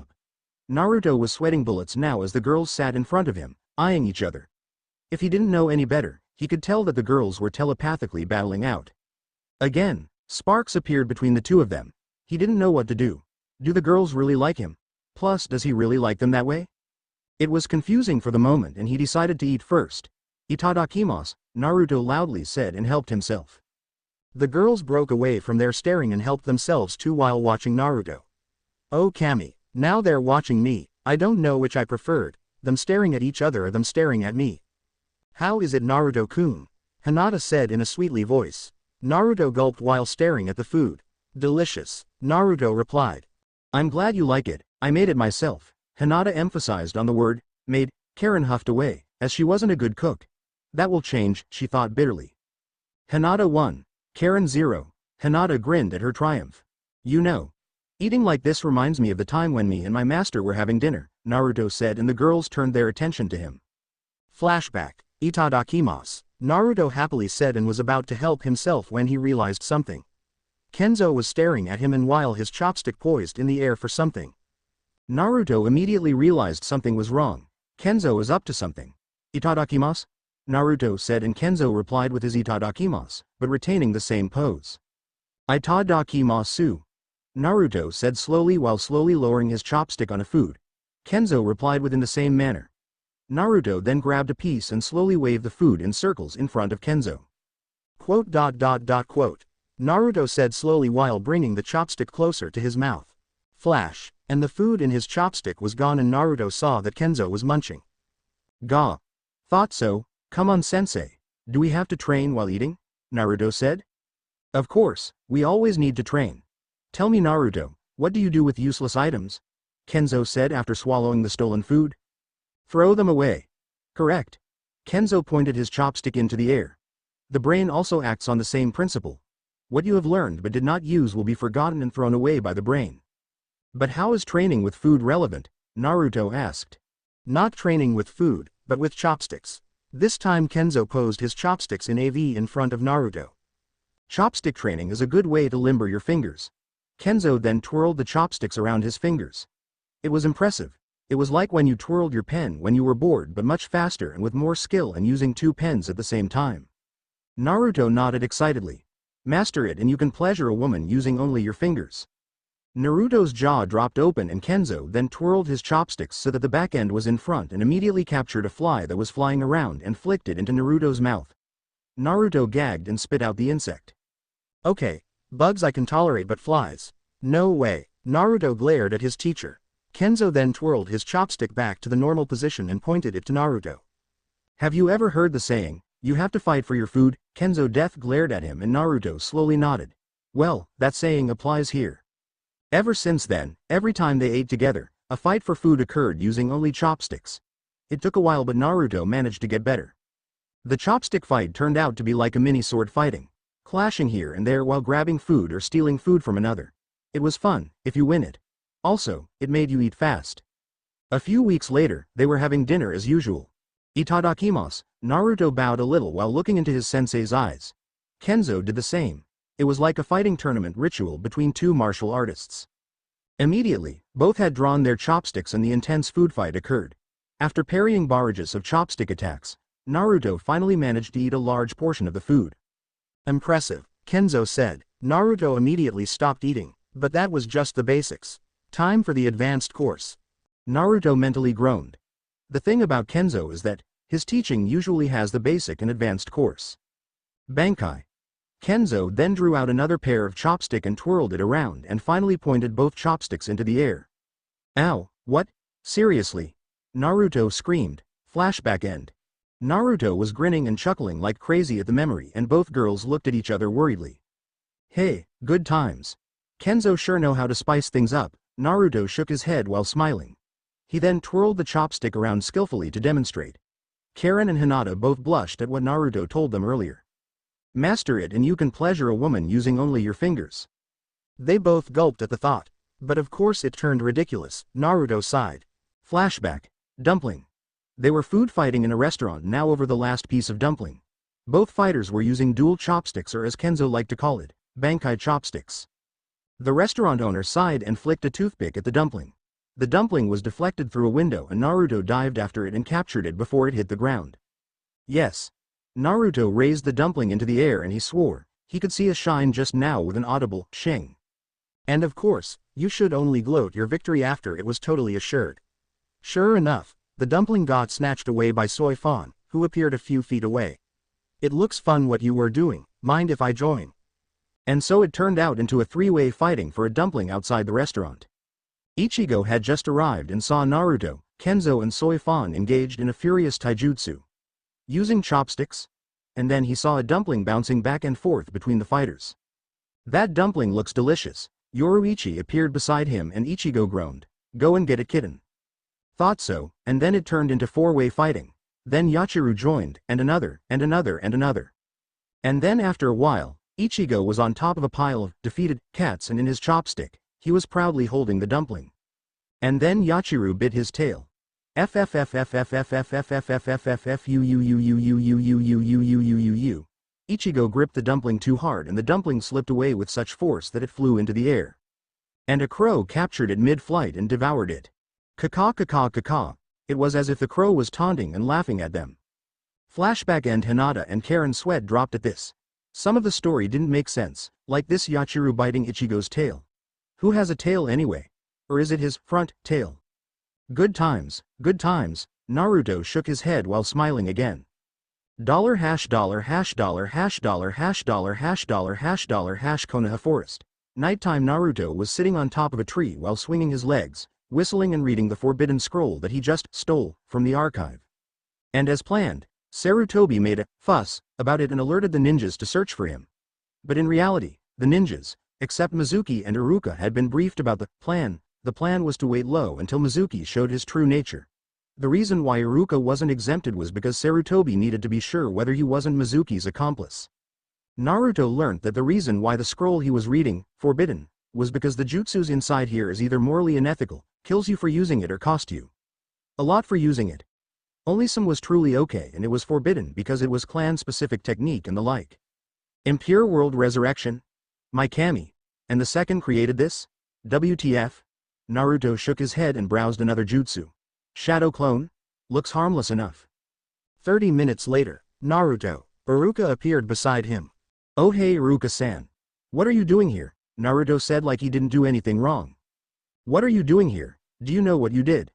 job. Naruto was sweating bullets now as the girls sat in front of him, eyeing each other. If he didn't know any better, he could tell that the girls were telepathically battling out. Again, sparks appeared between the two of them. He didn't know what to do. Do the girls really like him? Plus, does he really like them that way? It was confusing for the moment and he decided to eat first. "Itadakimasu," Naruto loudly said and helped himself. The girls broke away from their staring and helped themselves too while watching Naruto. "Oh Kami, now they're watching me, I don't know which I preferred, them staring at each other or them staring at me." "How is it Naruto-kun?" Hinata said in a sweetly voice. Naruto gulped while staring at the food. "Delicious," Naruto replied. "I'm glad you like it, I made it myself." Hinata emphasized on the word, made. Karen huffed away, as she wasn't a good cook. That will change, she thought bitterly. Hinata 1. Karen 0. Hinata grinned at her triumph. "You know, eating like this reminds me of the time when me and my master were having dinner," Naruto said and the girls turned their attention to him. Flashback. "Itadakimasu," Naruto happily said and was about to help himself when he realized something. Kenzo was staring at him and while his chopstick poised in the air for something. Naruto immediately realized something was wrong. Kenzo is up to something. "Itadakimasu?" Naruto said and Kenzo replied with his itadakimasu, but retaining the same pose. "Itadakimasu," Naruto said slowly while slowly lowering his chopstick on a food. Kenzo replied within the same manner. Naruto then grabbed a piece and slowly waved the food in circles in front of Kenzo. Quote. Naruto said slowly while bringing the chopstick closer to his mouth. Flash, and the food in his chopstick was gone and Naruto saw that Kenzo was munching. Gah. Thought so, come on sensei. Do we have to train while eating? Naruto said. Of course, we always need to train. Tell me Naruto, what do you do with useless items? Kenzo said after swallowing the stolen food. Throw them away. Correct. Kenzo pointed his chopstick into the air. The brain also acts on the same principle. What you have learned but did not use will be forgotten and thrown away by the brain. But how is training with food relevant? Naruto asked. Not training with food, but with chopsticks. This time Kenzo posed his chopsticks in AV in front of Naruto. Chopstick training is a good way to limber your fingers. Kenzo then twirled the chopsticks around his fingers. It was impressive. It was like when you twirled your pen when you were bored but much faster and with more skill and using two pens at the same time. Naruto nodded excitedly. Master it and you can pleasure a woman using only your fingers. Naruto's jaw dropped open and Kenzo then twirled his chopsticks so that the back end was in front and immediately captured a fly that was flying around and flicked it into Naruto's mouth. Naruto gagged and spit out the insect. Okay, bugs I can tolerate but flies. No way. Naruto glared at his teacher. Kenzo then twirled his chopstick back to the normal position and pointed it to Naruto. Have you ever heard the saying, you have to fight for your food? Kenzo death glared at him and Naruto slowly nodded. Well, that saying applies here. Ever since then, every time they ate together, a fight for food occurred using only chopsticks. It took a while but Naruto managed to get better. The chopstick fight turned out to be like a mini sword fighting, clashing here and there while grabbing food or stealing food from another. It was fun, if you win it. Also, it made you eat fast. A few weeks later, they were having dinner as usual. Itadakimasu, Naruto bowed a little while looking into his sensei's eyes. Kenzo did the same. It was like a fighting tournament ritual between two martial artists. Immediately, both had drawn their chopsticks and the intense food fight occurred. After parrying barrages of chopstick attacks, Naruto finally managed to eat a large portion of the food. Impressive, Kenzo said. Naruto immediately stopped eating, but that was just the basics. Time for the advanced course. Naruto mentally groaned. The thing about Kenzo is that, his teaching usually has the basic and advanced course. Bankai. Kenzo then drew out another pair of chopstick and twirled it around and finally pointed both chopsticks into the air. Ow, what? Seriously? Naruto screamed. Flashback end. Naruto was grinning and chuckling like crazy at the memory and both girls looked at each other worriedly. Hey, good times. Kenzo sure know how to spice things up. Naruto shook his head while smiling. He then twirled the chopstick around skillfully to demonstrate. Karen and Hinata both blushed at what Naruto told them earlier. Master it and you can pleasure a woman using only your fingers. They both gulped at the thought. But of course it turned ridiculous. Naruto sighed. Flashback. Dumpling. They were food fighting in a restaurant now over the last piece of dumpling. Both fighters were using dual chopsticks or as Kenzo liked to call it, Bankai chopsticks. The restaurant owner sighed and flicked a toothpick at the dumpling. The dumpling was deflected through a window and Naruto dived after it and captured it before it hit the ground. Yes. Naruto raised the dumpling into the air and he swore, he could see a shine just now with an audible shing. And of course, you should only gloat your victory after it was totally assured. Sure enough, the dumpling got snatched away by Soy Fawn, who appeared a few feet away. It looks fun what you were doing, mind if I join? And so it turned out into a three-way fighting for a dumpling outside the restaurant. Ichigo had just arrived and saw Naruto, Kenzo and Soy Fawn engaged in a furious taijutsu. Using chopsticks? And then he saw a dumpling bouncing back and forth between the fighters. That dumpling looks delicious. Yoruichi appeared beside him and Ichigo groaned, go and get it kitten. Thought so, and then it turned into four-way fighting. Then Yachiru joined, and another, and another and another. And then after a while, Ichigo was on top of a pile of defeated cats and in his chopstick, he was proudly holding the dumpling. And then Yachiru bit his tail. Ichigo gripped the dumpling too hard and the dumpling slipped away with such force that it flew into the air. And a crow captured it mid-flight and devoured it. Caw caw caw. It was as if the crow was taunting and laughing at them. Flashback and Hinata and Karen sweat dropped at this. Some of the story didn't make sense, like this Yachiru biting Ichigo's tail. Who has a tail anyway? Or is it his front tail? Good times, Naruto shook his head while smiling again. Dollar hash dollar hash dollar hash dollar hash dollar hash dollar hash dollar hash Konoha Forest. Nighttime. Naruto was sitting on top of a tree while swinging his legs, whistling and reading the forbidden scroll that he just stole from the archive. And as planned, Sarutobi made a fuss about it and alerted the ninjas to search for him. But in reality, the ninjas, except Mizuki and Iruka, had been briefed about the plan. The plan was to wait low until Mizuki showed his true nature. The reason why Iruka wasn't exempted was because Sarutobi needed to be sure whether he wasn't Mizuki's accomplice. Naruto learnt that the reason why the scroll he was reading, forbidden, was because the jutsus inside here is either morally unethical, kills you for using it, or cost you a lot for using it. Only some was truly okay, and it was forbidden because it was clan-specific technique and the like. Impure World Resurrection? My kami. And the second created this? WTF? Naruto shook his head and browsed another jutsu. Shadow clone? Looks harmless enough. 30 minutes later, Iruka appeared beside him. Oh hey Iruka-san. What are you doing here? Naruto said like he didn't do anything wrong. What are you doing here? Do you know what you did?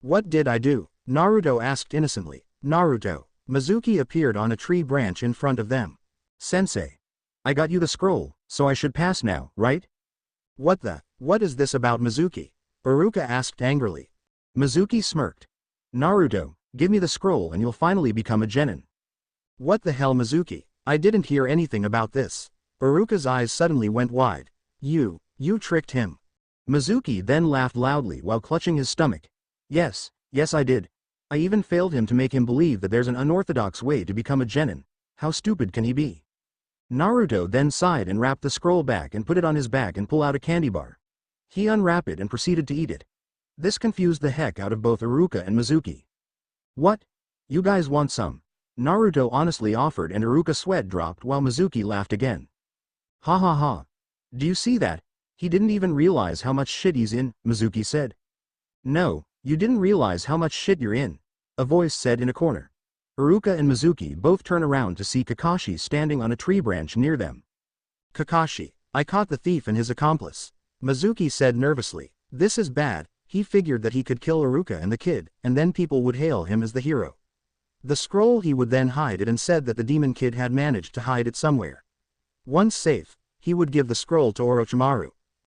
What did I do? Naruto asked innocently. Naruto. Mizuki appeared on a tree branch in front of them. Sensei. I got you the scroll, so I should pass now, right? What is this about Mizuki? Iruka asked angrily. Mizuki smirked. Naruto, give me the scroll and you'll finally become a genin. What the hell, Mizuki? I didn't hear anything about this. Iruka's eyes suddenly went wide. You tricked him. Mizuki then laughed loudly while clutching his stomach. Yes I did. I even failed him to make him believe that there's an unorthodox way to become a genin. How stupid can he be? Naruto then sighed and wrapped the scroll back and put it on his back and pulled out a candy bar. He unwrapped it and proceeded to eat it. This confused the heck out of both Iruka and Mizuki. What? You guys want some? Naruto honestly offered, and Iruka sweat dropped while Mizuki laughed again. Ha ha ha. Do you see that? He didn't even realize how much shit he's in, Mizuki said. No, you didn't realize how much shit you're in, a voice said in a corner. Iruka and Mizuki both turn around to see Kakashi standing on a tree branch near them. Kakashi, I caught the thief and his accomplice, Mizuki said nervously. This is bad. He figured that he could kill Iruka and the kid, and then people would hail him as the hero. The scroll, he would then hide it, and said that the demon kid had managed to hide it somewhere. Once safe, he would give the scroll to Orochimaru.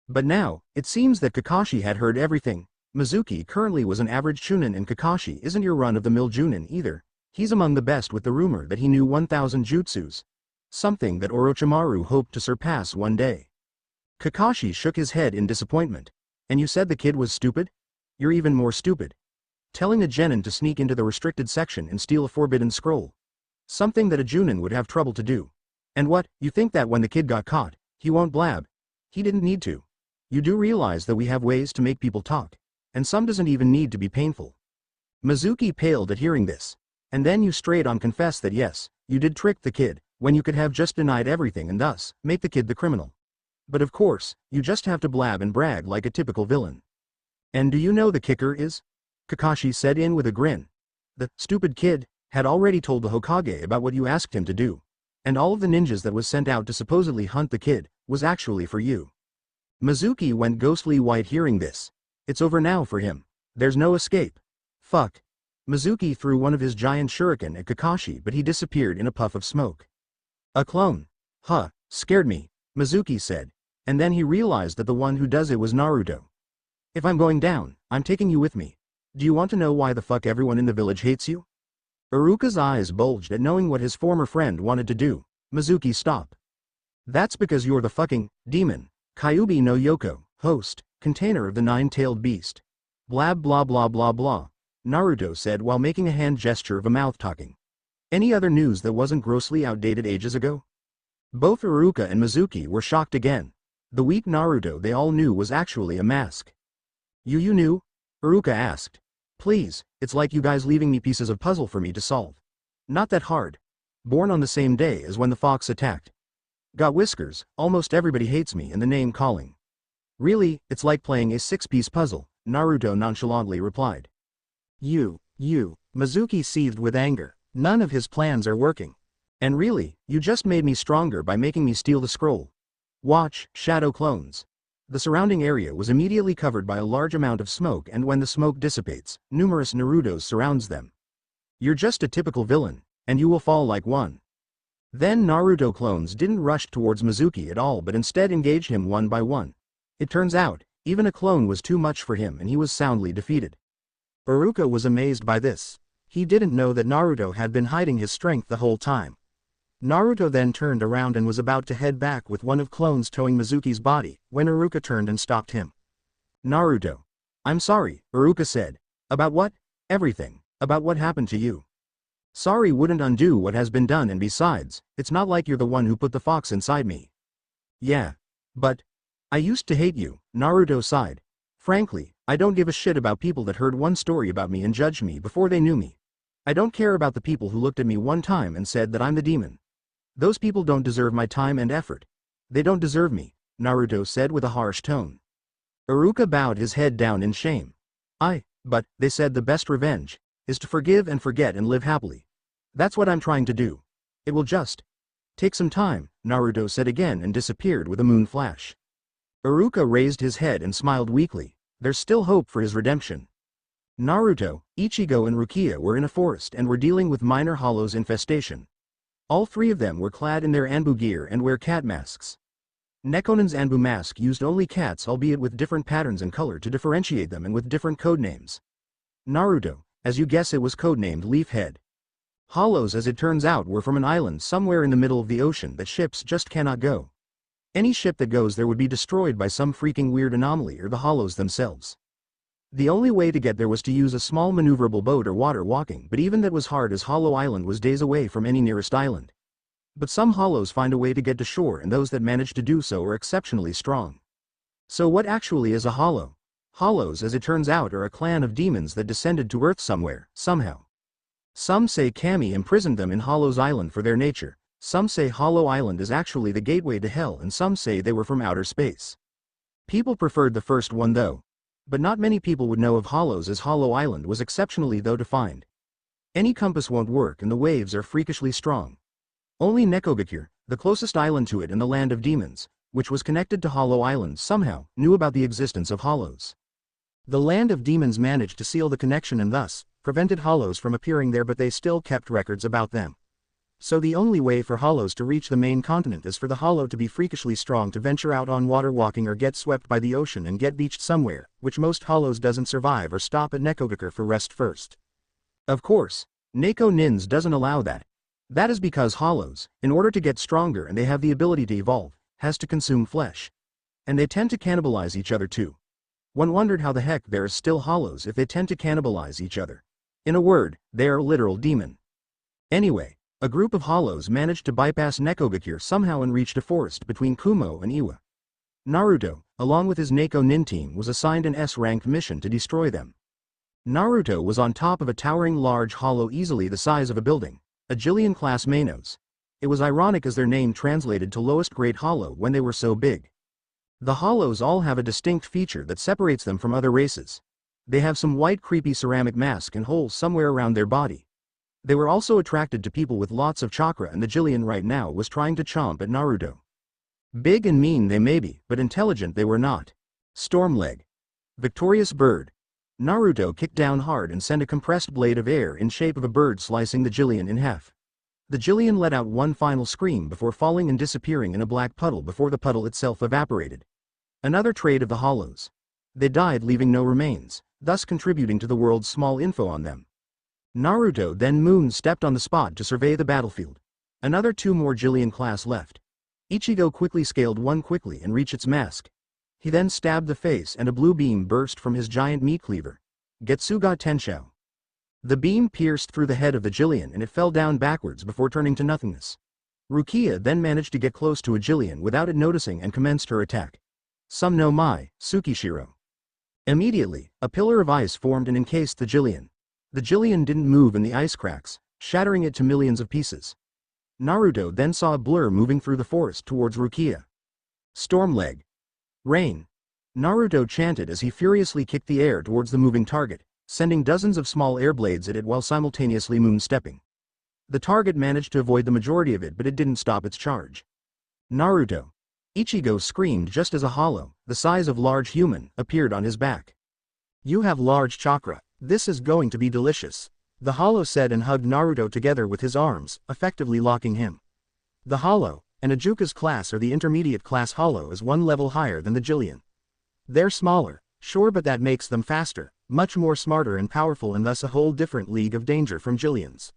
But now, it seems that Kakashi had heard everything. Mizuki currently was an average chunin, and Kakashi isn't your run-of-the-mill junin either. He's among the best, with the rumor that he knew 1,000 jutsus. Something that Orochimaru hoped to surpass one day. Kakashi shook his head in disappointment. And you said the kid was stupid? You're even more stupid. Telling a genin to sneak into the restricted section and steal a forbidden scroll. Something that a junin would have trouble to do. And what, you think that when the kid got caught, he won't blab? He didn't need to. You do realize that we have ways to make people talk. And some doesn't even need to be painful. Mizuki paled at hearing this. And then you straight on confess that yes, you did trick the kid, when you could have just denied everything and thus make the kid the criminal. But of course, you just have to blab and brag like a typical villain. And do you know the kicker is? Kakashi said in with a grin. The stupid kid had already told the Hokage about what you asked him to do. And all of the ninjas that was sent out to supposedly hunt the kid was actually for you. Mizuki went ghostly white hearing this. It's over now for him. There's no escape. Fuck. Mizuki threw one of his giant shuriken at Kakashi, but he disappeared in a puff of smoke. A clone. Huh, scared me, Mizuki said. And then he realized that the one who does it was Naruto. If I'm going down, I'm taking you with me. Do you want to know why the fuck everyone in the village hates you? Iruka's eyes bulged at knowing what his former friend wanted to do. Mizuki, stop. That's because you're the fucking demon. Kyuubi no Yoko, host, container of the nine-tailed beast. Blab blah blah blah blah, Naruto said while making a hand gesture of a mouth talking. Any other news that wasn't grossly outdated ages ago? Both Iruka and Mizuki were shocked again. The weak Naruto they all knew was actually a mask. You knew? Iruka asked. Please, it's like you guys leaving me pieces of puzzle for me to solve. Not that hard. Born on the same day as when the fox attacked. Got whiskers, almost everybody hates me and the name calling. Really, it's like playing a six-piece puzzle, Naruto nonchalantly replied. You, Mizuki seethed with anger. None of his plans are working. And really, you just made me stronger by making me steal the scroll. Watch, shadow clones. The surrounding area was immediately covered by a large amount of smoke, and when the smoke dissipates, numerous Narutos surrounds them. You're just a typical villain, and you will fall like one. Then Naruto clones didn't rush towards Mizuki at all but instead engaged him one by one. It turns out, even a clone was too much for him and he was soundly defeated. Iruka was amazed by this. He didn't know that Naruto had been hiding his strength the whole time. Naruto then turned around and was about to head back with one of clones towing Mizuki's body, when Iruka turned and stopped him. Naruto. I'm sorry, Iruka said. About what? Everything. About what happened to you. Sorry wouldn't undo what has been done, and besides, it's not like you're the one who put the fox inside me. Yeah. But I used to hate you, Naruto sighed. Frankly, I don't give a shit about people that heard one story about me and judged me before they knew me. I don't care about the people who looked at me one time and said that I'm the demon. Those people don't deserve my time and effort. They don't deserve me, Naruto said with a harsh tone. Iruka bowed his head down in shame. But, they said the best revenge is to forgive and forget and live happily. That's what I'm trying to do. It will just take some time, Naruto said again and disappeared with a moon flash. Iruka raised his head and smiled weakly. There's still hope for his redemption. Naruto, Ichigo and Rukia were in a forest and were dealing with minor hollows infestation. All three of them were clad in their Anbu gear and wear cat masks. Nekonen's Anbu mask used only cats, albeit with different patterns and color to differentiate them and with different codenames. Naruto, as you guess, it was codenamed Leaf Head. Hollows, as it turns out, were from an island somewhere in the middle of the ocean that ships just cannot go. Any ship that goes there would be destroyed by some freaking weird anomaly or the hollows themselves. The only way to get there was to use a small maneuverable boat or water walking, but even that was hard as Hollow Island was days away from any nearest island. But some hollows find a way to get to shore, and those that manage to do so are exceptionally strong. So what actually is a hollow? Hollows, as it turns out, are a clan of demons that descended to Earth somewhere, somehow. Some say Kami imprisoned them in Hollow's Island for their nature, some say Hollow Island is actually the gateway to hell, and some say they were from outer space. People preferred the first one though. But not many people would know of hollows, as Hollow Island was exceptionally though defined. Any compass won't work and the waves are freakishly strong. Only Nekogakure, the closest island to it in the land of demons, which was connected to Hollow Island somehow, knew about the existence of hollows. The land of demons managed to seal the connection and thus prevented hollows from appearing there, but they still kept records about them. So the only way for hollows to reach the main continent is for the hollow to be freakishly strong to venture out on water walking or get swept by the ocean and get beached somewhere, which most hollows doesn't survive, or stop at Nekogakure for rest first. Of course, Neko Nins doesn't allow that. That is because hollows, in order to get stronger and they have the ability to evolve, has to consume flesh. And they tend to cannibalize each other too. One wondered how the heck there is still hollows if they tend to cannibalize each other. In a word, they are literal demon. Anyway, a group of hollows managed to bypass Nekogakure somehow and reached a forest between Kumo and Iwa. Naruto, along with his Neko Nin team, was assigned an S-ranked mission to destroy them. Naruto was on top of a towering large hollow easily the size of a building, a Jillian-class Manos. It was ironic as their name translated to lowest grade hollow when they were so big. The hollows all have a distinct feature that separates them from other races. They have some white creepy ceramic mask and holes somewhere around their body. They were also attracted to people with lots of chakra, and the Jillian right now was trying to chomp at Naruto. Big and mean they may be, but intelligent they were not. Stormleg. Victorious bird. Naruto kicked down hard and sent a compressed blade of air in shape of a bird slicing the Jillian in half. The Jillian let out one final scream before falling and disappearing in a black puddle before the puddle itself evaporated. Another trait of the hollows. They died leaving no remains, thus contributing to the world's small info on them. Naruto then moon-stepped on the spot to survey the battlefield. Another two more Jillian class left. Ichigo quickly scaled one quickly and reached its mask. He then stabbed the face and a blue beam burst from his giant meat cleaver. Getsuga Tenshou. The beam pierced through the head of the Jillian and it fell down backwards before turning to nothingness. Rukia then managed to get close to a Jillian without it noticing and commenced her attack. Some no Mai, Tsukishiro. Immediately, a pillar of ice formed and encased the Jillian. The Jillian didn't move in the ice cracks, shattering it to millions of pieces. Naruto then saw a blur moving through the forest towards Rukia. Stormleg. Rain. Naruto chanted as he furiously kicked the air towards the moving target, sending dozens of small air blades at it while simultaneously moon-stepping. The target managed to avoid the majority of it, but it didn't stop its charge. Naruto. Ichigo screamed just as a hollow, the size of large human, appeared on his back. You have large chakra. This is going to be delicious. The hollow said and hugged Naruto together with his arms, effectively locking him. The hollow, and Ajuka's class or the intermediate class hollow is one level higher than the Jillian. They're smaller, sure, but that makes them faster, much more smarter and powerful, and thus a whole different league of danger from Jillians.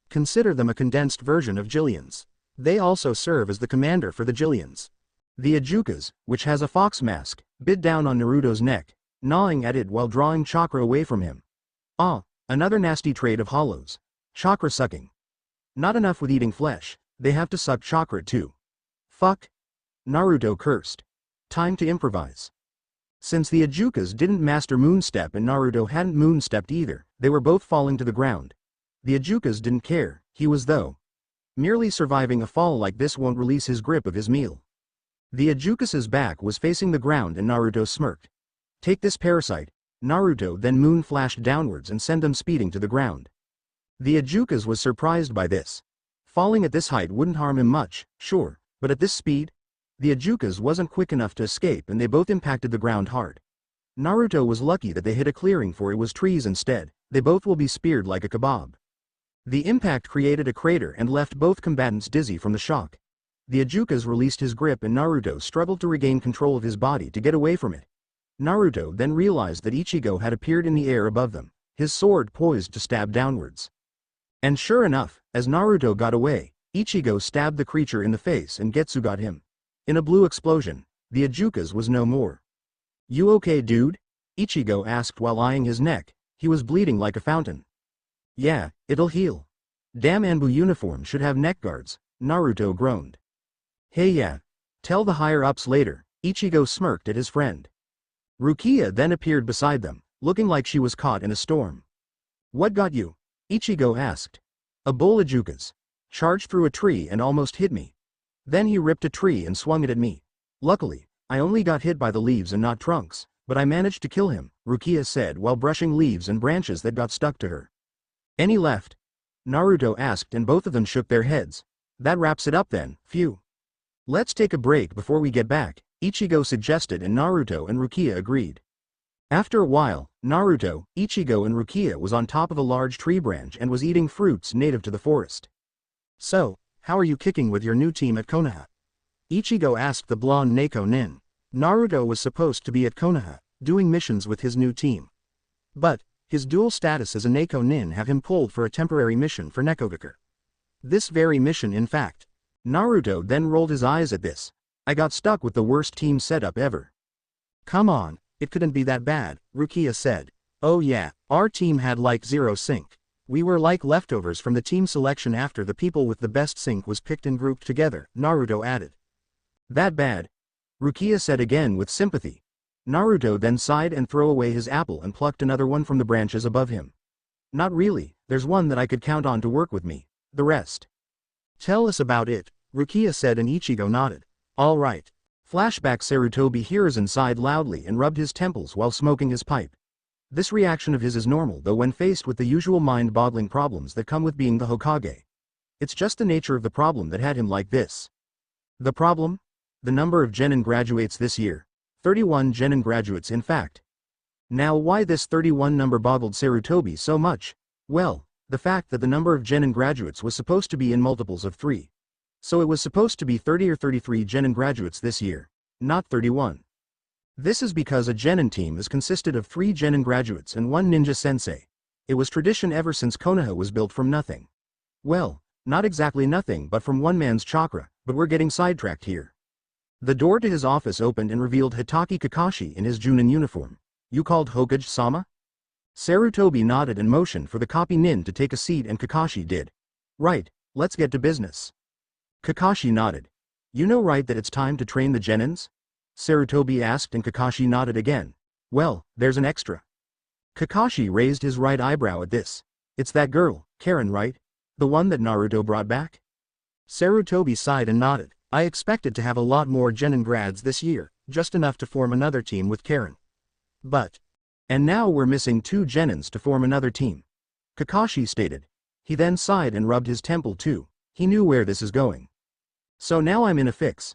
Consider them a condensed version of Jillians. They also serve as the commander for the Jillians. The Ajukas, which has a fox mask, bit down on Naruto's neck, gnawing at it while drawing chakra away from him. Ah, another nasty trait of hollows. Chakra sucking. Not enough with eating flesh, they have to suck chakra too. Fuck. Naruto cursed. Time to improvise. Since the Ajukas didn't master Moonstep and Naruto hadn't Moonstepped either, they were both falling to the ground. The Ajukas didn't care, he was though. Merely surviving a fall like this won't release his grip of his meal. The Ajukas' back was facing the ground and Naruto smirked. Take this parasite. Naruto then moon flashed downwards and sent them speeding to the ground. The Ajukas was surprised by this. Falling at this height wouldn't harm him much, sure, but at this speed? The Ajukas wasn't quick enough to escape and they both impacted the ground hard. Naruto was lucky that they hit a clearing, for it was trees instead. They both will be speared like a kebab. The impact created a crater and left both combatants dizzy from the shock. The Ajukas released his grip and Naruto struggled to regain control of his body to get away from it. Naruto then realized that Ichigo had appeared in the air above them, his sword poised to stab downwards. And sure enough, as Naruto got away, Ichigo stabbed the creature in the face and Getsu got him. In a blue explosion, the Ajukas was no more. You okay, dude? Ichigo asked while eyeing his neck. He was bleeding like a fountain. Yeah, it'll heal. Damn Anbu uniform should have neck guards, Naruto groaned. Hey yeah. Tell the higher-ups later, Ichigo smirked at his friend. Rukia then appeared beside them, looking like she was caught in a storm. What got you? Ichigo asked. A bull Ajukas. Charged through a tree and almost hit me. Then he ripped a tree and swung it at me. Luckily, I only got hit by the leaves and not trunks, but I managed to kill him, Rukia said while brushing leaves and branches that got stuck to her. Any left? Naruto asked and both of them shook their heads. That wraps it up then, phew. Let's take a break before we get back, Ichigo suggested and Naruto and Rukia agreed. After a while, Naruto, Ichigo and Rukia was on top of a large tree branch and was eating fruits native to the forest. So, how are you kicking with your new team at Konoha? Ichigo asked the blonde Neko Nin. Naruto was supposed to be at Konoha, doing missions with his new team. But, his dual status as a Neko Nin have him pulled for a temporary mission for Nekogakur. This very mission in fact. Naruto then rolled his eyes at this. I got stuck with the worst team setup ever. Come on, it couldn't be that bad, Rukia said. Oh yeah, our team had like zero sync. We were like leftovers from the team selection after the people with the best sync was picked and grouped together, Naruto added. That bad? Rukia said again with sympathy. Naruto then sighed and threw away his apple and plucked another one from the branches above him. Not really, there's one that I could count on to work with me. The rest. Tell us about it, Rukia said and Ichigo nodded. All right. Flashback. Sarutobi Hiruzen sighed loudly and rubbed his temples while smoking his pipe. This reaction of his is normal though when faced with the usual mind-boggling problems that come with being the Hokage. It's just the nature of the problem that had him like this. The problem? The number of genin graduates this year. 31 genin graduates in fact. Now why this 31 number boggled Sarutobi so much? Well, the fact that the number of genin graduates was supposed to be in multiples of 3. So it was supposed to be 30 or 33 genin graduates this year, not 31. This is because a genin team is consisted of 3 genin graduates and 1 ninja sensei. It was tradition ever since Konoha was built from nothing. Well, not exactly nothing but from one man's chakra, but we're getting sidetracked here. The door to his office opened and revealed Hitaki Kakashi in his Junin uniform. You called Hokage-sama? Sarutobi nodded and motioned for the copy nin to take a seat and Kakashi did. Right, let's get to business. Kakashi nodded. You know right that it's time to train the genins? Sarutobi asked and Kakashi nodded again. Well, there's an extra. Kakashi raised his right eyebrow at this. It's that girl, Karen, right? The one that Naruto brought back? Sarutobi sighed and nodded. I expected to have a lot more genin grads this year, just enough to form another team with Karen. But. And now we're missing 2 genins to form another team. Kakashi stated. He then sighed and rubbed his temple too. He knew where this is going. So now I'm in a fix.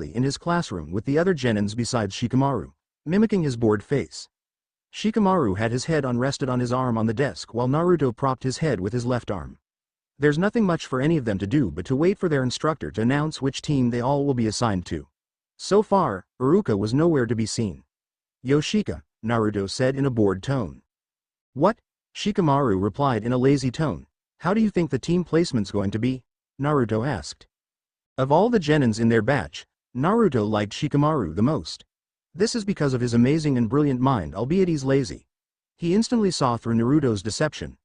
excitedly in his classroom with the other genins besides Shikamaru, mimicking his bored face. Shikamaru had his head unrested on his arm on the desk while Naruto propped his head with his left arm. There's nothing much for any of them to do but to wait for their instructor to announce which team they all will be assigned to. So far, Iruka was nowhere to be seen. "Yoshika," Naruto said in a bored tone. "What?" Shikamaru replied in a lazy tone. "How do you think the team placement's going to be?" Naruto asked. Of all the genins in their batch, Naruto liked Shikamaru the most. This is because of his amazing and brilliant mind, albeit he's lazy. He instantly saw through Naruto's deception.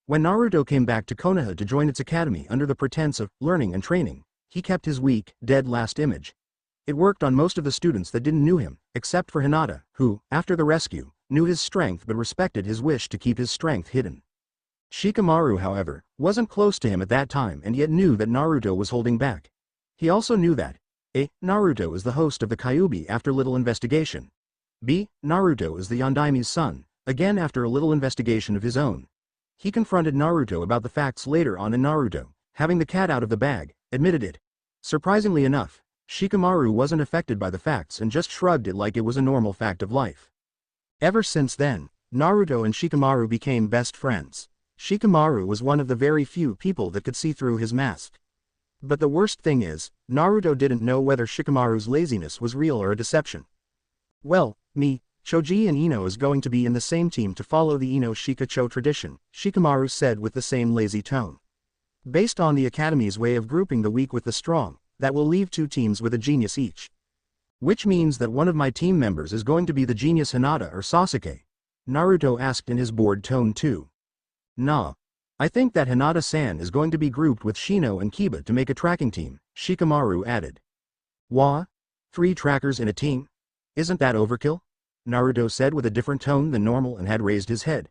When Naruto came back to Konoha to join its academy under the pretense of learning and training, he kept his weak, dead last image. It worked on most of the students that didn't know him, except for Hinata, who, after the rescue, knew his strength but respected his wish to keep his strength hidden. Shikamaru, however, wasn't close to him at that time and yet knew that Naruto was holding back. He also knew that A. Naruto is the host of the Kyuubi after little investigation. B. Naruto is the Yondaimi's son, again after a little investigation of his own. He confronted Naruto about the facts later on and Naruto, having the cat out of the bag, admitted it. Surprisingly enough, Shikamaru wasn't affected by the facts and just shrugged it like it was a normal fact of life. Ever since then, Naruto and Shikamaru became best friends. Shikamaru was one of the very few people that could see through his mask. But the worst thing is, Naruto didn't know whether Shikamaru's laziness was real or a deception. "Well, me, Choji and Ino is going to be in the same team to follow the Ino Shikacho tradition," Shikamaru said with the same lazy tone. "Based on the Academy's way of grouping the weak with the strong, that will leave 2 teams with a genius each. Which means that one of my team members is going to be the genius Hinata or Sasuke?" Naruto asked in his bored tone too. "Nah. I think that Hinata-san is going to be grouped with Shino and Kiba to make a tracking team," Shikamaru added. "Wha? 3 trackers in a team? Isn't that overkill?" Naruto said with a different tone than normal and had raised his head.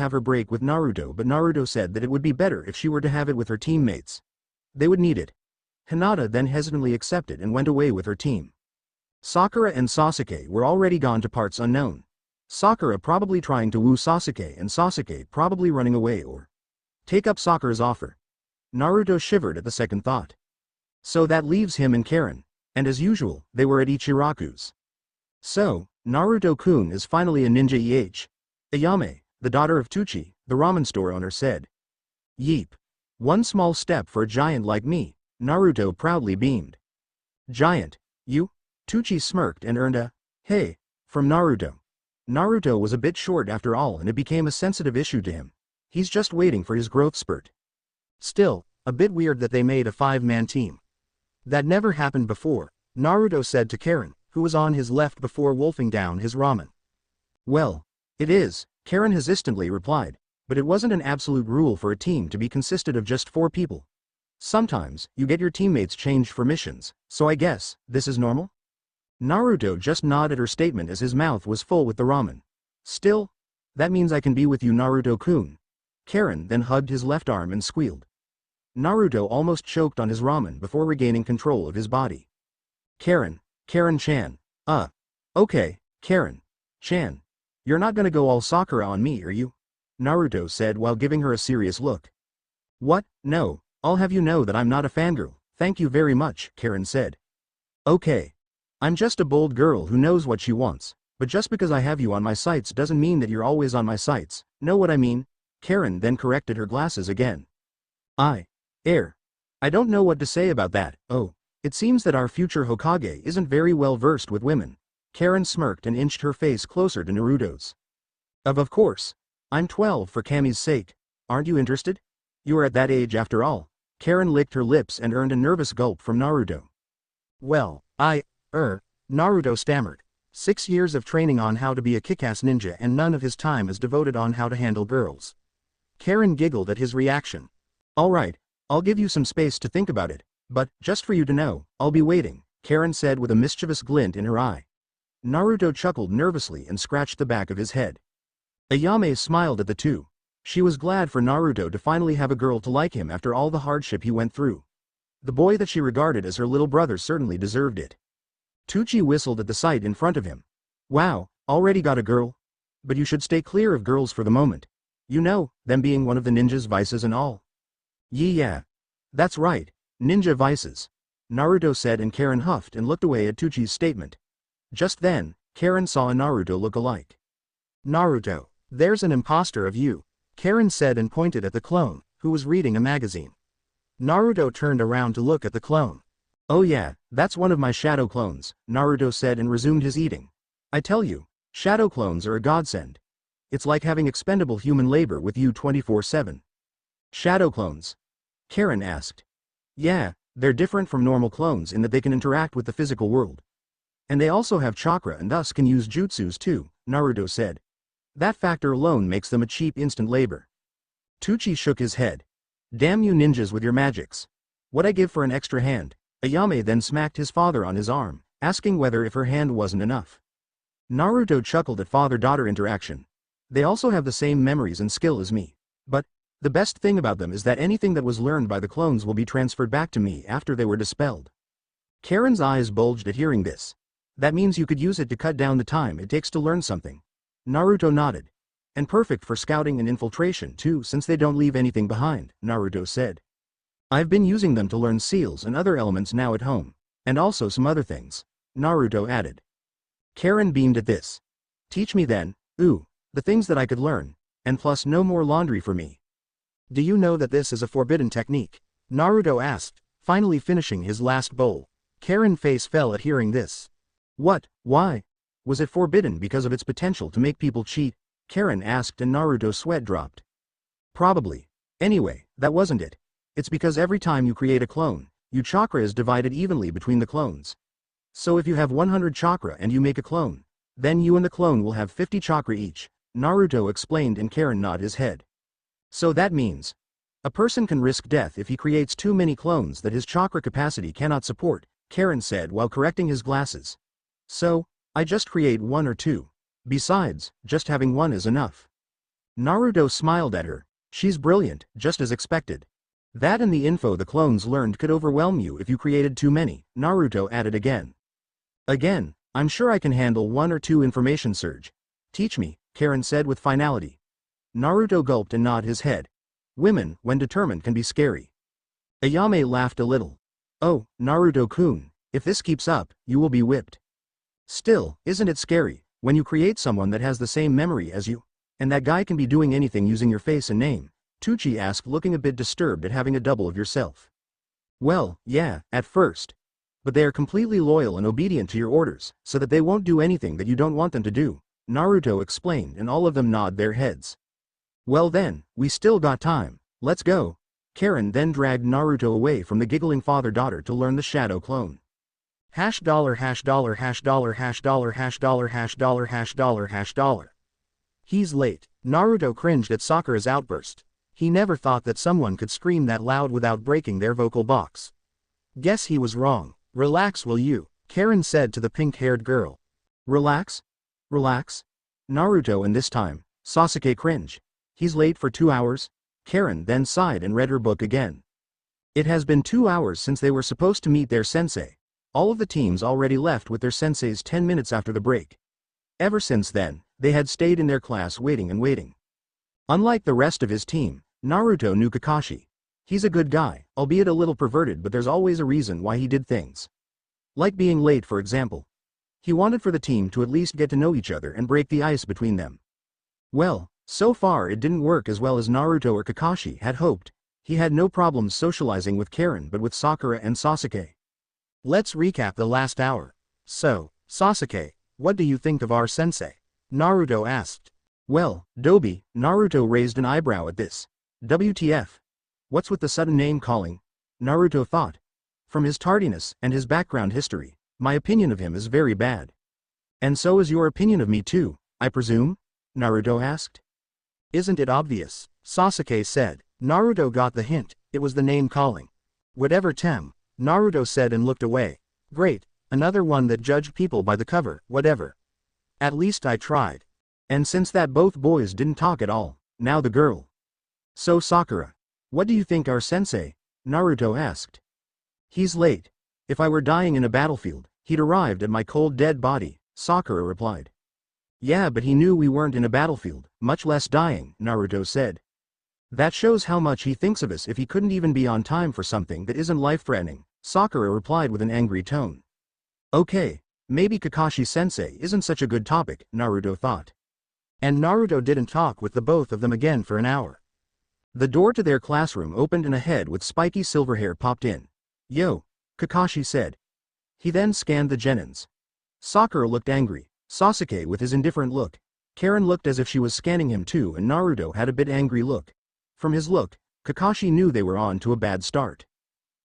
have her break with Naruto, but Naruto said that it would be better if she were to have it with her teammates. They would need it. Hinata then hesitantly accepted and went away with her team. Sakura and Sasuke were already gone to parts unknown. Sakura probably trying to woo Sasuke and Sasuke probably running away or take up Sakura's offer. Naruto shivered at the second thought. So that leaves him and Karen, and as usual, they were at Ichiraku's. So, Naruto-kun is finally a ninja Ayame, the daughter of Tucci, the ramen store owner said. Yeep. One small step for a giant like me, Naruto proudly beamed. Giant, you? Tucci smirked and earned a, hey, from Naruto. Naruto was a bit short after all and it became a sensitive issue to him. He's just waiting for his growth spurt. Still, a bit weird that they made a 5-man team. That never happened before, Naruto said to Karen, who was on his left before wolfing down his ramen. Well, it is, Karen hesitantly replied, but it wasn't an absolute rule for a team to be consisted of just 4 people. Sometimes, you get your teammates changed for missions, so I guess, this is normal? Naruto just nodded her statement as his mouth was full with the ramen. Still? That means I can be with you, Naruto-kun. Karen then hugged his left arm and squealed. Naruto almost choked on his ramen before regaining control of his body. Karen-chan. Okay, Karen-chan. You're not gonna go all Sakura on me, are you? Naruto said while giving her a serious look. What? No, I'll have you know that I'm not a fangirl, thank you very much, Karen said. Okay. I'm just a bold girl who knows what she wants, but just because I have you on my sights doesn't mean that you're always on my sights, know what I mean? Karen then corrected her glasses again. I don't know what to say about that. Oh, it seems that our future Hokage isn't very well versed with women. Karen smirked and inched her face closer to Naruto's. Of course. I'm 12 for Kami's sake. Aren't you interested? You are at that age after all. Karen licked her lips and earned a nervous gulp from Naruto. Well, Naruto stammered. 6 years of training on how to be a kick-ass ninja and none of his time is devoted on how to handle girls. Karen giggled at his reaction. Alright, I'll give you some space to think about it, but, just for you to know, I'll be waiting, Karen said with a mischievous glint in her eye. Naruto chuckled nervously and scratched the back of his head. Ayame smiled at the two. She was glad for Naruto to finally have a girl to like him after all the hardship he went through. The boy that she regarded as her little brother certainly deserved it. Tucci whistled at the sight in front of him. Wow, already got a girl? But you should stay clear of girls for the moment. You know, them being one of the ninja's vices and all. Yeah. That's right, ninja vices. Naruto said, and Karen huffed and looked away at Tucci's statement. Just then, Karen saw a Naruto look alike. Naruto, there's an imposter of you, Karen said and pointed at the clone, who was reading a magazine. Naruto turned around to look at the clone. Oh yeah, that's one of my shadow clones, Naruto said and resumed his eating. I tell you, shadow clones are a godsend. It's like having expendable human labor with you 24/7. Shadow clones? Karen asked. Yeah, they're different from normal clones in that they can interact with the physical world. And they also have chakra and thus can use jutsus too, Naruto said. That factor alone makes them a cheap instant labor. Tucci shook his head. Damn you ninjas with your magics. What'd I give for an extra hand? Ayame then smacked his father on his arm, asking whether if her hand wasn't enough. Naruto chuckled at father-daughter interaction. They also have the same memories and skill as me. But, the best thing about them is that anything that was learned by the clones will be transferred back to me after they were dispelled. Karen's eyes bulged at hearing this. That means you could use it to cut down the time it takes to learn something. Naruto nodded. And perfect for scouting and infiltration too, since they don't leave anything behind, Naruto said. I've been using them to learn seals and other elements now at home. And also some other things, Naruto added. Karen beamed at this. Teach me then, the things that I could learn, and plus no more laundry for me. Do you know that this is a forbidden technique? Naruto asked, finally finishing his last bowl. Karen's face fell at hearing this. What? Why? Was it forbidden because of its potential to make people cheat? Karen asked and Naruto's sweat dropped. Probably. Anyway, that wasn't it. It's because every time you create a clone, your chakra is divided evenly between the clones. So if you have 100 chakra and you make a clone, then you and the clone will have 50 chakra each, Naruto explained and Karen nodded his head. So that means, a person can risk death if he creates too many clones that his chakra capacity cannot support, Karen said while correcting his glasses. So, I just create 1 or 2. Besides, just having 1 is enough. Naruto smiled at her. She's brilliant, just as expected. That and the info the clones learned could overwhelm you if you created too many, Naruto added again. Again, I'm sure I can handle 1 or 2 information surge. Teach me, Karen said with finality. Naruto gulped and nodded his head. Women, when determined, can be scary. Ayame laughed a little. Oh, Naruto-kun, if this keeps up, you will be whipped. Still, isn't it scary, when you create someone that has the same memory as you? And that guy can be doing anything using your face and name, Tucci asked, looking a bit disturbed at having a double of yourself. Well, yeah, at first. But they are completely loyal and obedient to your orders, so that they won't do anything that you don't want them to do, Naruto explained and all of them nodded their heads. Well then, we still got time, let's go. Karen then dragged Naruto away from the giggling father-daughter to learn the shadow clone. $. He's late. Naruto cringed at Sakura's outburst. He never thought that someone could scream that loud without breaking their vocal box. Guess he was wrong. Relax, will you? Karen said to the pink-haired girl. Relax? Relax? Naruto, and this time, Sasuke cringed. He's late for 2 hours? Karen then sighed and read her book again. It has been 2 hours since they were supposed to meet their sensei. All of the teams already left with their senseis 10 minutes after the break. Ever since then, they had stayed in their class waiting and waiting. Unlike the rest of his team, Naruto knew Kakashi. He's a good guy, albeit a little perverted, but there's always a reason why he did things. Like being late, for example. He wanted for the team to at least get to know each other and break the ice between them. Well, so far it didn't work as well as Naruto or Kakashi had hoped. He had no problems socializing with Karen but with Sakura and Sasuke. Let's recap the last hour. So, Sasuke, What do you think of our sensei? Naruto asked. Well, Dobi, Naruto raised an eyebrow at this. WTF? What's with the sudden name calling? Naruto thought. From his tardiness and his background history, my opinion of him is very bad. And so is your opinion of me too, I presume? Naruto asked. Isn't it obvious? Sasuke said. Naruto got the hint, it was the name calling. Whatever Tem, Naruto said and looked away. Great, another one that judged people by the cover, whatever. At least I tried. And since that both boys didn't talk at all, now the girl. So Sakura. What do you think our sensei? Naruto asked. He's late. If I were dying in a battlefield, he'd arrived at my cold dead body, Sakura replied. Yeah, but he knew we weren't in a battlefield, much less dying, Naruto said. That shows how much he thinks of us if he couldn't even be on time for something that isn't life-threatening, Sakura replied with an angry tone. Okay, maybe Kakashi-sensei isn't such a good topic, Naruto thought. And Naruto didn't talk with the both of them again for an hour. The door to their classroom opened and a head with spiky silver hair popped in. Yo, Kakashi said. He then scanned the genins. Sakura looked angry, Sasuke with his indifferent look. Karen looked as if she was scanning him too, and Naruto had a bit angry look. From his look, Kakashi knew they were on to a bad start.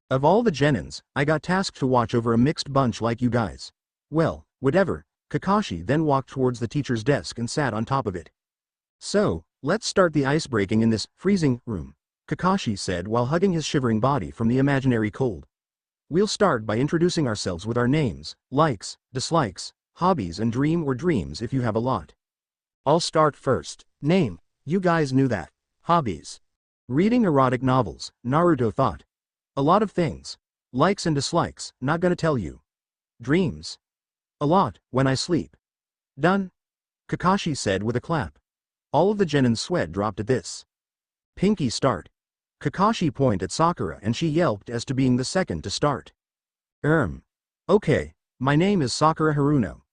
Of all the genins, I got tasked to watch over a mixed bunch like you guys. Well, whatever, Kakashi then walked towards the teacher's desk and sat on top of it. So, let's start the ice breaking in this freezing room, Kakashi said while hugging his shivering body from the imaginary cold. We'll start by introducing ourselves with our names, likes, dislikes, hobbies and dream or dreams if you have a lot. I'll start first. Name, you guys knew that. Hobbies. Reading erotic novels, Naruto thought. A lot of things. Likes and dislikes, not gonna tell you. Dreams. A lot, when I sleep. Done. Kakashi said with a clap. All of the genin's sweat dropped at this. Pinky start. Kakashi pointed at Sakura and she yelped as to being the second to start. Okay, my name is Sakura Haruno.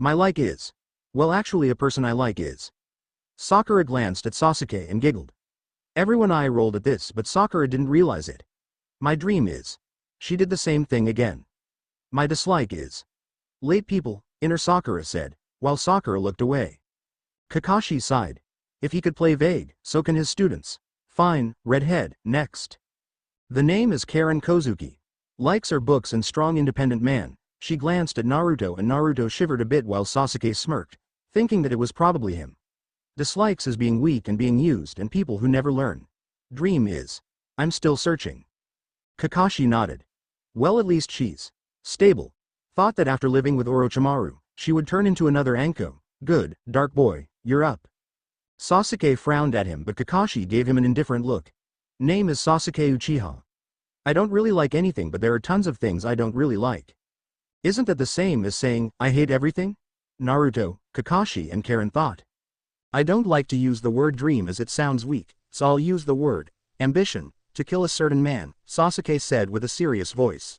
My like is. Well, actually a person I like is. Sakura glanced at Sasuke and giggled. Everyone eye rolled at this, but Sakura didn't realize it. My dream is. She did the same thing again. My dislike is. Late people, inner Sakura said, while Sakura looked away. Kakashi sighed. If he could play vague, so can his students. Fine, redhead, next. The name is Karen Kozuki. Likes are books and strong independent man. She glanced at Naruto and Naruto shivered a bit while Sasuke smirked, thinking that it was probably him. Dislikes is being weak and being used and people who never learn. Dream is. I'm still searching. Kakashi nodded. Well, at least she's stable. Thought that after living with Orochimaru, she would turn into another Anko. Good, dark boy, you're up. Sasuke frowned at him but Kakashi gave him an indifferent look. Name is Sasuke Uchiha. I don't really like anything but there are tons of things I don't really like. Isn't that the same as saying, I hate everything? Naruto, Kakashi and Karen thought. I don't like to use the word dream as it sounds weak, so I'll use the word ambition, to kill a certain man, Sasuke said with a serious voice.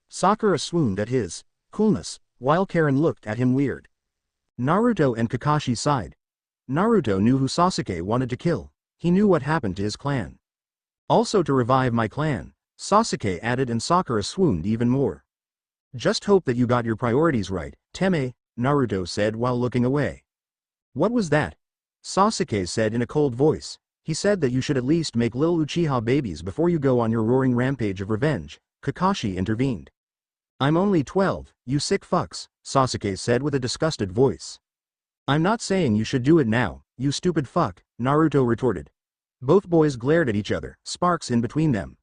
Sakura swooned at his coolness, while Karen looked at him weird. Naruto and Kakashi sighed. Naruto knew who Sasuke wanted to kill. He knew what happened to his clan. Also to revive my clan, Sasuke added and Sakura swooned even more. Just hope that you got your priorities right, Teme, Naruto said while looking away. What was that? Sasuke said in a cold voice. He said that you should at least make little Uchiha babies before you go on your roaring rampage of revenge, Kakashi intervened. I'm only 12, you sick fucks, Sasuke said with a disgusted voice. I'm not saying you should do it now, you stupid fuck, Naruto retorted. Both boys glared at each other, sparks in between them.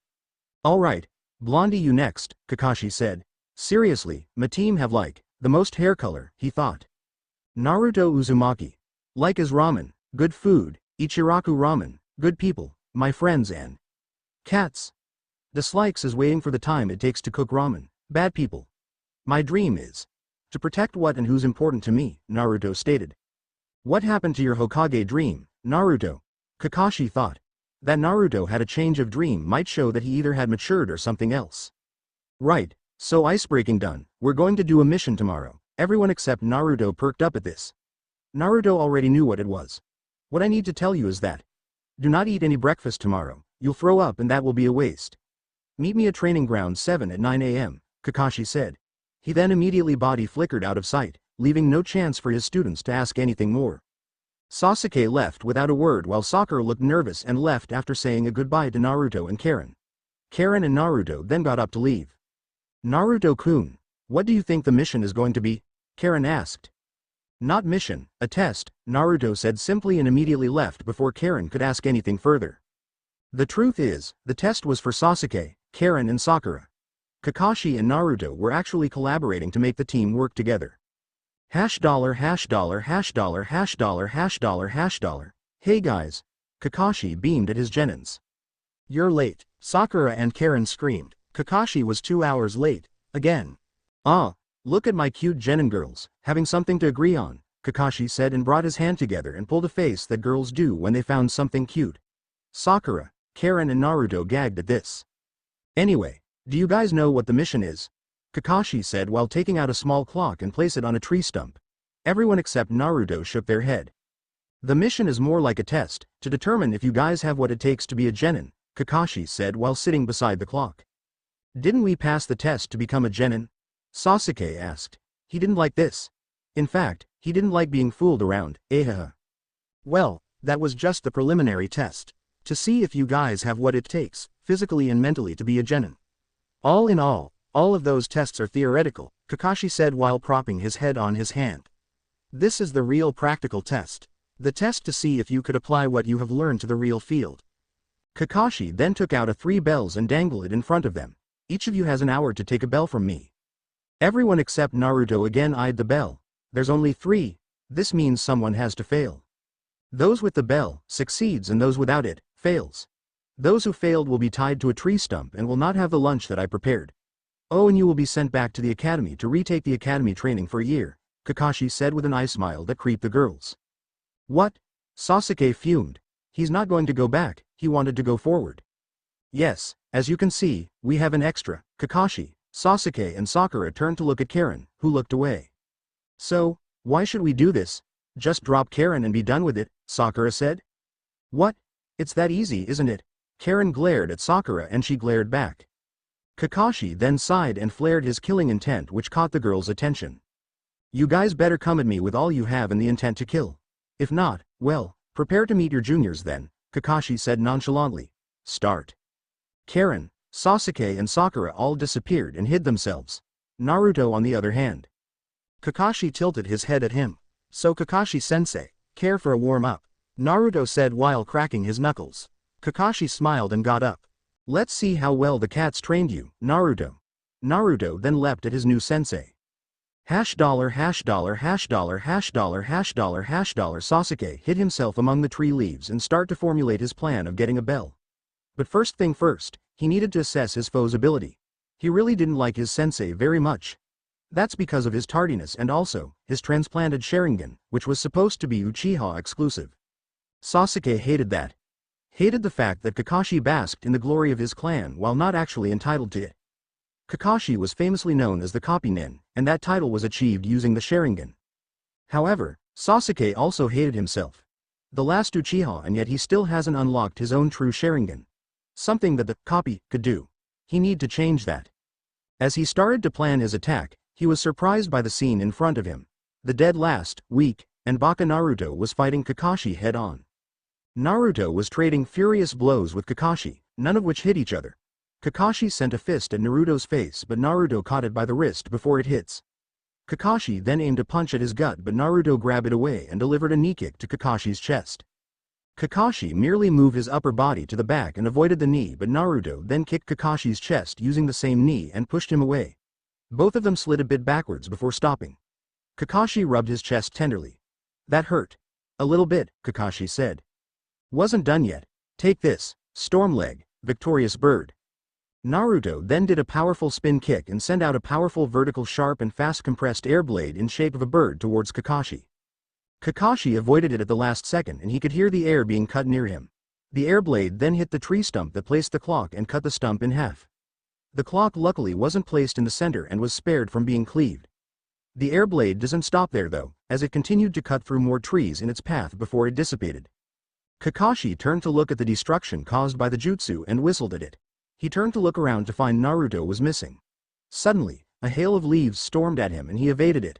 Alright, Blondie you next, Kakashi said. Seriously, my team have like, the most hair color, he thought. Naruto Uzumaki. Like is ramen, good food, Ichiraku ramen, good people, my friends and cats. Dislikes is waiting for the time it takes to cook ramen, bad people. My dream is to protect what and who's important to me, Naruto stated. What happened to your Hokage dream, Naruto? Kakashi thought. That Naruto had a change of dream might show that he either had matured or something else. Right, so icebreaking done, we're going to do a mission tomorrow. Everyone except Naruto perked up at this. Naruto already knew what it was. What I need to tell you is that. Do not eat any breakfast tomorrow, you'll throw up and that will be a waste. Meet me at training ground 7 at 9 a.m., Kakashi said. He then immediately body flickered out of sight. leaving no chance for his students to ask anything more. Sasuke left without a word while Sakura looked nervous and left after saying a goodbye to Naruto and Karen. Karen and Naruto then got up to leave. Naruto-kun, what do you think the mission is going to be? Karen asked. Not mission, a test, Naruto said simply and immediately left before Karen could ask anything further. The truth is, the test was for Sasuke, Karen and Sakura. Kakashi and Naruto were actually collaborating to make the team work together. $#$#$#$#$#$#. Hey guys. Kakashi beamed at his genins. You're late, Sakura and Karen screamed. Kakashi was 2 hours late, again. Ah, look at my cute genin girls, having something to agree on, Kakashi said and brought his hand together and pulled a face that girls do when they found something cute. Sakura, Karen and Naruto gagged at this. Anyway, do you guys know what the mission is? Kakashi said while taking out a small clock and place it on a tree stump. Everyone except Naruto shook their head. The mission is more like a test, to determine if you guys have what it takes to be a genin, Kakashi said while sitting beside the clock. Didn't we pass the test to become a genin? Sasuke asked. He didn't like this. In fact, he didn't like being fooled around, Well, that was just the preliminary test. To see if you guys have what it takes, physically and mentally to be a genin. All in all of those tests are theoretical, Kakashi said while propping his head on his hand. This is the real practical test. The test to see if you could apply what you have learned to the real field. Kakashi then took out 3 bells and dangled it in front of them. Each of you has an hour to take a bell from me. Everyone except Naruto again eyed the bell. There's only 3. This means someone has to fail. Those with the bell succeeds and those without it fails. Those who failed will be tied to a tree stump and will not have the lunch that I prepared. Oh, and you will be sent back to the academy to retake the academy training for a year, Kakashi said with an eye smile that creeped the girls. What? Sasuke fumed. He's not going to go back, he wanted to go forward. Yes, as you can see, we have an extra. Kakashi, Sasuke and Sakura turned to look at Karen, who looked away. So, why should we do this? Just drop Karen and be done with it, Sakura said. What? It's that easy, isn't it? Karen glared at Sakura and she glared back. Kakashi then sighed and flared his killing intent, which caught the girls' attention. You guys better come at me with all you have and the intent to kill. If not, well, prepare to meet your juniors then, Kakashi said nonchalantly. Start. Karen, Sasuke and Sakura all disappeared and hid themselves. Naruto on the other hand. Kakashi tilted his head at him. So Kakashi-sensei, care for a warm-up? Naruto said while cracking his knuckles. Kakashi smiled and got up. Let's see how well the cats trained you, Naruto. Naruto then leapt at his new sensei. $#$#$#$#$#$#. Sasuke hid himself among the tree leaves and started to formulate his plan of getting a bell. But first thing first, he needed to assess his foe's ability. He really didn't like his sensei very much. That's because of his tardiness and also, his transplanted Sharingan, which was supposed to be Uchiha exclusive. Sasuke hated that. Hated the fact that Kakashi basked in the glory of his clan while not actually entitled to it. Kakashi was famously known as the Copy Nin, and that title was achieved using the Sharingan. However, Sasuke also hated himself. The last Uchiha, and yet he still hasn't unlocked his own true Sharingan. Something that the copy could do. He need to change that. As he started to plan his attack, he was surprised by the scene in front of him. The dead last, weak, and Baka Naruto was fighting Kakashi head-on. Naruto was trading furious blows with Kakashi, none of which hit each other. Kakashi sent a fist at Naruto's face but Naruto caught it by the wrist before it hits. Kakashi then aimed a punch at his gut but Naruto grabbed it away and delivered a knee kick to Kakashi's chest. Kakashi merely moved his upper body to the back and avoided the knee but Naruto then kicked Kakashi's chest using the same knee and pushed him away. Both of them slid a bit backwards before stopping. Kakashi rubbed his chest tenderly. That hurt. A little bit, Kakashi said. Wasn't done yet. Take this, Stormleg, victorious bird. Naruto then did a powerful spin kick and sent out a powerful vertical sharp and fast compressed air blade in shape of a bird towards Kakashi. Kakashi avoided it at the last second and he could hear the air being cut near him. The air blade then hit the tree stump that placed the clock and cut the stump in half. The clock luckily wasn't placed in the center and was spared from being cleaved. The air blade doesn't stop there though, as it continued to cut through more trees in its path before it dissipated. Kakashi turned to look at the destruction caused by the jutsu and whistled at it. He turned to look around to find Naruto was missing. Suddenly, a hail of leaves stormed at him and he evaded it.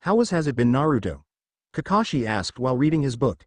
How has it been Naruto? Kakashi asked while reading his book.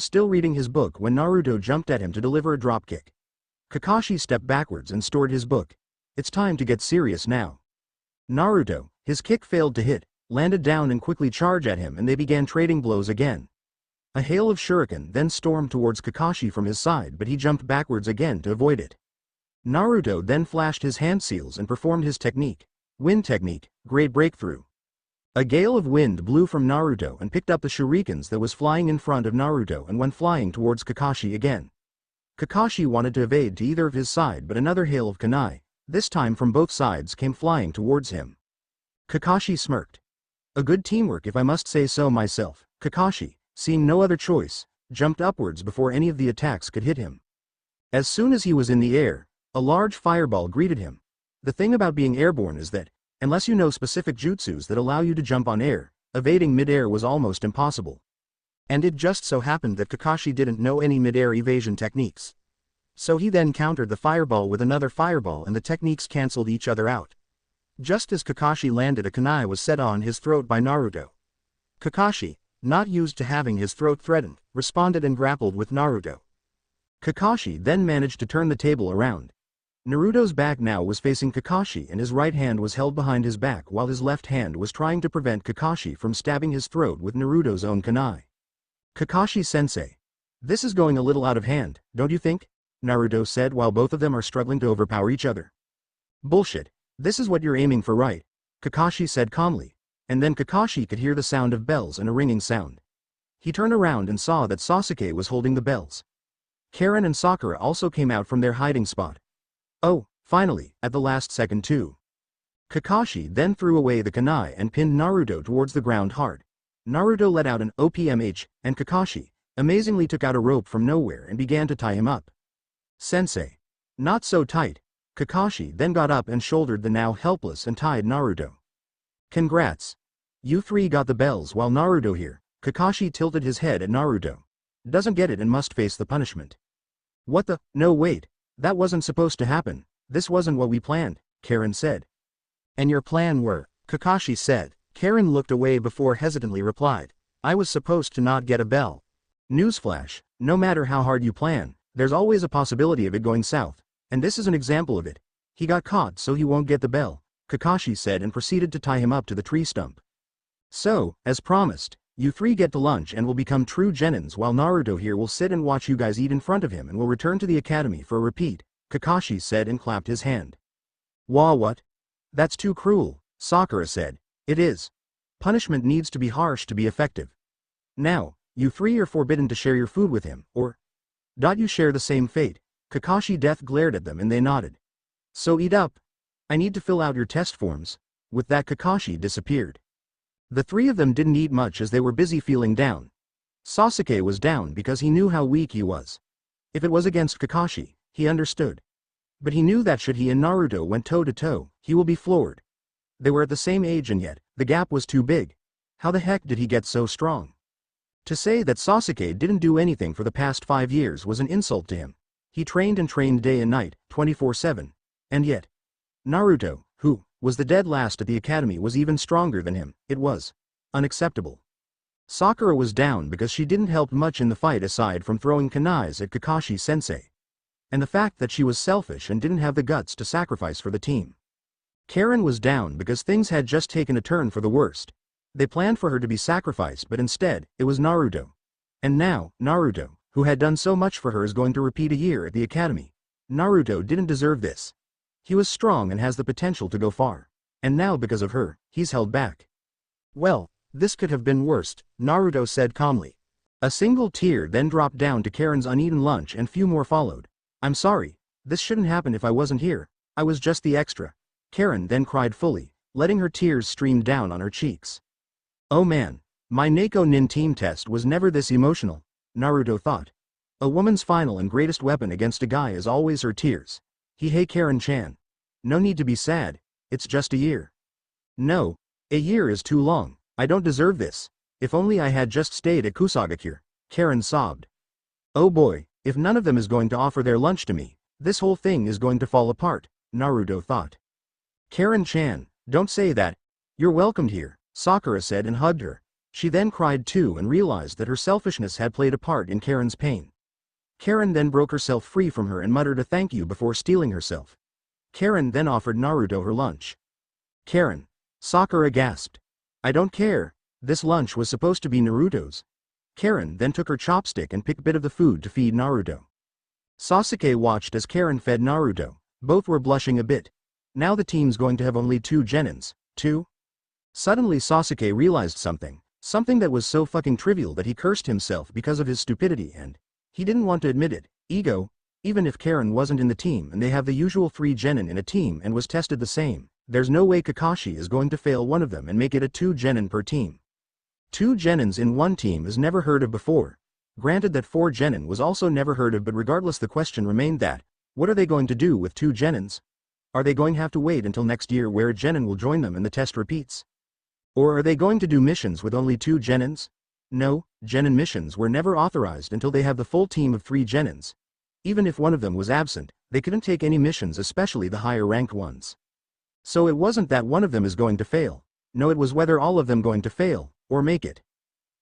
was still reading his book when Naruto jumped at him to deliver a dropkick. Kakashi stepped backwards and stored his book. It's time to get serious now. Naruto, his kick failed to hit, landed down and quickly charged at him and they began trading blows again. A hail of shuriken then stormed towards Kakashi from his side but he jumped backwards again to avoid it. Naruto then flashed his hand seals and performed his technique. Wind technique, great breakthrough. A gale of wind blew from Naruto and picked up the shurikens that was flying in front of Naruto and went flying towards Kakashi again. Kakashi wanted to evade to either of his side but another hail of kunai, this time from both sides, came flying towards him. Kakashi smirked. A good teamwork if I must say so myself. Kakashi, seeing no other choice, jumped upwards before any of the attacks could hit him. As soon as he was in the air, a large fireball greeted him. The thing about being airborne is that, unless you know specific jutsus that allow you to jump on air, evading mid-air was almost impossible. And it just so happened that Kakashi didn't know any mid-air evasion techniques. So he then countered the fireball with another fireball and the techniques cancelled each other out. Just as Kakashi landed, a kunai was set on his throat by Naruto. Kakashi, not used to having his throat threatened, responded and grappled with Naruto. Kakashi then managed to turn the table around. Naruto's back now was facing Kakashi and his right hand was held behind his back while his left hand was trying to prevent Kakashi from stabbing his throat with Naruto's own kunai. Kakashi-sensei. This is going a little out of hand, don't you think? Naruto said while both of them are struggling to overpower each other. Bullshit. This is what you're aiming for, right? Kakashi said calmly. And then Kakashi could hear the sound of bells and a ringing sound. He turned around and saw that Sasuke was holding the bells. Karen and Sakura also came out from their hiding spot. Oh, finally, at the last second too. Kakashi then threw away the kunai and pinned Naruto towards the ground hard. Naruto let out an OPMH, and Kakashi, amazingly took out a rope from nowhere and began to tie him up. Sensei. Not so tight. Kakashi then got up and shouldered the now helpless and tied Naruto. Congrats. You three got the bells while Naruto here. Kakashi tilted his head at Naruto. Doesn't get it and must face the punishment. What the? No wait. That wasn't supposed to happen. This wasn't what we planned, Karen said. And your plan were? Kakashi said. Karen looked away before hesitantly replied. I was supposed to not get a bell. Newsflash, no matter how hard you plan, there's always a possibility of it going south. And this is an example of it. He got caught so he won't get the bell, Kakashi said and proceeded to tie him up to the tree stump. So, as promised, you three get to lunch and will become true genins while Naruto here will sit and watch you guys eat in front of him and will return to the academy for a repeat, Kakashi said and clapped his hand. Wah, what? That's too cruel, Sakura said. It is. Punishment needs to be harsh to be effective. Now, you three are forbidden to share your food with him, or you share the same fate. Kakashi Death glared at them and they nodded. So eat up. I need to fill out your test forms. With that Kakashi disappeared. The three of them didn't eat much as they were busy feeling down. Sasuke was down because he knew how weak he was. If it was against Kakashi, he understood. But he knew that should he and Naruto went toe-to-toe, he will be floored. They were at the same age and yet, the gap was too big. How the heck did he get so strong? To say that Sasuke didn't do anything for the past 5 years was an insult to him. He trained and trained day and night, 24/7. And yet, Naruto, who was the dead last at the academy, was even stronger than him. It was unacceptable. Sakura was down because she didn't help much in the fight aside from throwing kunais at Kakashi-sensei. And the fact that she was selfish and didn't have the guts to sacrifice for the team. Karen was down because things had just taken a turn for the worst. They planned for her to be sacrificed but instead, it was Naruto. And now, Naruto, who had done so much for her, is going to repeat a year at the academy. Naruto didn't deserve this. He was strong and has the potential to go far. And now because of her, he's held back. Well, this could have been worse, Naruto said calmly. A single tear then dropped down to Karen's uneaten lunch and few more followed. I'm sorry, this shouldn't happen if I wasn't here, I was just the extra. Karen then cried fully, letting her tears stream down on her cheeks. Oh man, my Neko Nin team test was never this emotional, Naruto thought. A woman's final and greatest weapon against a guy is always her tears. Hey Karen-chan. No need to be sad, it's just a year. No, a year is too long, I don't deserve this. If only I had just stayed at Kusagakure, Karen sobbed. Oh boy, if none of them is going to offer their lunch to me, this whole thing is going to fall apart, Naruto thought. Karen-chan, don't say that. You're welcomed here, Sakura said and hugged her. She then cried too and realized that her selfishness had played a part in Karen's pain. Karen then broke herself free from her and muttered a thank you before steeling herself. Karen then offered Naruto her lunch. Karen. Sakura gasped. I don't care, this lunch was supposed to be Naruto's. Karen then took her chopstick and picked a bit of the food to feed Naruto. Sasuke watched as Karen fed Naruto. Both were blushing a bit. Now the team's going to have only 2 genins. 2? Suddenly Sasuke realized something that was so fucking trivial that he cursed himself because of his stupidity and he didn't want to admit it. Ego. Even if Karen wasn't in the team and they have the usual 3 genin in a team and was tested the same, there's no way Kakashi is going to fail one of them and make it a 2 genin per team. 2 genins in one team is never heard of before. Granted that 4 genin was also never heard of, but regardless the question remained that, what are they going to do with 2 genins? Are they going to have to wait until next year where a genin will join them and the test repeats? Or are they going to do missions with only 2 genins? No, genin missions were never authorized until they have the full team of 3 genins. Even if one of them was absent, they couldn't take any missions, especially the higher ranked ones. So it wasn't that one of them is going to fail. No, it was whether all of them going to fail, or make it.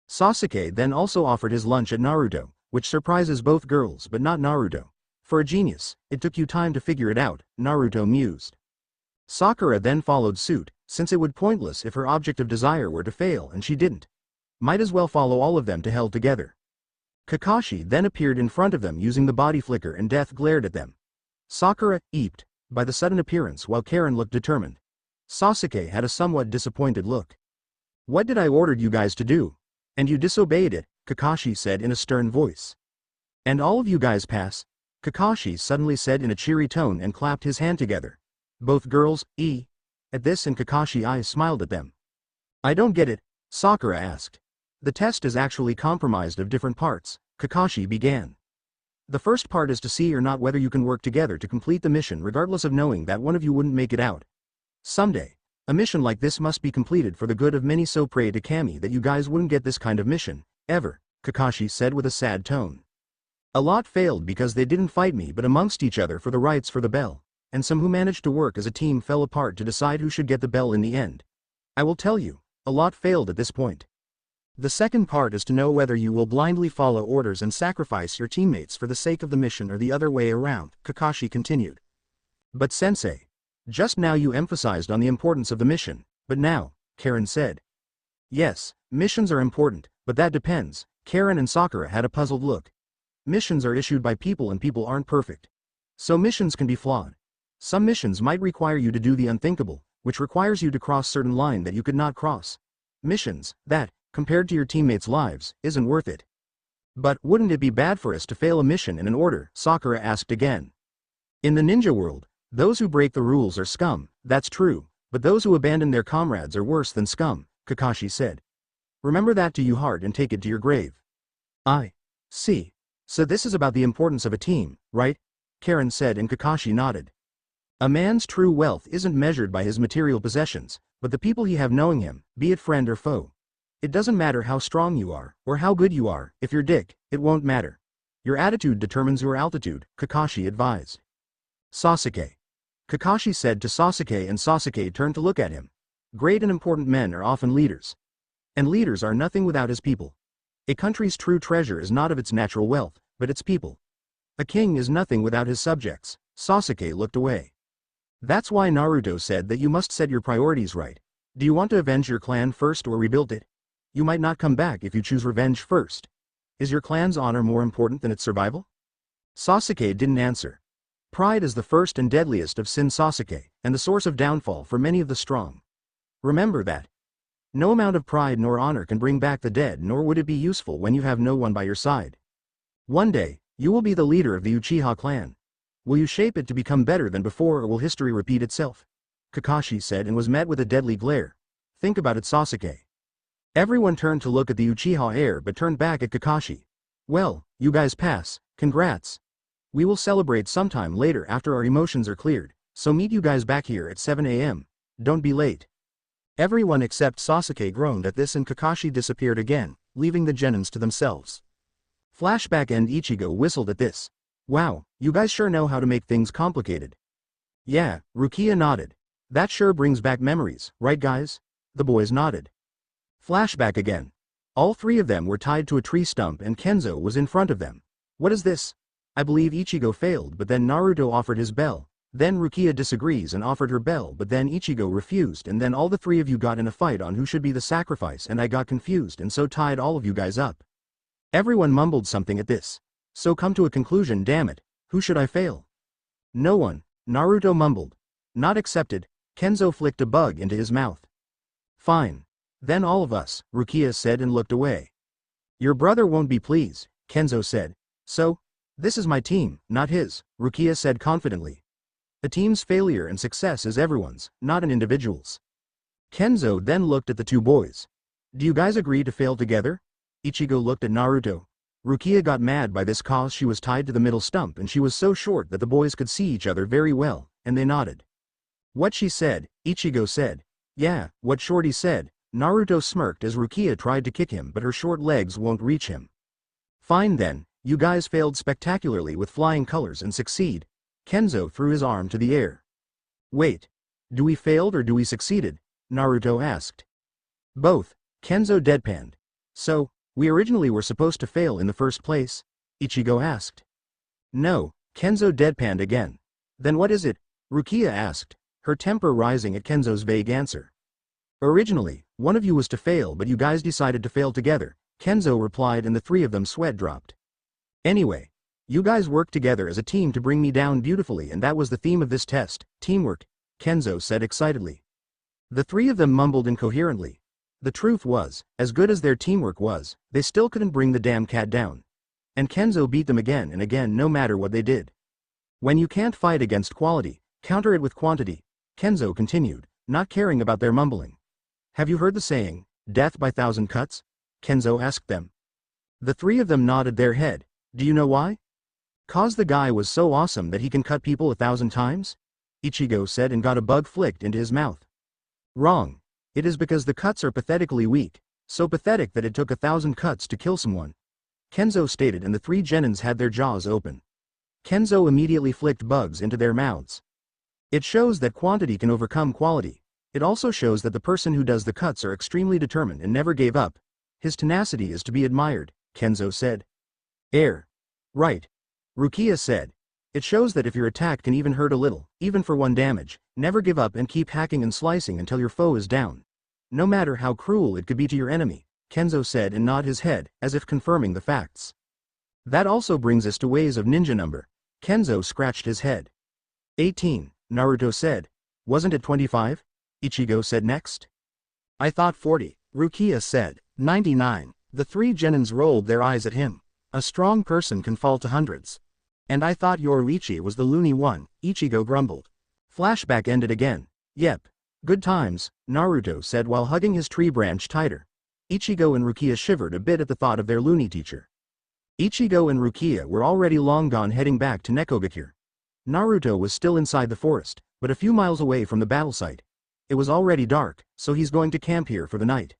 Sasuke then also offered his lunch at Naruto, which surprises both girls but not Naruto. For a genius, it took you time to figure it out, Naruto mused. Sakura then followed suit, since it would pointless if her object of desire were to fail and she didn't. Might as well follow all of them to hell together. Kakashi then appeared in front of them using the body flicker and Death glared at them. Sakura, eeped, by the sudden appearance while Karen looked determined. Sasuke had a somewhat disappointed look. What did I order you guys to do? And you disobeyed it, Kakashi said in a stern voice. And all of you guys pass, Kakashi suddenly said in a cheery tone and clapped his hand together. Both girls, At this and Kakashi eyes smiled at them. I don't get it, Sakura asked. The test is actually comprised of different parts, Kakashi began. The first part is to see or not whether you can work together to complete the mission regardless of knowing that one of you wouldn't make it out. Someday, a mission like this must be completed for the good of many, so pray to Kami that you guys wouldn't get this kind of mission, ever, Kakashi said with a sad tone. A lot failed because they didn't fight me but amongst each other for the rights for the bell, and some who managed to work as a team fell apart to decide who should get the bell in the end. I will tell you, a lot failed at this point. The second part is to know whether you will blindly follow orders and sacrifice your teammates for the sake of the mission or the other way around, Kakashi continued. But sensei. Just now you emphasized on the importance of the mission, but now, Karen said. Yes, missions are important, but that depends. Karen and Sakura had a puzzled look. Missions are issued by people and people aren't perfect. So missions can be flawed. Some missions might require you to do the unthinkable, which requires you to cross certain line that you could not cross. Missions, that, compared to your teammates' lives, isn't worth it. But wouldn't it be bad for us to fail a mission in an order? Sakura asked again. In the ninja world, those who break the rules are scum, that's true, but those who abandon their comrades are worse than scum, Kakashi said. Remember that to you heart and take it to your grave. I see. So this is about the importance of a team, right? Karen said and Kakashi nodded. A man's true wealth isn't measured by his material possessions, but the people he have knowing him, be it friend or foe. It doesn't matter how strong you are, or how good you are, if you're dick, it won't matter. Your attitude determines your altitude, Kakashi advised. Sasuke. Kakashi said to Sasuke and Sasuke turned to look at him. Great and important men are often leaders. And leaders are nothing without his people. A country's true treasure is not of its natural wealth, but its people. A king is nothing without his subjects. Sasuke looked away. That's why Naruto said that you must set your priorities right. Do you want to avenge your clan first or rebuild it? You might not come back if you choose revenge first. Is your clan's honor more important than its survival? Sasuke didn't answer. Pride is the first and deadliest of sins, Sasuke, and the source of downfall for many of the strong. Remember that. No amount of pride nor honor can bring back the dead, nor would it be useful when you have no one by your side. One day, you will be the leader of the Uchiha clan. Will you shape it to become better than before or will history repeat itself? Kakashi said and was met with a deadly glare. Think about it, Sasuke. Everyone turned to look at the Uchiha heir but turned back at Kakashi. Well, you guys pass, congrats. We will celebrate sometime later after our emotions are cleared, so meet you guys back here at 7 AM. Don't be late. Everyone except Sasuke groaned at this and Kakashi disappeared again, leaving the genins to themselves. Flashback and Ichigo whistled at this. Wow, you guys sure know how to make things complicated. Yeah, Rukia nodded. That sure brings back memories, right guys? The boys nodded. Flashback again. All three of them were tied to a tree stump and Kenzo was in front of them. What is this? I believe Ichigo failed but then Naruto offered his bell. Then Rukia disagrees and offered her bell but then Ichigo refused and then all the three of you got in a fight on who should be the sacrifice and I got confused and so tied all of you guys up. Everyone mumbled something at this. So come to a conclusion, damn it, who should I fail? No one, Naruto mumbled. Not accepted, Kenzo flicked a bug into his mouth. Fine. Then all of us, Rukia said and looked away. Your brother won't be pleased, Kenzo said. So, this is my team, not his, Rukia said confidently. A team's failure and success is everyone's, not an individual's. Kenzo then looked at the two boys. Do you guys agree to fail together? Ichigo looked at Naruto. Rukia got mad by this cause she was tied to the middle stump and she was so short that the boys could see each other very well, and they nodded. What she said, Ichigo said. Yeah, what Shorty said. Naruto smirked as Rukia tried to kick him but her short legs won't reach him. Fine then, you guys failed spectacularly with flying colors and succeed. Kenzo threw his arm to the air. Wait. Do we failed or do we succeeded? Naruto asked. Both, Kenzo deadpanned. So, we originally were supposed to fail in the first place? Ichigo asked. No, Kenzo deadpanned again. Then what is it? Rukia asked, her temper rising at Kenzo's vague answer. Originally, one of you was to fail but you guys decided to fail together, Kenzo replied and the three of them sweat dropped. Anyway, you guys worked together as a team to bring me down beautifully and that was the theme of this test, teamwork, Kenzo said excitedly. The three of them mumbled incoherently. The truth was, as good as their teamwork was, they still couldn't bring the damn cat down. And Kenzo beat them again and again no matter what they did. When you can't fight against quality, counter it with quantity, Kenzo continued, not caring about their mumbling. Have you heard the saying, death by thousand cuts? Kenzo asked them. The three of them nodded their head. Do you know why? 'Cause the guy was so awesome that he can cut people 1,000 times? Ichigo said and got a bug flicked into his mouth. Wrong. It is because the cuts are pathetically weak, so pathetic that it took 1,000 cuts to kill someone. Kenzo stated and the three genins had their jaws open. Kenzo immediately flicked bugs into their mouths. It shows that quantity can overcome quality. It also shows that the person who does the cuts are extremely determined and never gave up. His tenacity is to be admired, Kenzo said. Right. Rukia said. It shows that if your attack can even hurt a little, even for 1 damage, never give up and keep hacking and slicing until your foe is down. No matter how cruel it could be to your enemy, Kenzo said and nodded his head, as if confirming the facts. That also brings us to ways of ninja number. Kenzo scratched his head. 18, Naruto said. Wasn't it 25? Ichigo said next. I thought 40, Rukia said. 99. The 3 genins rolled their eyes at him. A strong person can fall to hundreds. And I thought Yoruichi was the loony one, Ichigo grumbled. Flashback ended again. Yep. Good times, Naruto said while hugging his tree branch tighter. Ichigo and Rukia shivered a bit at the thought of their loony teacher. Ichigo and Rukia were already long gone heading back to Nekogakure. Naruto was still inside the forest, but a few miles away from the battle site. It was already dark, so he's going to camp here for the night.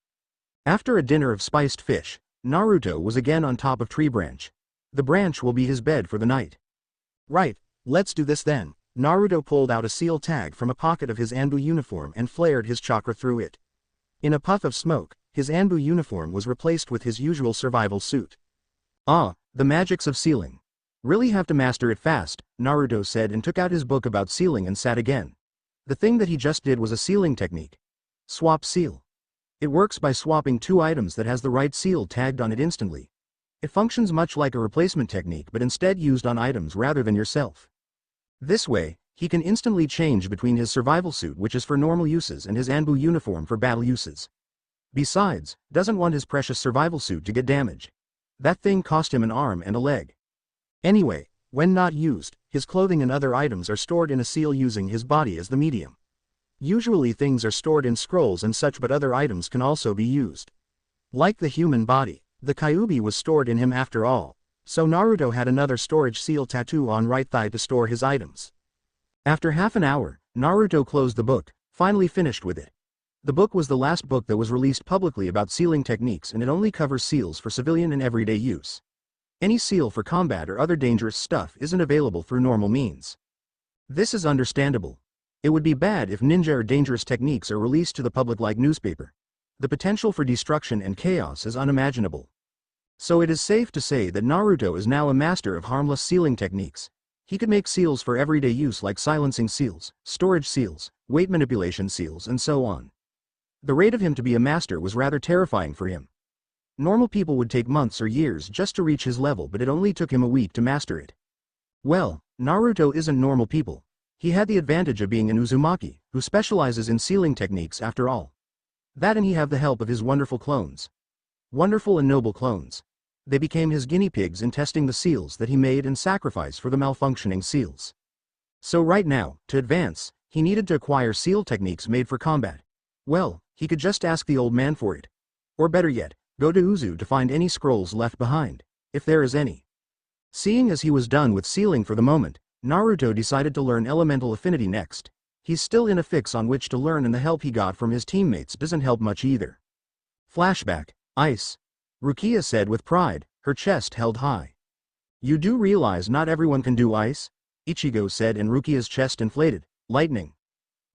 After a dinner of spiced fish, Naruto was again on top of tree branch. The branch will be his bed for the night. Right, let's do this then. Naruto pulled out a seal tag from a pocket of his Anbu uniform and flared his chakra through it. In a puff of smoke, his Anbu uniform was replaced with his usual survival suit. Ah, the magics of sealing. Really have to master it fast, Naruto said and took out his book about sealing and sat again. The thing that he just did was a sealing technique. Swap seal. It works by swapping 2 items that has the right seal tagged on it instantly. It functions much like a replacement technique but instead used on items rather than yourself. This way, he can instantly change between his survival suit, which is for normal uses, and his Anbu uniform for battle uses. Besides, doesn't want his precious survival suit to get damaged. That thing cost him an arm and a leg. Anyway, when not used, his clothing and other items are stored in a seal using his body as the medium. Usually things are stored in scrolls and such, but other items can also be used. Like the human body, the Kyuubi was stored in him after all, so Naruto had another storage seal tattoo on right thigh to store his items. After half an hour, Naruto closed the book, finally finished with it. The book was the last book that was released publicly about sealing techniques, and it only covers seals for civilian and everyday use. Any seal for combat or other dangerous stuff isn't available through normal means. This is understandable. It would be bad if ninja or dangerous techniques are released to the public like newspaper. The potential for destruction and chaos is unimaginable. So it is safe to say that Naruto is now a master of harmless sealing techniques. He could make seals for everyday use like silencing seals, storage seals, weight manipulation seals, and so on. The rate of him to be a master was rather terrifying for him. Normal people would take months or years just to reach his level, but it only took him a week to master it. Well, Naruto isn't normal people. He had the advantage of being an Uzumaki, who specializes in sealing techniques after all. That, and he have the help of his wonderful clones. Wonderful and noble clones. They became his guinea pigs in testing the seals that he made and sacrificed for the malfunctioning seals. So right now, to advance, he needed to acquire seal techniques made for combat. Well, he could just ask the old man for it. Or better yet, go to Uzu to find any scrolls left behind, if there is any. Seeing as he was done with sealing for the moment, Naruto decided to learn elemental affinity next. He's still in a fix on which to learn, and the help he got from his teammates doesn't help much either. Flashback. Ice. Rukia said with pride, her chest held high. You do realize not everyone can do ice? Ichigo said, and Rukia's chest inflated. Lightning.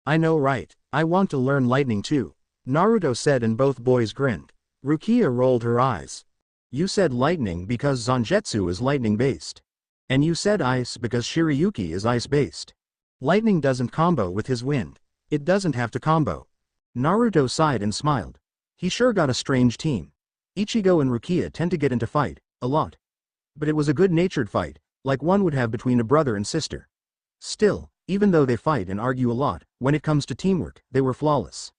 I know, right? I want to learn lightning too, Naruto said, and both boys grinned. Rukia rolled her eyes. You said lightning because Zangetsu is lightning-based. And you said ice because Shirayuki is ice-based. Lightning doesn't combo with his wind. It doesn't have to combo. Naruto sighed and smiled. He sure got a strange team. Ichigo and Rukia tend to get into fight, a lot. But it was a good-natured fight, like one would have between a brother and sister. Still, even though they fight and argue a lot, when it comes to teamwork, they were flawless.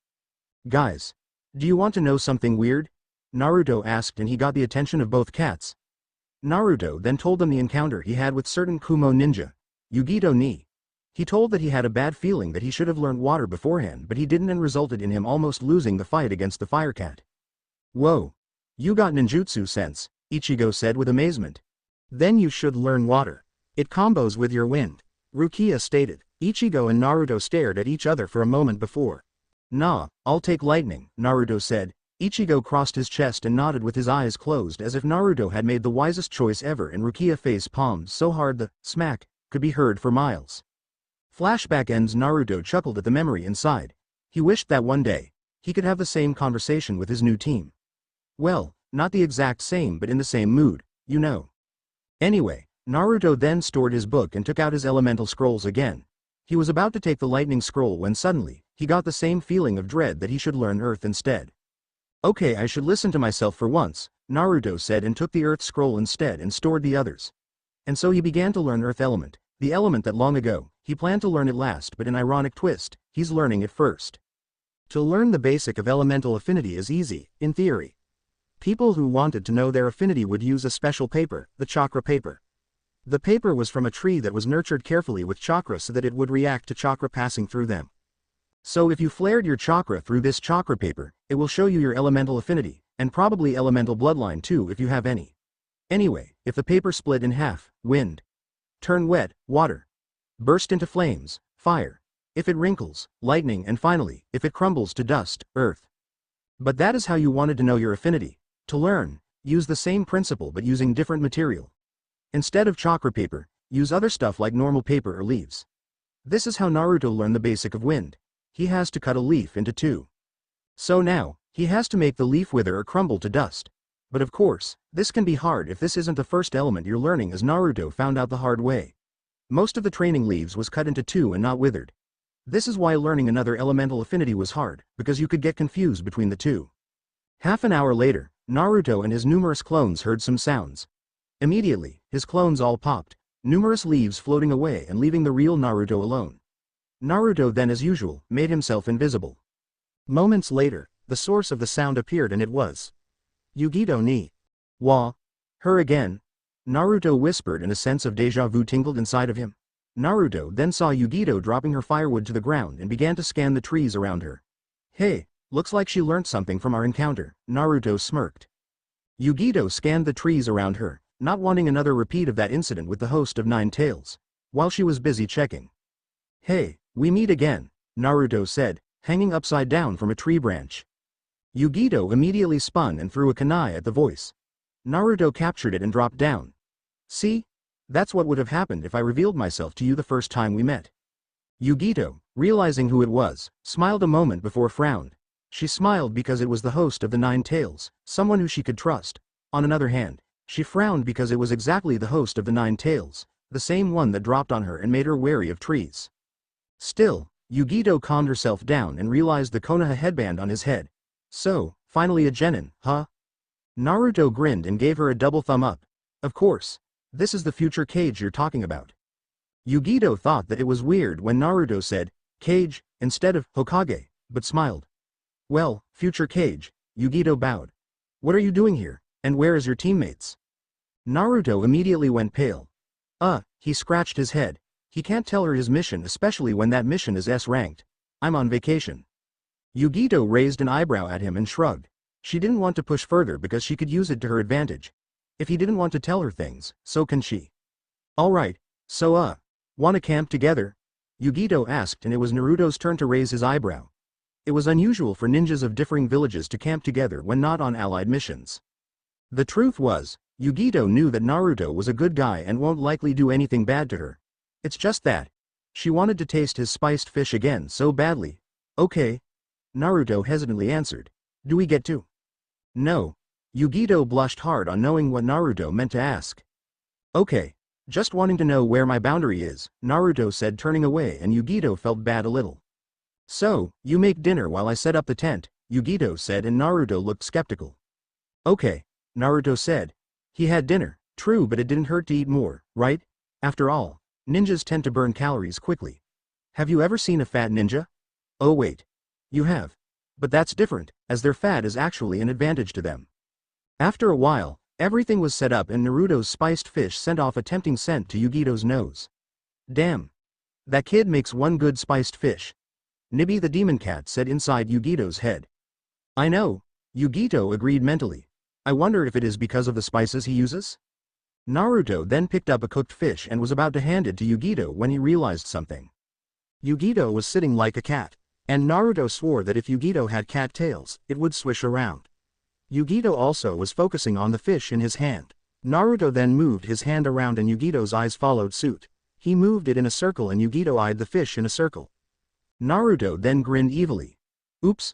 Guys, do you want to know something weird? Naruto asked, and he got the attention of both cats. Naruto then told them the encounter he had with certain Kumo ninja, Yugito ni. He told that he had a bad feeling that he should have learned water beforehand, but he didn't, and resulted in him almost losing the fight against the fire cat. Whoa. You got ninjutsu sense, Ichigo said with amazement. Then you should learn water. It combos with your wind, Rukia stated. Ichigo and Naruto stared at each other for a moment before. Nah, I'll take lightning, Naruto said. Ichigo crossed his chest and nodded with his eyes closed, as if Naruto had made the wisest choice ever, and Rukia face palmed so hard the smack could be heard for miles. Flashback ends. Naruto chuckled at the memory inside. He wished that one day he could have the same conversation with his new team. Well, not the exact same but in the same mood, you know. Anyway, Naruto then stored his book and took out his elemental scrolls again. He was about to take the lightning scroll when suddenly, he got the same feeling of dread that he should learn earth instead. Okay, I should listen to myself for once, Naruto said, and took the earth scroll instead and stored the others. And so he began to learn earth element, the element that long ago, he planned to learn it last, but in ironic twist, he's learning it first. To learn the basic of elemental affinity is easy, in theory. People who wanted to know their affinity would use a special paper, the chakra paper. The paper was from a tree that was nurtured carefully with chakra so that it would react to chakra passing through them. So if you flared your chakra through this chakra paper, it will show you your elemental affinity, and probably elemental bloodline too if you have any. Anyway, if the paper split in half, wind. Turn wet, water. Burst into flames, fire. If it wrinkles, lightning, and finally, if it crumbles to dust, earth. But that is how you wanted to know your affinity. To learn, use the same principle but using different material. Instead of chakra paper, use other stuff like normal paper or leaves. This is how Naruto learned the basic of wind. He has to cut a leaf into two. So now, he has to make the leaf wither or crumble to dust. But of course, this can be hard if this isn't the first element you're learning, as Naruto found out the hard way. Most of the training leaves was cut into two and not withered. This is why learning another elemental affinity was hard, because you could get confused between the two. Half an hour later, Naruto and his numerous clones heard some sounds. Immediately, his clones all popped, numerous leaves floating away and leaving the real Naruto alone. Naruto then, as usual, made himself invisible. Moments later, the source of the sound appeared, and it was Yugito ni wa her again. Naruto whispered, and a sense of deja vu tingled inside of him. Naruto then saw Yugito dropping her firewood to the ground and began to scan the trees around her. Hey, looks like she learnt something from our encounter, Naruto smirked. Yugito scanned the trees around her, not wanting another repeat of that incident with the host of Nine Tails, while she was busy checking. Hey, we meet again, Naruto said, hanging upside down from a tree branch. Yugito immediately spun and threw a kunai at the voice. Naruto captured it and dropped down. See? That's what would have happened if I revealed myself to you the first time we met. Yugito, realizing who it was, smiled a moment before frowned. She smiled because it was the host of the Nine Tails, someone who she could trust. On another hand, she frowned because it was exactly the host of the Nine Tails, the same one that dropped on her and made her wary of trees. Still, Yugito calmed herself down and realized the Konoha headband on his head. So, finally a genin, huh? Naruto grinned and gave her a double thumb up. Of course. This is the future Kage you're talking about. Yugito thought that it was weird when Naruto said, Kage, instead of Hokage, but smiled. Well, future Kage, Yugito bowed. What are you doing here, and where is your teammates? Naruto immediately went pale. He scratched his head. He can't tell her his mission, especially when that mission is S-ranked. I'm on vacation. Yugito raised an eyebrow at him and shrugged. She didn't want to push further because she could use it to her advantage. If he didn't want to tell her things, so can she. Alright, so wanna camp together? Yugito asked, and it was Naruto's turn to raise his eyebrow. It was unusual for ninjas of differing villages to camp together when not on allied missions. The truth was, Yugito knew that Naruto was a good guy and won't likely do anything bad to her. It's just that she wanted to taste his spiced fish again so badly. Okay. Naruto hesitantly answered. Do we get to? No. Yugito blushed hard on knowing what Naruto meant to ask. Okay. Just wanting to know where my boundary is, Naruto said, turning away, and Yugito felt bad a little. So, you make dinner while I set up the tent, Yugito said, and Naruto looked skeptical. Okay. Naruto said. He had dinner, true, but it didn't hurt to eat more, right? After all, ninjas tend to burn calories quickly. Have you ever seen a fat ninja? Oh wait. You have. But that's different, as their fat is actually an advantage to them. After a while, everything was set up and Naruto's spiced fish sent off a tempting scent to Yugito's nose. Damn. That kid makes one good spiced fish. Nibby the demon cat said inside Yugito's head. I know. Yugito agreed mentally. I wonder if it is because of the spices he uses? Naruto then picked up a cooked fish and was about to hand it to Yugito when he realized something. Yugito was sitting like a cat, and Naruto swore that if Yugito had cat tails, it would swish around. Yugito also was focusing on the fish in his hand. Naruto then moved his hand around and Yugito's eyes followed suit. He moved it in a circle and Yugito eyed the fish in a circle. Naruto then grinned evilly. Oops,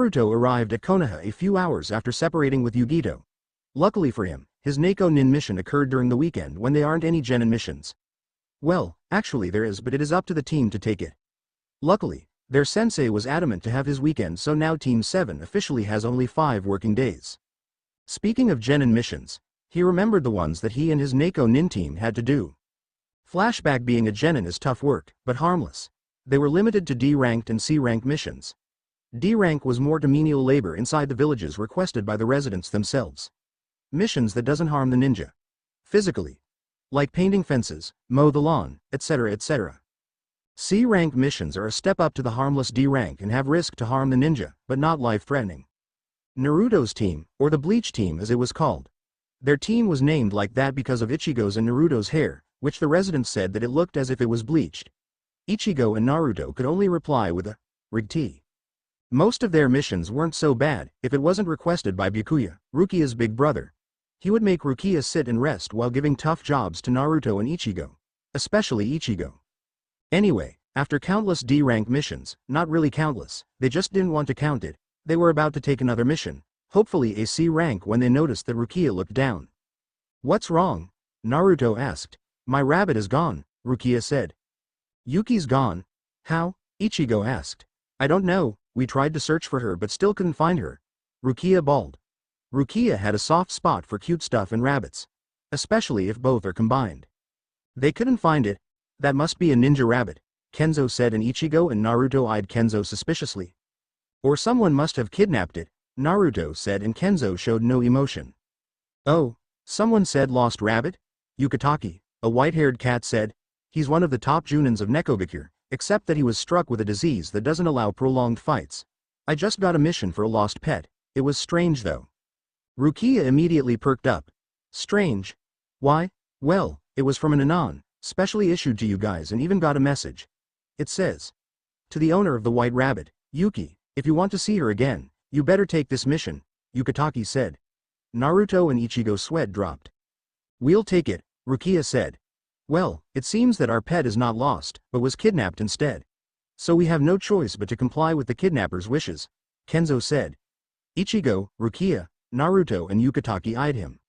Naruto arrived at Konoha a few hours after separating with Yugito. Luckily for him, his Neko Nin mission occurred during the weekend when there aren't any genin missions. Well, actually there is, but it is up to the team to take it. Luckily, their sensei was adamant to have his weekend, so now Team 7 officially has only 5 working days. Speaking of genin missions, he remembered the ones that he and his Neko Nin team had to do. Flashback: being a genin is tough work, but harmless. They were limited to D-ranked and C-rank missions. D-rank was more to menial labor inside the villages requested by the residents themselves. Missions that doesn't harm the ninja physically, like painting fences, mow the lawn, etc. etc. C-rank missions are a step up to the harmless D-rank and have risk to harm the ninja, but not life-threatening. Naruto's team, or the Bleach team as it was called. Their team was named like that because of Ichigo's and Naruto's hair, which the residents said that it looked as if it was bleached. Ichigo and Naruto could only reply with a rig. Most of their missions weren't so bad if it wasn't requested by Byakuya, Rukia's big brother. He would make Rukia sit and rest while giving tough jobs to Naruto and Ichigo. Especially Ichigo. Anyway, after countless D-rank missions, not really countless, they just didn't want to count it, they were about to take another mission, hopefully a C rank when they noticed that Rukia looked down. "What's wrong?" Naruto asked. "My rabbit is gone," Rukia said. "Yuki's gone? How?" Ichigo asked. "I don't know, we tried to search for her but still couldn't find her." Rukia bawled. Rukia had a soft spot for cute stuff and rabbits. Especially if both are combined. "They couldn't find it. That must be a ninja rabbit," Kenzo said, and Ichigo and Naruto eyed Kenzo suspiciously. "Or someone must have kidnapped it," Naruto said, and Kenzo showed no emotion. "Oh, someone said lost rabbit?" Yukitake, a white-haired cat, said. "He's one of the top junins of Nekogakure, except that he was struck with a disease that doesn't allow prolonged fights. I just got a mission for a lost pet. It was strange though." Rukia immediately perked up. "Strange? Why?" "Well, it was from an anon, specially issued to you guys, and even got a message. It says, 'To the owner of the white rabbit, Yuki, if you want to see her again, you better take this mission,'" Yukitake said. Naruto and Ichigo's sweat dropped. "We'll take it," Rukia said. "Well, it seems that our pet is not lost, but was kidnapped instead. So we have no choice but to comply with the kidnapper's wishes," Kenzo said. Ichigo, Rukia, Naruto and Yukitake eyed him.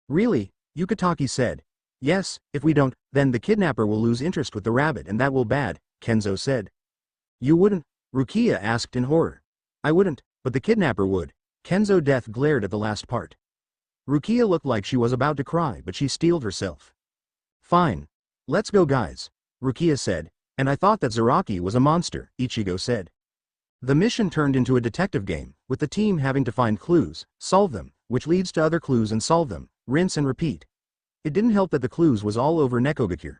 "Really?" Yukitake said. "Yes, if we don't, then the kidnapper will lose interest with the rabbit and that will bad," Kenzo said. "You wouldn't?" Rukia asked in horror. "I wouldn't, but the kidnapper would." Kenzo death glared at the last part. Rukia looked like she was about to cry, but she steeled herself. "Fine. Let's go guys," Rukia said, "and I thought that Zaraki was a monster," Ichigo said. The mission turned into a detective game, with the team having to find clues, solve them, which leads to other clues and solve them, rinse and repeat. It didn't help that the clues was all over Nekogakure.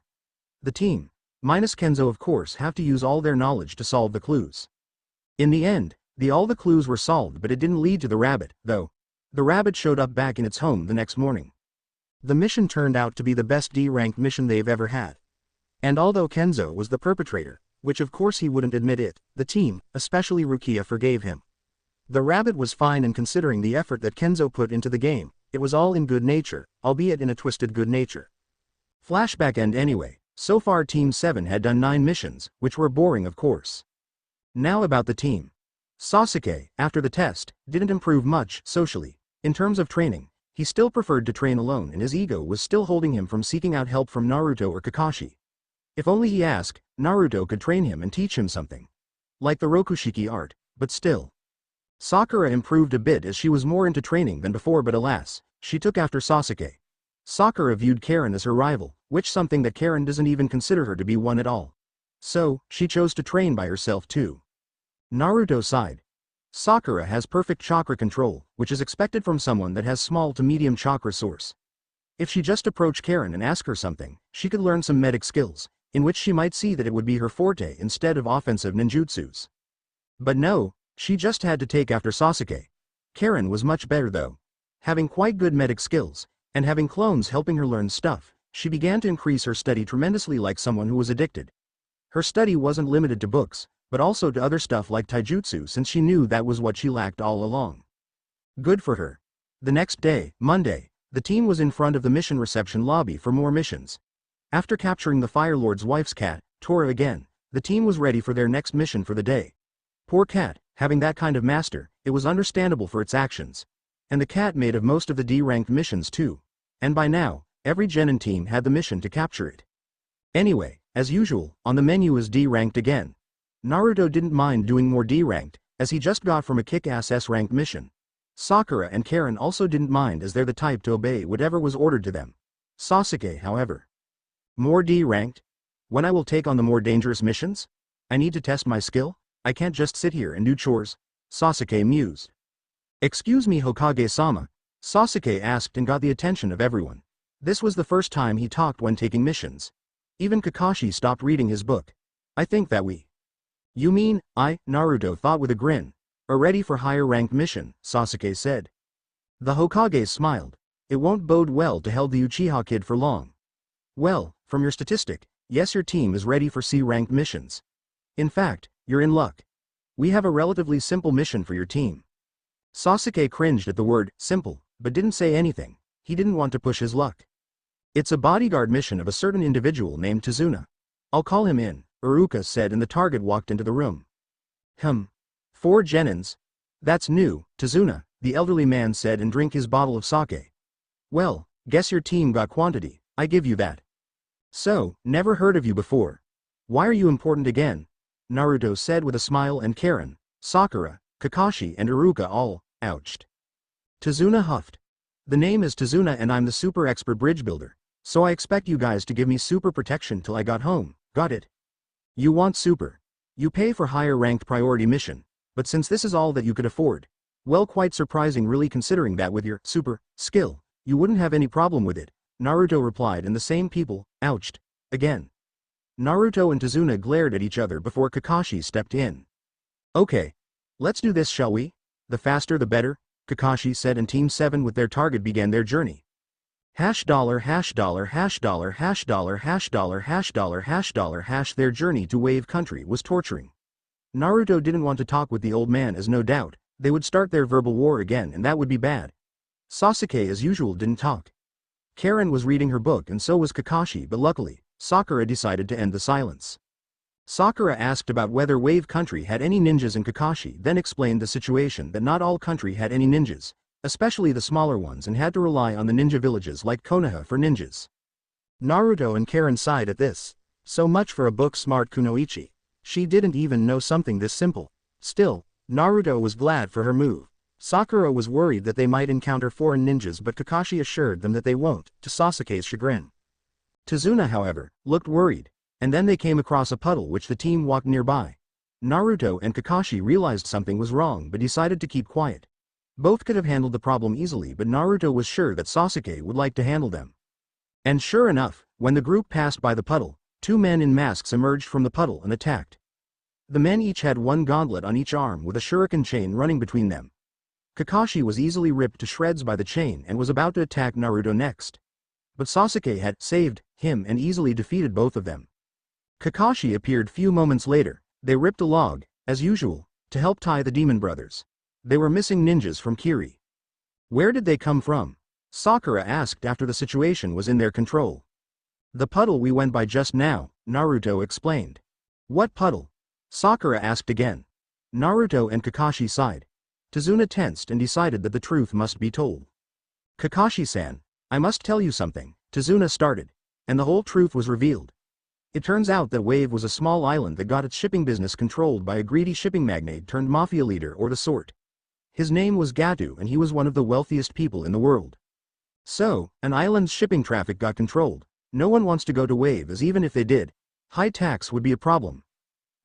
The team, minus Kenzo of course, have to use all their knowledge to solve the clues. In the end, all the clues were solved, but it didn't lead to the rabbit, though. The rabbit showed up back in its home the next morning. The mission turned out to be the best D-ranked mission they've ever had. And although Kenzo was the perpetrator, which of course he wouldn't admit it, the team, especially Rukia, forgave him. The rabbit was fine, and considering the effort that Kenzo put into the game, it was all in good nature, albeit in a twisted good nature. Flashback end anyway, so far Team 7 had done 9 missions, which were boring of course. Now about the team. Sasuke, after the test, didn't improve much socially. In terms of training, he still preferred to train alone, and his ego was still holding him from seeking out help from Naruto or Kakashi. If only he asked, Naruto could train him and teach him something. Like the Rokushiki art, but still. Sakura improved a bit as she was more into training than before, but alas, she took after Sasuke. Sakura viewed Karen as her rival, which something that Karen doesn't even consider her to be one at all. So, she chose to train by herself too. Naruto sighed. Sakura has perfect chakra control, which is expected from someone that has small to medium chakra source. If she just approached Karen and asked her something, she could learn some medic skills, in which she might see that it would be her forte instead of offensive ninjutsus. But no, she just had to take after Sasuke. Karen was much better though. Having quite good medic skills, and having clones helping her learn stuff, she began to increase her study tremendously like someone who was addicted. Her study wasn't limited to books, but also to other stuff like taijutsu, since she knew that was what she lacked all along. Good for her. The next day, Monday, the team was in front of the mission reception lobby for more missions. After capturing the Fire Lord's wife's cat, Tora again, the team was ready for their next mission for the day. Poor cat, having that kind of master, it was understandable for its actions. And the cat made of most of the D-ranked missions too. And by now, every genin team had the mission to capture it. Anyway, as usual, on the menu is D-ranked again. Naruto didn't mind doing more D-ranked, as he just got from a kick-ass S-ranked mission. Sakura and Karen also didn't mind, as they're the type to obey whatever was ordered to them. Sasuke, however. More D-ranked? When I will take on the more dangerous missions? I need to test my skill? I can't just sit here and do chores, Sasuke mused. Excuse me, Hokage-sama, Sasuke asked, and got the attention of everyone. This was the first time he talked when taking missions. Even Kakashi stopped reading his book. I think that we. You mean, Naruto thought with a grin. "Are ready for higher-ranked mission," Sasuke said. The Hokage smiled. "It won't bode well to hold the Uchiha kid for long." "Well, from your statistic, yes, your team is ready for C-ranked missions. In fact, you're in luck. We have a relatively simple mission for your team." Sasuke cringed at the word simple, but didn't say anything. He didn't want to push his luck. "It's a bodyguard mission of a certain individual named Tazuna. I'll call him in," Iruka said, and the target walked into the room. 4 genins? That's new, Tazuna," the elderly man said, and drank his bottle of sake. "Well, guess your team got quantity, I give you that." "So, never heard of you before. Why are you important again?" Naruto said with a smile, and Karen, Sakura, Kakashi and Iruka all ouched. Tazuna huffed. "The name is Tazuna and I'm the super expert bridge builder, so I expect you guys to give me super protection till I got home, got it? You want super. You pay for higher ranked priority mission, but since this is all that you could afford, well, quite surprising really, considering that with your super skill, you wouldn't have any problem with it," Naruto replied, and the same people ouched again. Naruto and Tazuna glared at each other before Kakashi stepped in. "Okay. Let's do this, shall we? The faster the better," Kakashi said, and Team 7 with their target began their journey. $#$#$#$#$#$#. Their journey to Wave Country was torturing. Naruto didn't want to talk with the old man, as no doubt they would start their verbal war again, and that would be bad. Sasuke as usual didn't talk. Karen was reading her book and so was Kakashi, but luckily, Sakura decided to end the silence. Sakura asked about whether Wave Country had any ninjas, and Kakashi then explained the situation, that not all country had any ninjas, especially the smaller ones, and had to rely on the ninja villages like Konoha for ninjas. Naruto and Karen sighed at this. So much for a book-smart kunoichi. She didn't even know something this simple. Still, Naruto was glad for her move. Sakura was worried that they might encounter foreign ninjas, but Kakashi assured them that they won't, to Sasuke's chagrin. Tazuna, however, looked worried, and then they came across a puddle which the team walked nearby. Naruto and Kakashi realized something was wrong but decided to keep quiet. Both could have handled the problem easily, but Naruto was sure that Sasuke would like to handle them. And sure enough, when the group passed by the puddle, 2 men in masks emerged from the puddle and attacked. The men each had 1 gauntlet on each arm with a shuriken chain running between them. Kakashi was easily ripped to shreds by the chain and was about to attack Naruto next. But Sasuke had saved him and easily defeated both of them. Kakashi appeared few moments later. They ripped a log, as usual, to help tie the demon brothers. They were missing ninjas from Kiri. "Where did they come from?" Sakura asked after the situation was in their control. "The puddle we went by just now," Naruto explained. "What puddle?" Sakura asked again. Naruto and Kakashi sighed. Tazuna tensed and decided that the truth must be told. "Kakashi-san, I must tell you something," Tazuna started, and the whole truth was revealed. It turns out that Wave was a small island that got its shipping business controlled by a greedy shipping magnate turned mafia leader or the sort. His name was Gatu, and he was one of the wealthiest people in the world. So, an island's shipping traffic got controlled. No one wants to go to Wave, as even if they did, high tax would be a problem.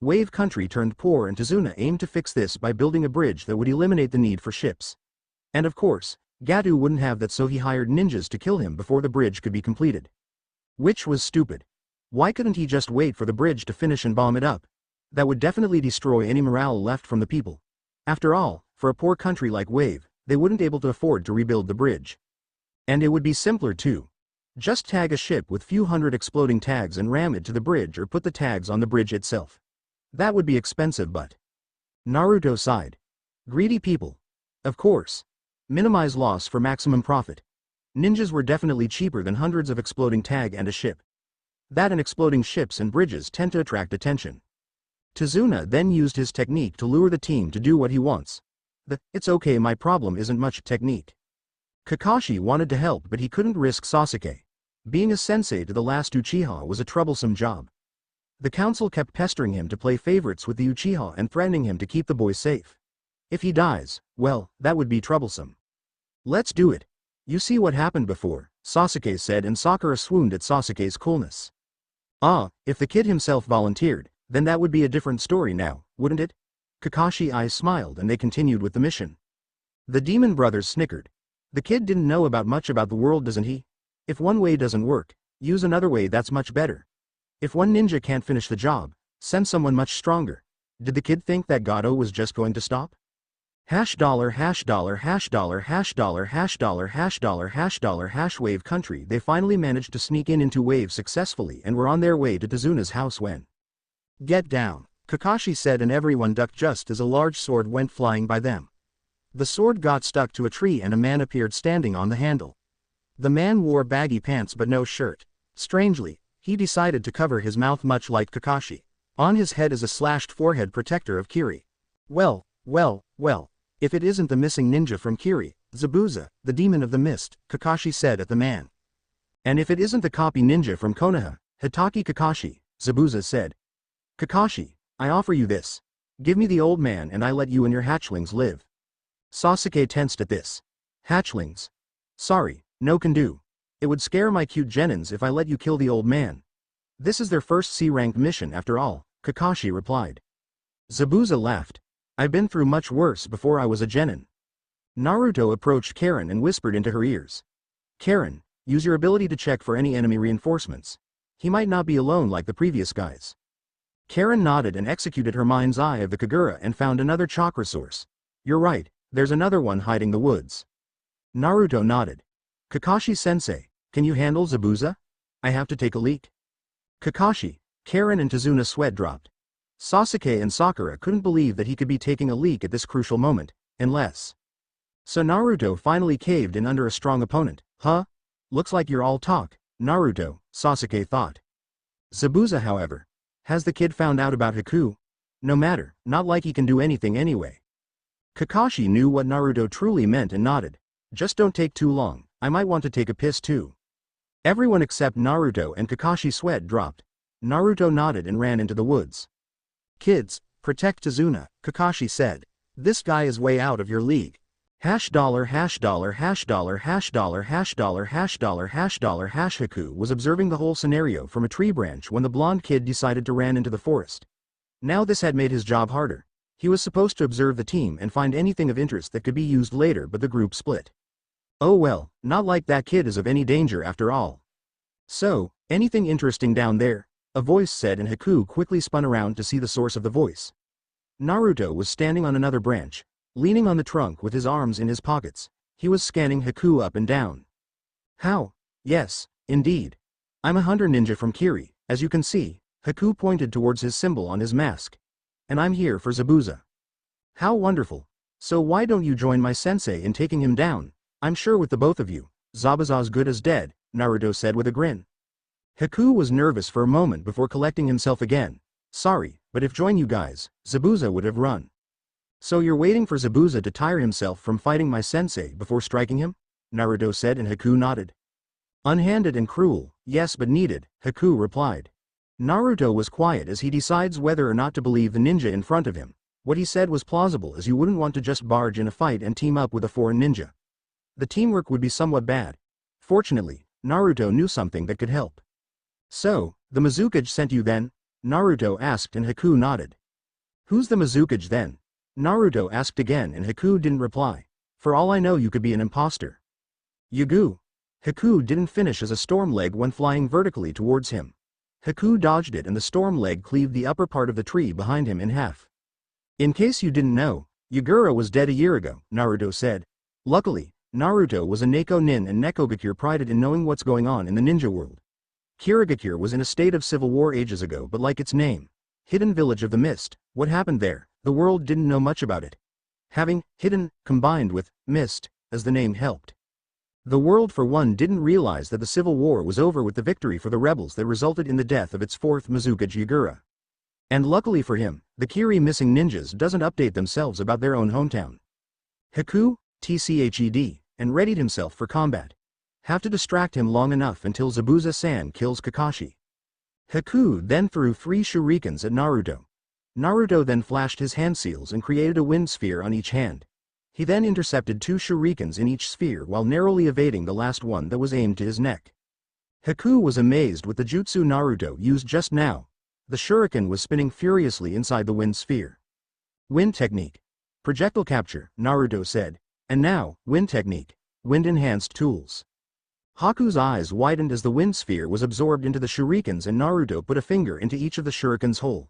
Wave Country turned poor, and Tazuna aimed to fix this by building a bridge that would eliminate the need for ships. And of course, Gatu wouldn't have that, so he hired ninjas to kill him before the bridge could be completed. Which was stupid. Why couldn't he just wait for the bridge to finish and bomb it up? That would definitely destroy any morale left from the people. After all, for a poor country like Wave, they wouldn't be able to afford to rebuild the bridge. And it would be simpler too. Just tag a ship with few hundred exploding tags and ram it to the bridge, or put the tags on the bridge itself. That would be expensive, but... Naruto sighed. Greedy people. Of course. Minimize loss for maximum profit. Ninjas were definitely cheaper than hundreds of exploding tag and a ship. That and exploding ships and bridges tend to attract attention. Tazuna then used his technique to lure the team to do what he wants. "It's okay, my problem isn't much" technique. Kakashi wanted to help, but he couldn't risk Sasuke. Being a sensei to the last Uchiha was a troublesome job. The council kept pestering him to play favorites with the Uchiha and threatening him to keep the boy safe. If he dies, well, that would be troublesome. "Let's do it. You see what happened before," Sasuke said, and Sakura swooned at Sasuke's coolness. If the kid himself volunteered, then that would be a different story now, wouldn't it? Kakashi's eyes smiled and they continued with the mission. The demon brothers snickered. The kid didn't know much about the world, doesn't he? If one way doesn't work, use another way that's much better. If one ninja can't finish the job, send someone much stronger. Did the kid think that Gato was just going to stop? Hash dollar hash dollar hash dollar hash dollar hash dollar hash dollar hash dollar hash wave country. They finally managed to sneak in into wave successfully and were on their way to Tazuna's house when. Get down, Kakashi said, and everyone ducked just as a large sword went flying by them. The sword got stuck to a tree and a man appeared standing on the handle. The man wore baggy pants but no shirt. Strangely, he decided to cover his mouth much like Kakashi. On his head is a slashed forehead protector of Kiri. Well, if it isn't the missing ninja from Kiri, Zabuza, the demon of the mist, Kakashi said at the man. And if it isn't the copy ninja from Konoha, Hitaki Kakashi, Zabuza said. Kakashi, I offer you this. Give me the old man and I let you and your hatchlings live. Sasuke tensed at this. Hatchlings? Sorry, no can do. It would scare my cute genins if I let you kill the old man. This is their first C-rank mission after all, Kakashi replied. Zabuza laughed. I've been through much worse before I was a genin. Naruto approached Karen and whispered into her ears. Karen, use your ability to check for any enemy reinforcements. He might not be alone like the previous guys. Karen nodded and executed her mind's eye of the Kagura and found another chakra source. You're right, there's another one hiding the woods. Naruto nodded. Kakashi-sensei, can you handle Zabuza? I have to take a leak. Kakashi, Karen and Tazuna sweat dropped. Sasuke and Sakura couldn't believe that he could be taking a leak at this crucial moment, unless. So Naruto finally caved in under a strong opponent. Huh? Looks like you're all talk, Naruto, Sasuke thought. Zabuza, however. Has the kid found out about Haku? No matter, not like he can do anything anyway. Kakashi knew what Naruto truly meant and nodded. Just don't take too long, I might want to take a piss too. Everyone except Naruto and Kakashi sweat dropped. Naruto nodded and ran into the woods. Kids, protect Tazuna, Kakashi said. This guy is way out of your league. Hash dollar hash dollar hash dollar hash dollar hash dollar hash dollar hash dollar hash. Haku was observing the whole scenario from a tree branch when the blonde kid decided to run into the forest. Now this had made his job harder. He was supposed to observe the team and find anything of interest that could be used later, but the group split. Oh well, not like that kid is of any danger after all. So, anything interesting down there? A voice said, and Haku quickly spun around to see the source of the voice. Naruto was standing on another branch, leaning on the trunk with his arms in his pockets. He was scanning Haku up and down. How? Yes, indeed. I'm a hunter ninja from Kiri, as you can see. Haku pointed towards his symbol on his mask. And I'm here for Zabuza. How wonderful. So why don't you join my sensei in taking him down? I'm sure with the both of you, Zabuza's good as dead, Naruto said with a grin. Haku was nervous for a moment before collecting himself again. Sorry, but if join you guys, Zabuza would have run. So you're waiting for Zabuza to tire himself from fighting my sensei before striking him? Naruto said, and Haku nodded. Unhanded and cruel, yes but needed, Haku replied. Naruto was quiet as he decides whether or not to believe the ninja in front of him. What he said was plausible, as you wouldn't want to just barge in a fight and team up with a foreign ninja. The teamwork would be somewhat bad. Fortunately, Naruto knew something that could help. So, the Mizuki sent you then? Naruto asked, and Haku nodded. Who's the Mizuki then? Naruto asked again, and Haku didn't reply. For all I know, you could be an imposter. Yugu. Haku didn't finish as a storm leg went flying vertically towards him. Haku dodged it and the storm leg cleaved the upper part of the tree behind him in half. In case you didn't know, Yugura was dead a year ago, Naruto said. Luckily, Naruto was a Neko nin and Nekogakure prided in knowing what's going on in the ninja world. Kirigakure was in a state of civil war ages ago, but like its name, Hidden Village of the Mist, what happened there, the world didn't know much about it. Having hidden, combined with mist, as the name helped. The world for one didn't realize that the civil war was over with the victory for the rebels that resulted in the death of its fourth Mizuki Yugura. And luckily for him, the Kiri missing ninjas doesn't update themselves about their own hometown. Haku, tched, and readied himself for combat. Have to distract him long enough until Zabuza-san kills Kakashi. Haku then threw 3 shurikens at Naruto. Naruto then flashed his hand seals and created a wind sphere on each hand. He then intercepted 2 shurikens in each sphere while narrowly evading the last one that was aimed to his neck. Haku was amazed with the jutsu Naruto used just now. The shuriken was spinning furiously inside the wind sphere. Wind technique. Projectile capture, Naruto said. And now, wind technique. Wind-enhanced tools. Haku's eyes widened as the wind sphere was absorbed into the shurikens and Naruto put a finger into each of the shuriken's hole.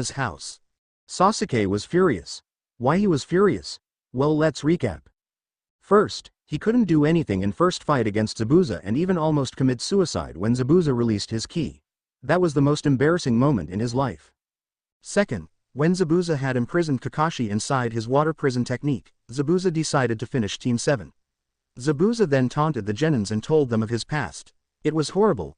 Hana's house. Sasuke was furious. Why he was furious? Well, let's recap. First, he couldn't do anything in first fight against Zabuza and even almost commit suicide when Zabuza released his ki. That was the most embarrassing moment in his life. Second, when Zabuza had imprisoned Kakashi inside his water prison technique, Zabuza decided to finish Team 7. Zabuza then taunted the genins and told them of his past. It was horrible,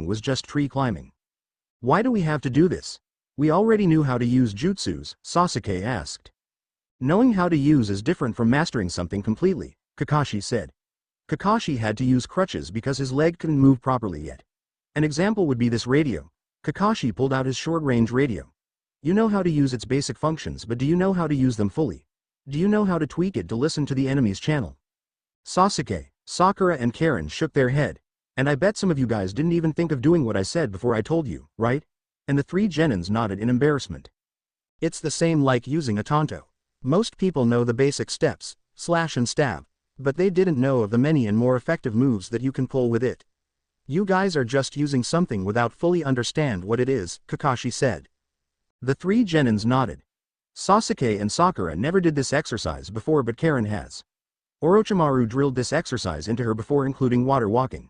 learning was just tree climbing. Why do we have to do this? We already knew how to use jutsus, Sasuke asked. Knowing how to use is different from mastering something completely, Kakashi said. Kakashi had to use crutches because his leg couldn't move properly yet. An example would be this radio. Kakashi pulled out his short-range radio. You know how to use its basic functions, but do you know how to use them fully? Do you know how to tweak it to listen to the enemy's channel? Sasuke, Sakura and Karen shook their head. And I bet some of you guys didn't even think of doing what I said before I told you, right? And the three genins nodded in embarrassment. It's the same like using a tanto. Most people know the basic steps, slash and stab, but they didn't know of the many and more effective moves that you can pull with it. You guys are just using something without fully understand what it is, Kakashi said. The three genins nodded. Sasuke and Sakura never did this exercise before, but Karen has. Orochimaru drilled this exercise into her before, including water walking.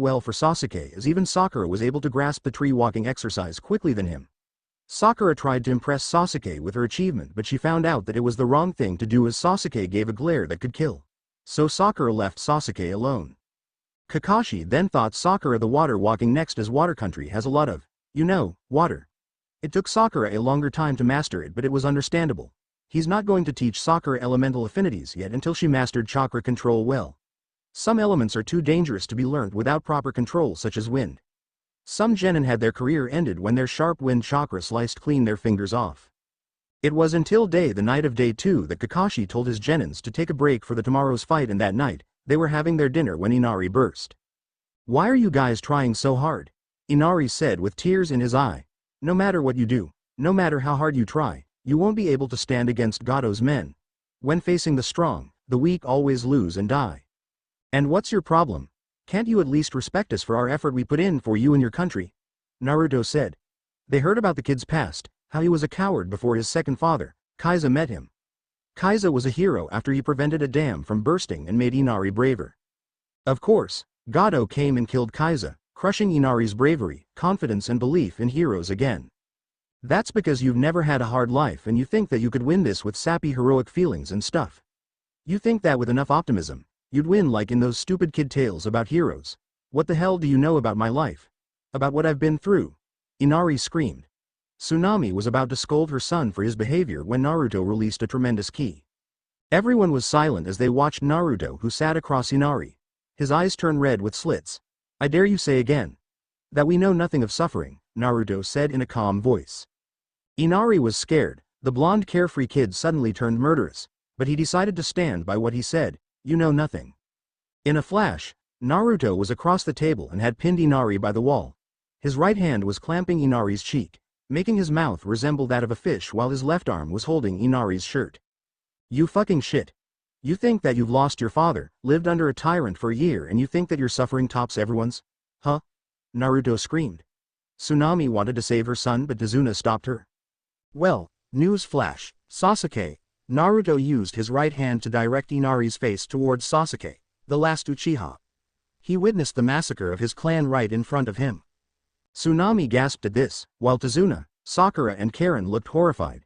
well for Sasuke as even Sakura was able to grasp the tree-walking exercise quickly than him. Sakura tried to impress Sasuke with her achievement, but she found out that it was the wrong thing to do as Sasuke gave a glare that could kill. So Sakura left Sasuke alone. Kakashi then thought Sakura the water walking next as water country has a lot of, water. It took Sakura a longer time to master it, but it was understandable. He's not going to teach Sakura elemental affinities yet until she mastered chakra control well. Some elements are too dangerous to be learned without proper control, such as wind. Some genin had their career ended when their sharp wind chakra sliced clean their fingers off. It was until the night of day 2 that Kakashi told his genins to take a break for the tomorrow's fight, and that night, they were having their dinner when Inari burst. "Why are you guys trying so hard?" Inari said with tears in his eye. "No matter what you do, no matter how hard you try, you won't be able to stand against Goto's men. When facing the strong, the weak always lose and die. And what's your problem? Can't you at least respect us for our effort we put in for you and your country?" Naruto said. They heard about the kid's past, how he was a coward before his second father, Kaiza, met him. Kaiza was a hero after he prevented a dam from bursting and made Inari braver. Of course, Goto came and killed Kaiza, crushing Inari's bravery, confidence and belief in heroes again. That's because you've never had a hard life and you think that you could win this with sappy heroic feelings and stuff. You think that with enough optimism, you'd win like in those stupid kid tales about heroes. What the hell do you know about my life? About what I've been through? Inari screamed. Tsunami was about to scold her son for his behavior when Naruto released a tremendous ki. Everyone was silent as they watched Naruto, who sat across Inari. His eyes turned red with slits. "I dare you say again that we know nothing of suffering," Naruto said in a calm voice. Inari was scared. The blonde carefree kid suddenly turned murderous, but he decided to stand by what he said. "You know nothing." In a flash, Naruto was across the table and had pinned Inari by the wall. His right hand was clamping Inari's cheek, making his mouth resemble that of a fish, while his left arm was holding Inari's shirt. "You fucking shit. You think that you've lost your father, lived under a tyrant for a year, and you think that your suffering tops everyone's? Huh?" Naruto screamed. Tsunami wanted to save her son, but Tazuna stopped her. Well, news flash, Sasuke. Naruto used his right hand to direct Inari's face towards Sasuke, the last Uchiha. He witnessed the massacre of his clan right in front of him. Tsunami gasped at this, while Tazuna, Sakura and Karen looked horrified.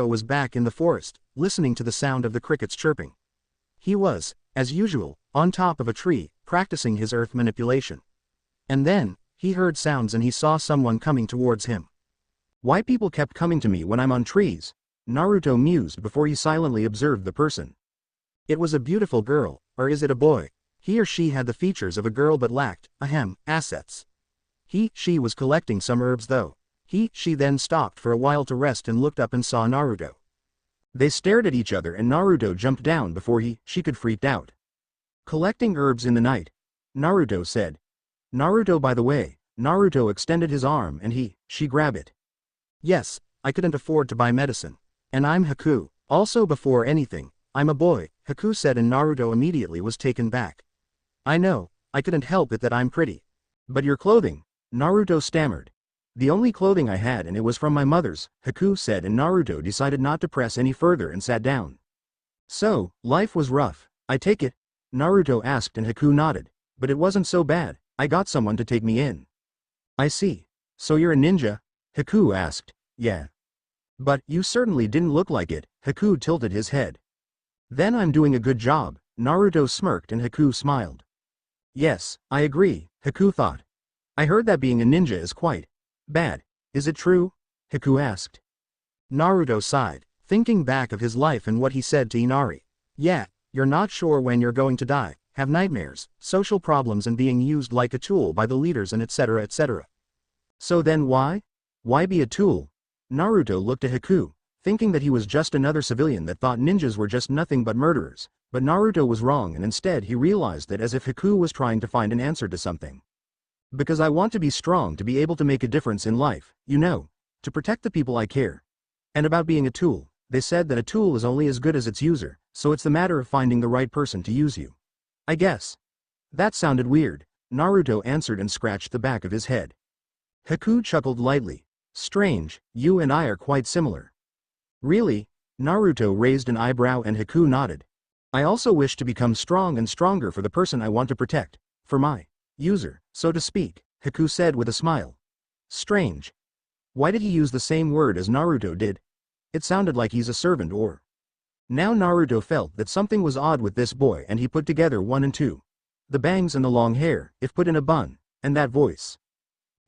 Naruto was back in the forest, listening to the sound of the crickets chirping. He was, as usual, on top of a tree, practicing his earth manipulation. And then, he heard sounds and he saw someone coming towards him. Why people kept coming to me when I'm on trees? Naruto mused before he silently observed the person. It was a beautiful girl, or is it a boy? He or she had the features of a girl but lacked, assets. She was collecting some herbs though. She then stopped for a while to rest and looked up and saw Naruto. They stared at each other and Naruto jumped down before she could freak out. Collecting herbs in the night, Naruto said. Naruto, by the way. Naruto extended his arm and she grabbed it. Yes, I couldn't afford to buy medicine. And I'm Haku. Also before anything, I'm a boy, Haku said, and Naruto immediately was taken back. I know, I couldn't help it that I'm pretty. But your clothing, Naruto stammered. The only clothing I had and it was from my mother's, Haku said, and Naruto decided not to press any further and sat down. So, life was rough, I take it? Naruto asked and Haku nodded. But it wasn't so bad, I got someone to take me in. I see. So you're a ninja? Haku asked. Yeah. But you certainly didn't look like it, Haku tilted his head. Then I'm doing a good job, Naruto smirked and Haku smiled. Yes, I agree, Haku thought. I heard that being a ninja is quite bad. Is it true? Haku asked. Naruto sighed, thinking back of his life and what he said to Inari. Yeah, you're not sure when you're going to die, have nightmares, social problems and being used like a tool by the leaders and etc. etc. So then why? Why be a tool? Naruto looked at Haku, thinking that he was just another civilian that thought ninjas were just nothing but murderers, but Naruto was wrong and instead he realized that as if Haku was trying to find an answer to something. Because I want to be strong to be able to make a difference in life, you know, to protect the people I care. And about being a tool, they said that a tool is only as good as its user, so it's the matter of finding the right person to use you. I guess. That sounded weird, Naruto answered and scratched the back of his head. Haku chuckled lightly. Strange, you and I are quite similar. Really? Naruto raised an eyebrow and Haku nodded. I also wish to become strong and stronger for the person I want to protect, for my user, so to speak, Haku said with a smile. Strange. Why did he use the same word as Naruto did? It sounded like he's a servant or... Now Naruto felt that something was odd with this boy and he put together one and two. The bangs and the long hair, if put in a bun, and that voice.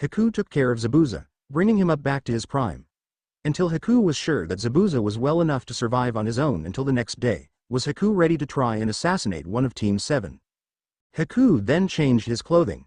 Haku took care of Zabuza, bringing him up back to his prime. Until Haku was sure that Zabuza was well enough to survive on his own until the next day, was Haku ready to try and assassinate one of Team 7. Haku then changed his clothing,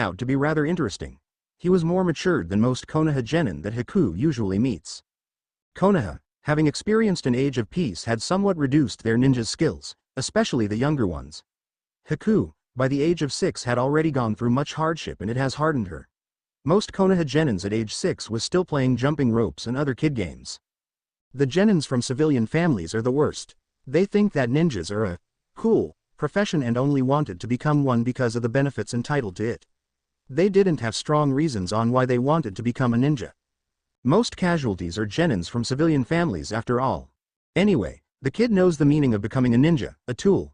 out to be rather interesting. He was more matured than most Konoha genin that Haku usually meets. Konoha, having experienced an age of peace, had somewhat reduced their ninja skills, especially the younger ones. Haku, by the age of 6, had already gone through much hardship, and it has hardened her. Most Konoha genins at age 6 was still playing jumping ropes and other kid games. The genins from civilian families are the worst. They think that ninjas are a cool profession and only wanted to become one because of the benefits entitled to it. They didn't have strong reasons on why they wanted to become a ninja. Most casualties are genins from civilian families after all. Anyway, the kid knows the meaning of becoming a ninja, a tool.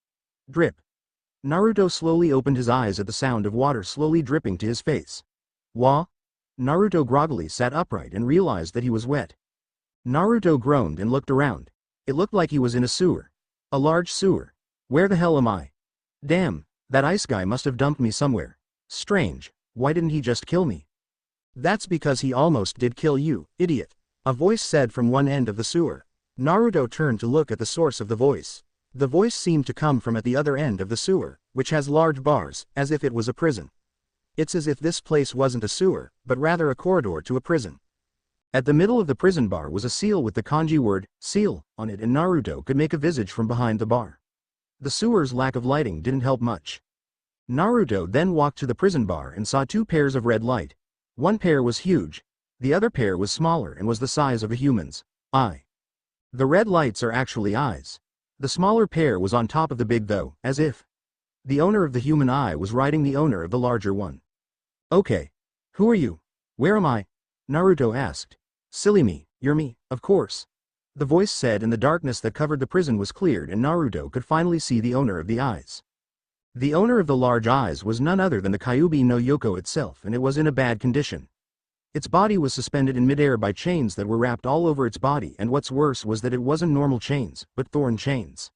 Drip. Naruto slowly opened his eyes at the sound of water slowly dripping to his face. Wah? Naruto groggily sat upright and realized that he was wet. Naruto groaned and looked around. It looked like he was in a sewer. A large sewer. Where the hell am I? Damn, that ice guy must have dumped me somewhere. Strange, why didn't he just kill me? That's because he almost did kill you, idiot. A voice said from one end of the sewer. Naruto turned to look at the source of the voice. The voice seemed to come from at the other end of the sewer, which has large bars, as if it was a prison. It's as if this place wasn't a sewer, but rather a corridor to a prison. At the middle of the prison bar was a seal with the kanji word, seal, on it, and Naruto could make a visage from behind the bar. The sewer's lack of lighting didn't help much. Naruto then walked to the prison bar and saw two pairs of red light. One pair was huge. The other pair was smaller and was the size of a human's eye. The red lights are actually eyes. The smaller pair was on top of the big though, as if the owner of the human eye was riding the owner of the larger one. Okay. Who are you? Where am I? Naruto asked. Silly me, you're me, of course. The voice said, and the darkness that covered the prison was cleared and Naruto could finally see the owner of the eyes. The owner of the large eyes was none other than the Kyuubi no Yoko itself, and it was in a bad condition. Its body was suspended in midair by chains that were wrapped all over its body, and what's worse was that it wasn't normal chains, but thorn chains.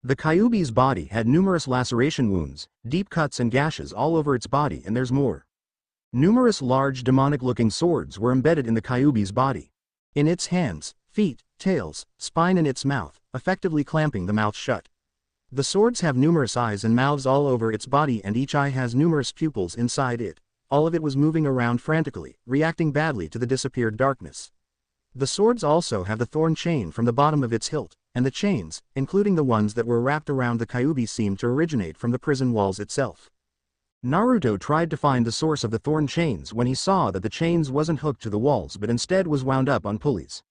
The Kyuubi's body had numerous laceration wounds, deep cuts and gashes all over its body, and there's more. Numerous large demonic-looking swords were embedded in the Kyuubi's body. In its hands, feet, tails, spine and its mouth, effectively clamping the mouth shut. The swords have numerous eyes and mouths all over its body, and each eye has numerous pupils inside it. All of it was moving around frantically, reacting badly to the disappeared darkness. The swords also have the thorn chain from the bottom of its hilt, and the chains, including the ones that were wrapped around the Kyuubi, seemed to originate from the prison walls itself. Naruto tried to find the source of the thorn chains when he saw that the chains wasn't hooked to the walls but instead was wound up on pulleys.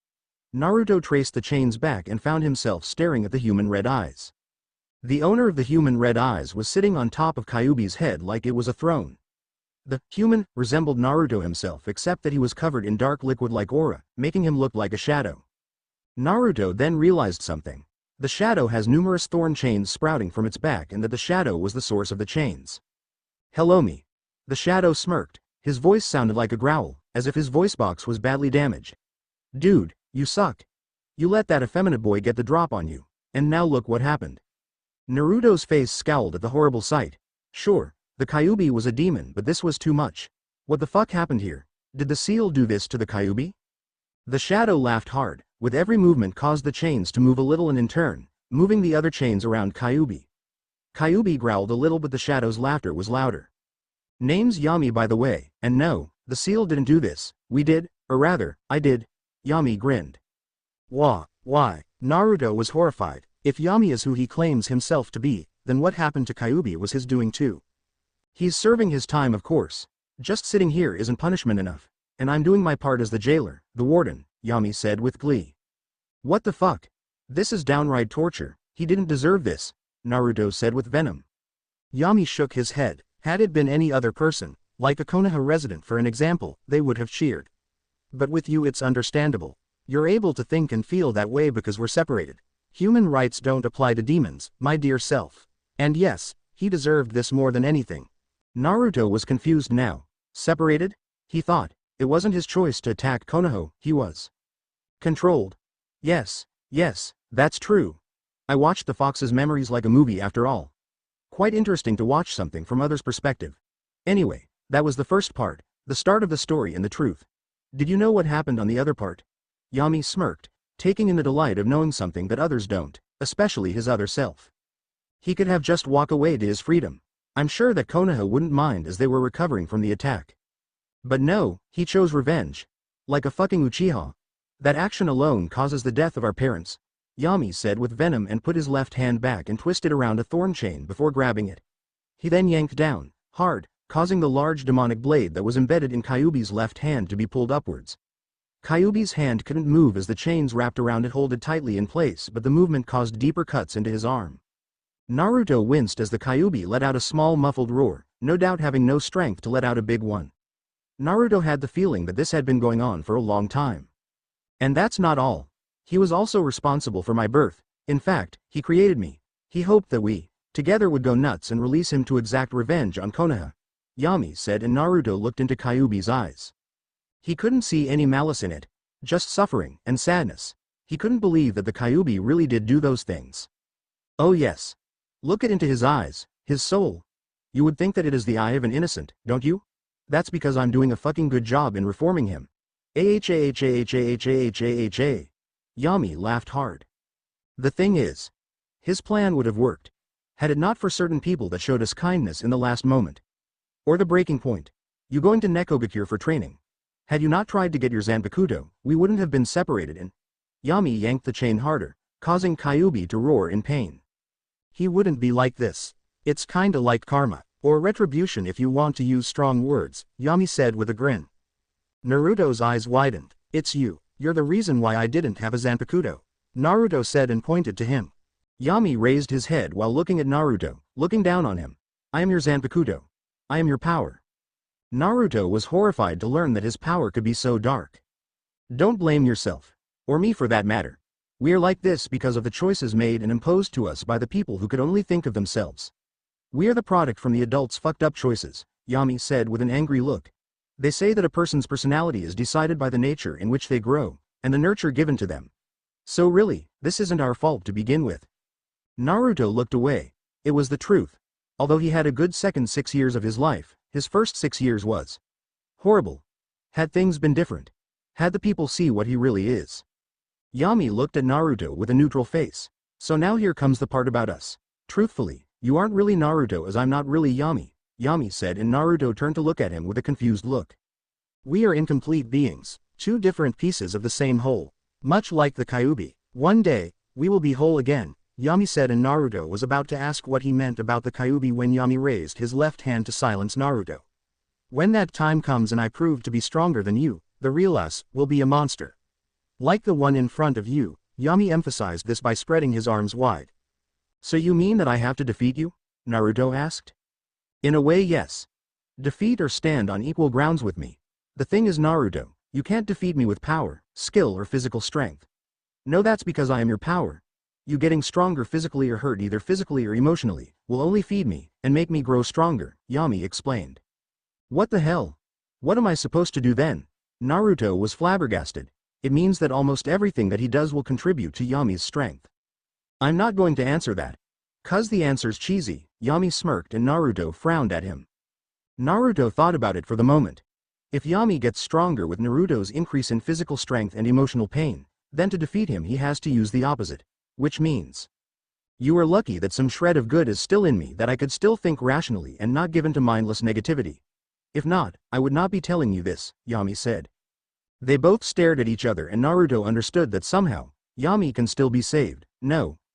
Naruto traced the chains back and found himself staring at the human red eyes. The owner of the human red eyes was sitting on top of Kyuubi's head like it was a throne. The human resembled Naruto himself, except that he was covered in dark liquid-like aura, making him look like a shadow. Naruto then realized something. The shadow has numerous thorn chains sprouting from its back, and that the shadow was the source of the chains. Hello me. The shadow smirked. His voice sounded like a growl, as if his voice box was badly damaged. Dude, you suck. You let that effeminate boy get the drop on you, and now look what happened. Naruto's face scowled at the horrible sight. Sure, the Kyuubi was a demon, but this was too much. What the fuck happened here? Did the seal do this to the Kyuubi? The shadow laughed hard. With every movement caused the chains to move a little and in turn, moving the other chains around Kyuubi. Kyuubi growled a little, but the shadow's laughter was louder. Name's Yami, by the way, and no, the seal didn't do this. We did, or rather, I did. Yami grinned. Why? Naruto was horrified. If Yami is who he claims himself to be, then what happened to Kyuubi was his doing too. He's serving his time, of course. Just sitting here isn't punishment enough. And I'm doing my part as the jailer, the warden, Yami said with glee. What the fuck? This is downright torture. He didn't deserve this, Naruto said with venom. Yami shook his head. Had it been any other person, like a Konoha resident for an example, they would have cheered. But with you it's understandable. You're able to think and feel that way because we're separated. Human rights don't apply to demons, my dear self. And yes, he deserved this more than anything. Naruto was confused now. Separated? He thought. It wasn't his choice to attack Konoha, he was controlled. Yes, that's true. I watched the Fox's memories like a movie after all. Quite interesting to watch something from others' perspective. Anyway, that was the first part, the start of the story and the truth. Did you know what happened on the other part? Yami smirked, taking in the delight of knowing something that others don't, especially his other self. He could have just walked away to his freedom. I'm sure that Konoha wouldn't mind as they were recovering from the attack. But no, he chose revenge. Like a fucking Uchiha. That action alone causes the death of our parents, Yami said with venom and put his left hand back and twisted around a thorn chain before grabbing it. He then yanked down, hard, causing the large demonic blade that was embedded in Kyuubi's left hand to be pulled upwards. Kyuubi's hand couldn't move as the chains wrapped around it held it tightly in place, but the movement caused deeper cuts into his arm. Naruto winced as the Kyuubi let out a small muffled roar, no doubt having no strength to let out a big one. Naruto had the feeling that this had been going on for a long time. And that's not all. He was also responsible for my birth. In fact, he created me. He hoped that we, together, would go nuts and release him to exact revenge on Konoha, Yami said, and Naruto looked into Kyuubi's eyes. He couldn't see any malice in it, just suffering and sadness. He couldn't believe that the Kyuubi really did do those things. Oh yes. Look into his eyes, his soul. You would think that it is the eye of an innocent, don't you? That's because I'm doing a fucking good job in reforming him. Yami laughed hard. The thing is, his plan would have worked, had it not for certain people that showed us kindness in the last moment. Or the breaking point. You going to Nekogakure for training. Had you not tried to get your Zanpakuto, we wouldn't have been separated and Yami yanked the chain harder, causing Kyuubi to roar in pain. He wouldn't be like this. It's kinda like karma, or retribution if you want to use strong words, Yami said with a grin. Naruto's eyes widened. It's you. You're the reason why I didn't have a Zanpakuto, Naruto said and pointed to him. Yami raised his head while looking at Naruto, looking down on him. I am your Zanpakuto. I am your power. Naruto was horrified to learn that his power could be so dark. Don't blame yourself. Or me for that matter. We're like this because of the choices made and imposed to us by the people who could only think of themselves. We're the product from the adults' fucked up choices, Yami said with an angry look. They say that a person's personality is decided by the nature in which they grow, and the nurture given to them. So really, this isn't our fault to begin with. Naruto looked away. It was the truth. Although he had a good second 6 years of his life, his first 6 years was horrible. Had things been different? Had the people see what he really is? Yami looked at Naruto with a neutral face. So now here comes the part about us. Truthfully, you aren't really Naruto as I'm not really Yami, Yami said, and Naruto turned to look at him with a confused look. We are incomplete beings, two different pieces of the same whole. Much like the Kyuubi. One day, we will be whole again, Yami said, and Naruto was about to ask what he meant about the Kyuubi when Yami raised his left hand to silence Naruto. When that time comes and I prove to be stronger than you, the real us will be a monster. Like the one in front of you, Yami emphasized this by spreading his arms wide. So you mean that I have to defeat you? Naruto asked. In a way, yes. Defeat or stand on equal grounds with me. The thing is, Naruto, you can't defeat me with power, skill or physical strength. No, that's because I am your power. You getting stronger physically or hurt either physically or emotionally, will only feed me, and make me grow stronger, Yami explained. What the hell? What am I supposed to do then? Naruto was flabbergasted. It means that almost everything that he does will contribute to Yami's strength. I'm not going to answer that. 'Cause the answer's cheesy, Yami smirked and Naruto frowned at him. Naruto thought about it for the moment. If Yami gets stronger with Naruto's increase in physical strength and emotional pain, then to defeat him he has to use the opposite. Which means, you are lucky that some shred of good is still in me, that I could still think rationally and not given to mindless negativity. If not, I would not be telling you this, Yami said. They both stared at each other and Naruto understood that somehow, Yami can still be saved. No,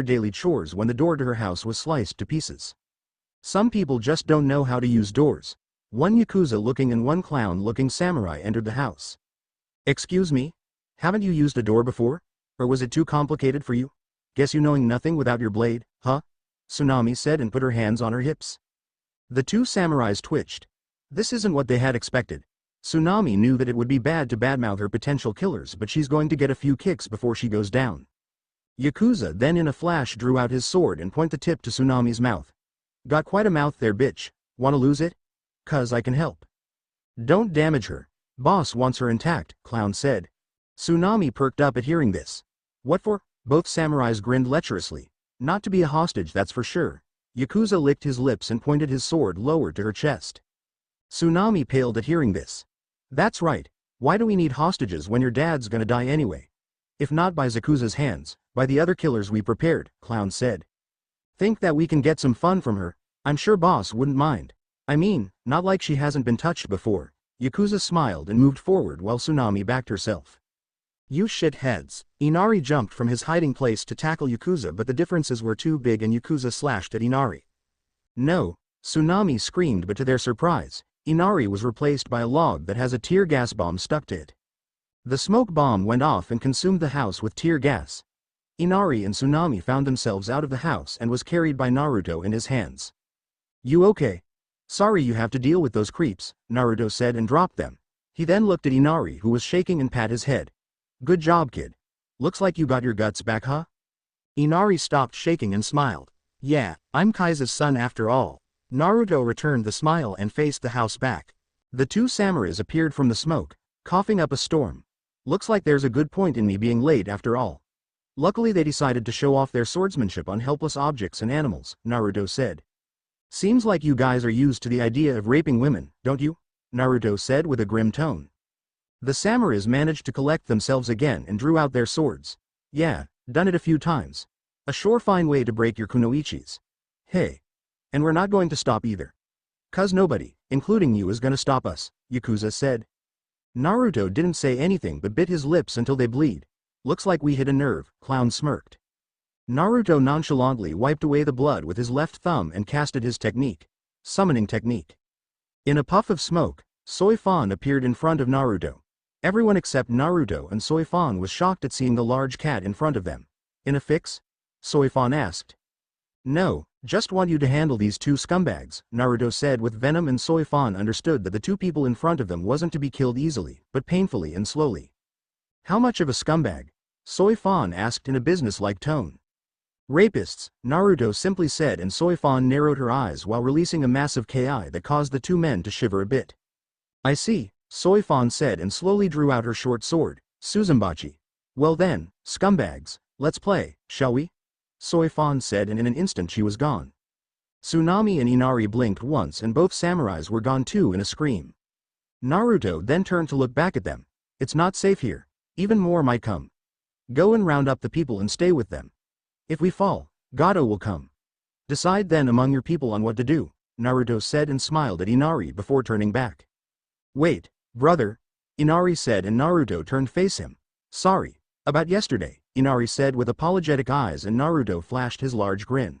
her daily chores when the door to her house was sliced to pieces. Some people just don't know how to use doors. One Yakuza-looking and one clown-looking samurai entered the house. Excuse me? Haven't you used a door before? Or was it too complicated for you? Guess you knowing nothing without your blade, huh? Tsunami said and put her hands on her hips. The two samurais twitched. This isn't what they had expected. Tsunami knew that it would be bad to badmouth her potential killers, but she's going to get a few kicks before she goes down. Yakuza then in a flash drew out his sword and pointed the tip to Tsunami's mouth. Got quite a mouth there, bitch. Wanna lose it? 'Cause I can help. Don't damage her. Boss wants her intact, Clown said. Tsunami perked up at hearing this. What for? Both samurais grinned lecherously. Not to be a hostage, that's for sure. Yakuza licked his lips and pointed his sword lower to her chest. Tsunami paled at hearing this. That's right. Why do we need hostages when your dad's gonna die anyway? If not by Zakuza's hands, by the other killers we prepared, Clown said. Think that we can get some fun from her? I'm sure boss wouldn't mind. I mean, not like she hasn't been touched before. Yakuza smiled and moved forward while Tsunami backed herself. You shitheads. Inari jumped from his hiding place to tackle Yakuza, but the differences were too big and Yakuza slashed at Inari. No, Tsunami screamed, but to their surprise, Inari was replaced by a log that has a tear gas bomb stuck to it. The smoke bomb went off and consumed the house with tear gas. Inari and Tsunami found themselves out of the house and was carried by Naruto in his hands. You okay? Sorry you have to deal with those creeps, Naruto said and dropped them. He then looked at Inari, who was shaking, and pat his head. Good job, kid. Looks like you got your guts back, huh? Inari stopped shaking and smiled. Yeah, I'm Kaisa's son after all. Naruto returned the smile and faced the house back. The two samurais appeared from the smoke, coughing up a storm. Looks like there's a good point in me being late after all. Luckily they decided to show off their swordsmanship on helpless objects and animals, Naruto said. Seems like you guys are used to the idea of raping women, don't you? Naruto said with a grim tone. The samurais managed to collect themselves again and drew out their swords. Yeah, done it a few times. A surefine way to break your kunoichis. Hey. And we're not going to stop either. 'Cause nobody, including you, is gonna stop us, Yakuza said. Naruto didn't say anything but bit his lips until they bleed. Looks like we hit a nerve, Clown smirked. Naruto nonchalantly wiped away the blood with his left thumb and casted his technique. Summoning technique. In a puff of smoke, Soifan appeared in front of Naruto. Everyone except Naruto and Soifan was shocked at seeing the large cat in front of them. In a fix? Soifan asked. No, just want you to handle these two scumbags, Naruto said with venom, and Soifan understood that the two people in front of them wasn't to be killed easily, but painfully and slowly. How much of a scumbag? Soifan asked in a business-like tone. Rapists, Naruto simply said, and Soifan narrowed her eyes while releasing a massive ki that caused the two men to shiver a bit. I see, Soifan said and slowly drew out her short sword, Suzumbachi. Well then, scumbags, let's play, shall we? Soifan said, and in an instant she was gone. Tsunami and Inari blinked once and both samurais were gone too in a scream. Naruto then turned to look back at them. It's not safe here. Even more might come. Go and round up the people and stay with them. If we fall, Gato will come. Decide then among your people on what to do, Naruto said and smiled at Inari before turning back. Wait, brother, Inari said, and Naruto turned face him. Sorry, about yesterday, Inari said with apologetic eyes, and Naruto flashed his large grin.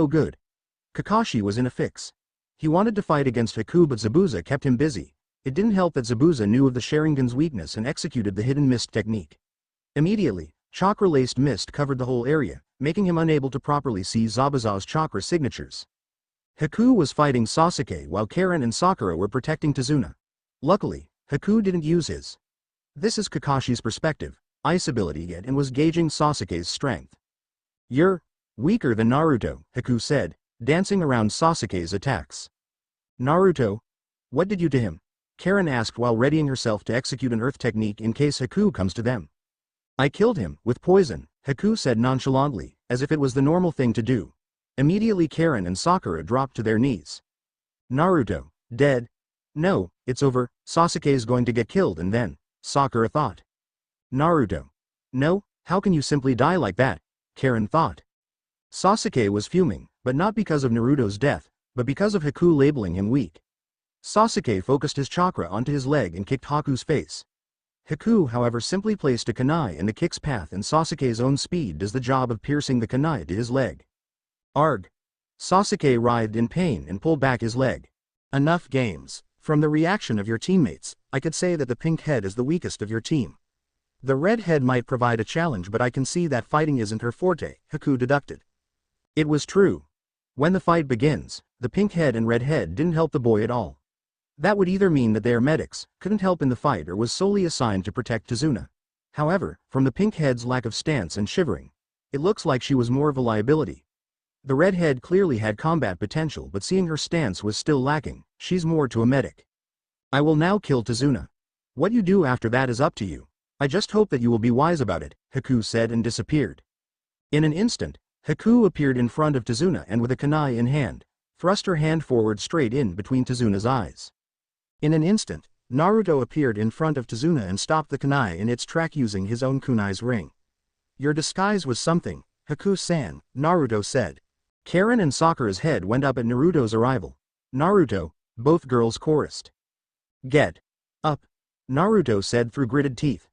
no good. Kakashi was in a fix. He wanted to fight against Haku but Zabuza kept him busy. It didn't help that Zabuza knew of the Sharingan's weakness and executed the hidden mist technique. Immediately, chakra-laced mist covered the whole area, making him unable to properly see Zabuza's chakra signatures. Haku was fighting Sasuke while Karen and Sakura were protecting Tazuna. Luckily, Haku didn't use his. This is Kakashi's perspective, ice ability yet and was gauging Sasuke's strength. You're weaker than Naruto, Haku said, dancing around Sasuke's attacks. Naruto? What did you to him? Karen asked while readying herself to execute an earth technique in case Haku comes to them. I killed him, with poison, Haku said nonchalantly, as if it was the normal thing to do. Immediately Karen and Sakura dropped to their knees. Naruto, dead? No, it's over, Sasuke's going to get killed and then, Sakura thought. Naruto. No, how can you simply die like that? Karen thought. Sasuke was fuming, but not because of Naruto's death, but because of Haku labeling him weak. Sasuke focused his chakra onto his leg and kicked Haku's face. Haku however simply placed a kunai in the kick's path and Sasuke's own speed does the job of piercing the kunai to his leg. Arg! Sasuke writhed in pain and pulled back his leg. Enough games. From the reaction of your teammates, I could say that the pink head is the weakest of your team. The red head might provide a challenge but I can see that fighting isn't her forte, Haku deducted. It was true. When the fight begins, the pink head and red head didn't help the boy at all. That would either mean that they are medics, couldn't help in the fight or was solely assigned to protect Tazuna. However, from the pink head's lack of stance and shivering, it looks like she was more of a liability. The red head clearly had combat potential but seeing her stance was still lacking, she's more to a medic. I will now kill Tazuna. What you do after that is up to you. I just hope that you will be wise about it, Haku said and disappeared. In an instant, Haku appeared in front of Tazuna and with a kunai in hand, thrust her hand forward straight in between Tazuna's eyes. In an instant, Naruto appeared in front of Tazuna and stopped the kunai in its track using his own kunai's ring. Your disguise was something, Haku-san, Naruto said. Karen and Sakura's head went up at Naruto's arrival. Naruto, both girls chorused. Get up, Naruto said through gritted teeth.